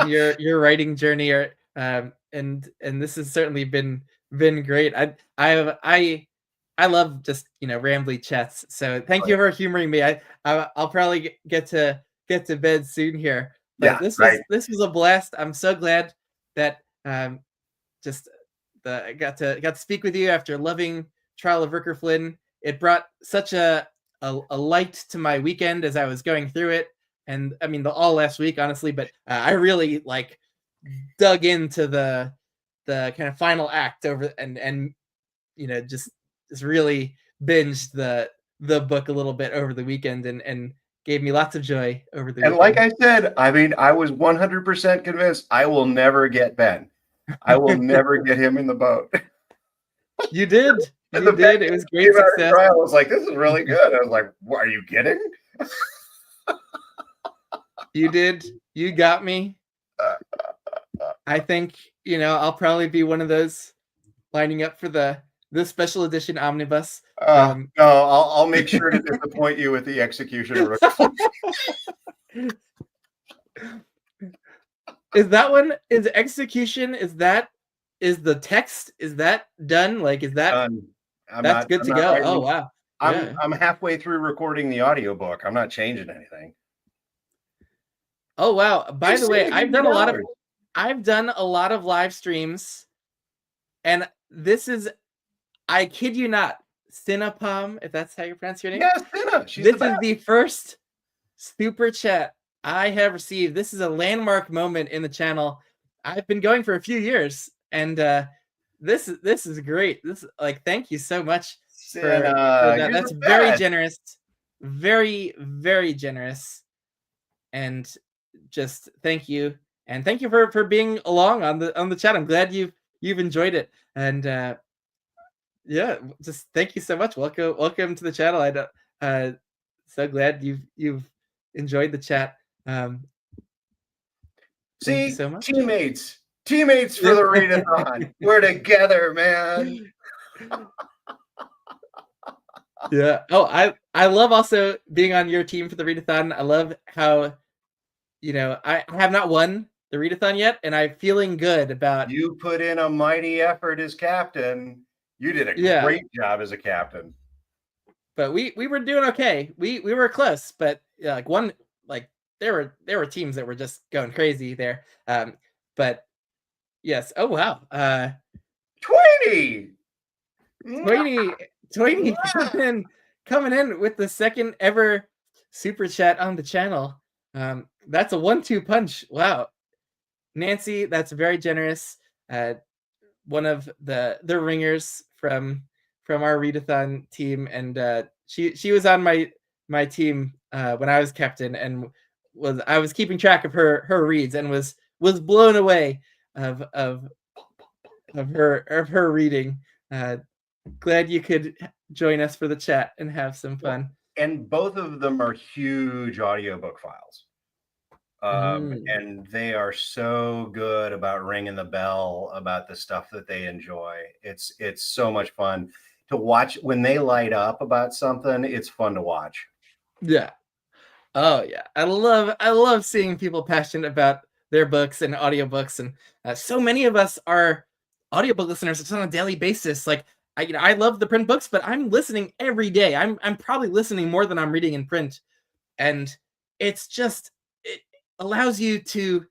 your writing journey. Or and this has certainly been great. I love just rambly chats. So thank you for humoring me. I'll probably get to bed soon here. But this was a blast. I'm so glad that just I got to speak with you after loving Trial of Rooker Flynn. It brought such a light to my weekend as I was going through it, and I mean all last week, honestly. But I really dug into the kind of final act over, and just really binged the book a little bit over the weekend, and gave me lots of joy over the weekend. And like I said, I mean, I was 100% convinced I will never get Ben. I will never get him in the boat. You did. You did. It was great success. Trial. I was like, this is really good. I was like, are you kidding? You did. You got me. I think, I'll probably be one of those lining up for the special edition omnibus. No, I'll make sure to disappoint you with the execution of Rooker Flynn. Is that one? Is execution? Is the text? Is that done? Like, is that done? That's good to go. Oh wow! I'm halfway through recording the audiobook. I'm not changing anything. Oh wow! By the way, I've done a lot of live streams, and this is, I kid you not, Cinepom, if that's how you pronounce your name. Yeah, Cinna. This is the first super chat I have received. This is a landmark moment in the channel. I've been going for a few years, and this is great. This thank you so much for that. That's very generous, very, very generous, and just thank you. And thank you for being along on the chat. I'm glad you've enjoyed it. And Yeah, just thank you so much. Welcome to the channel. So glad you've enjoyed the chat. Thank you See, so much. teammates for the readathon. We're together, man. Yeah. Oh, I love also being on your team for the readathon. I love how, I have not won the readathon yet, and I'm feeling good about. You put in a mighty effort as captain. You did a Yeah, great job as a captain. but we were doing okay. We were close, but yeah, there were teams that were just going crazy there. But yes. Oh wow. 20. Twainy coming in with the second ever super chat on the channel. That's a 1-2 punch. Wow. Nancy, that's very generous. One of the ringers from our readathon team, and she was on my team when I was captain, and I was keeping track of her reads, and was blown away of her reading. Glad you could join us for the chat and have some fun. And both of them are huge audiobook files. And they are so good about ringing the bell about the stuff that they enjoy. It's so much fun to watch when they light up about something. It's fun to watch. Yeah. Oh yeah. I love seeing people passionate about their books and audiobooks, and so many of us are audiobook listeners. It's on a daily basis. Like I love the print books, but I'm listening every day. I'm probably listening more than I'm reading in print, and it allows you to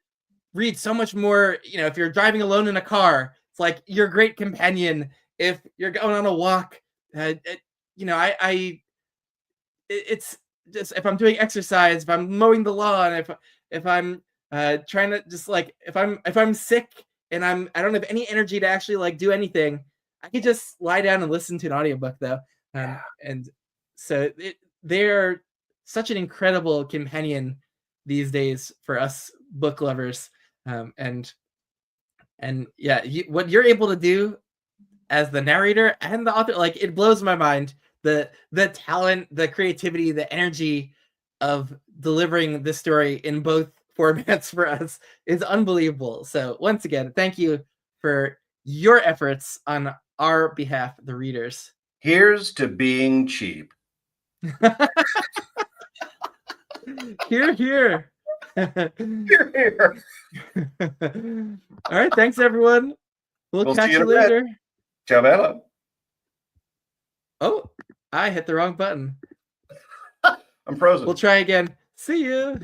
read so much more. If you're driving alone in a car, it's like your great companion. If you're going on a walk, it's just, if I'm doing exercise, if I'm mowing the lawn, if I'm trying to just like, if I'm sick and I don't have any energy to actually like do anything, I could just lie down and listen to an audiobook though. And so they're such an incredible companion these days for us book lovers. And yeah, what you're able to do as the narrator and the author, like, it blows my mind. The talent, the creativity, the energy of delivering this story in both formats for us is unbelievable. So once again, thank you for your efforts on our behalf, the readers. Here's to being cheap. Here, here. Here. All right, thanks everyone. We'll catch you later. Ciao, bella. Oh, I hit the wrong button. I'm frozen. We'll try again. See you.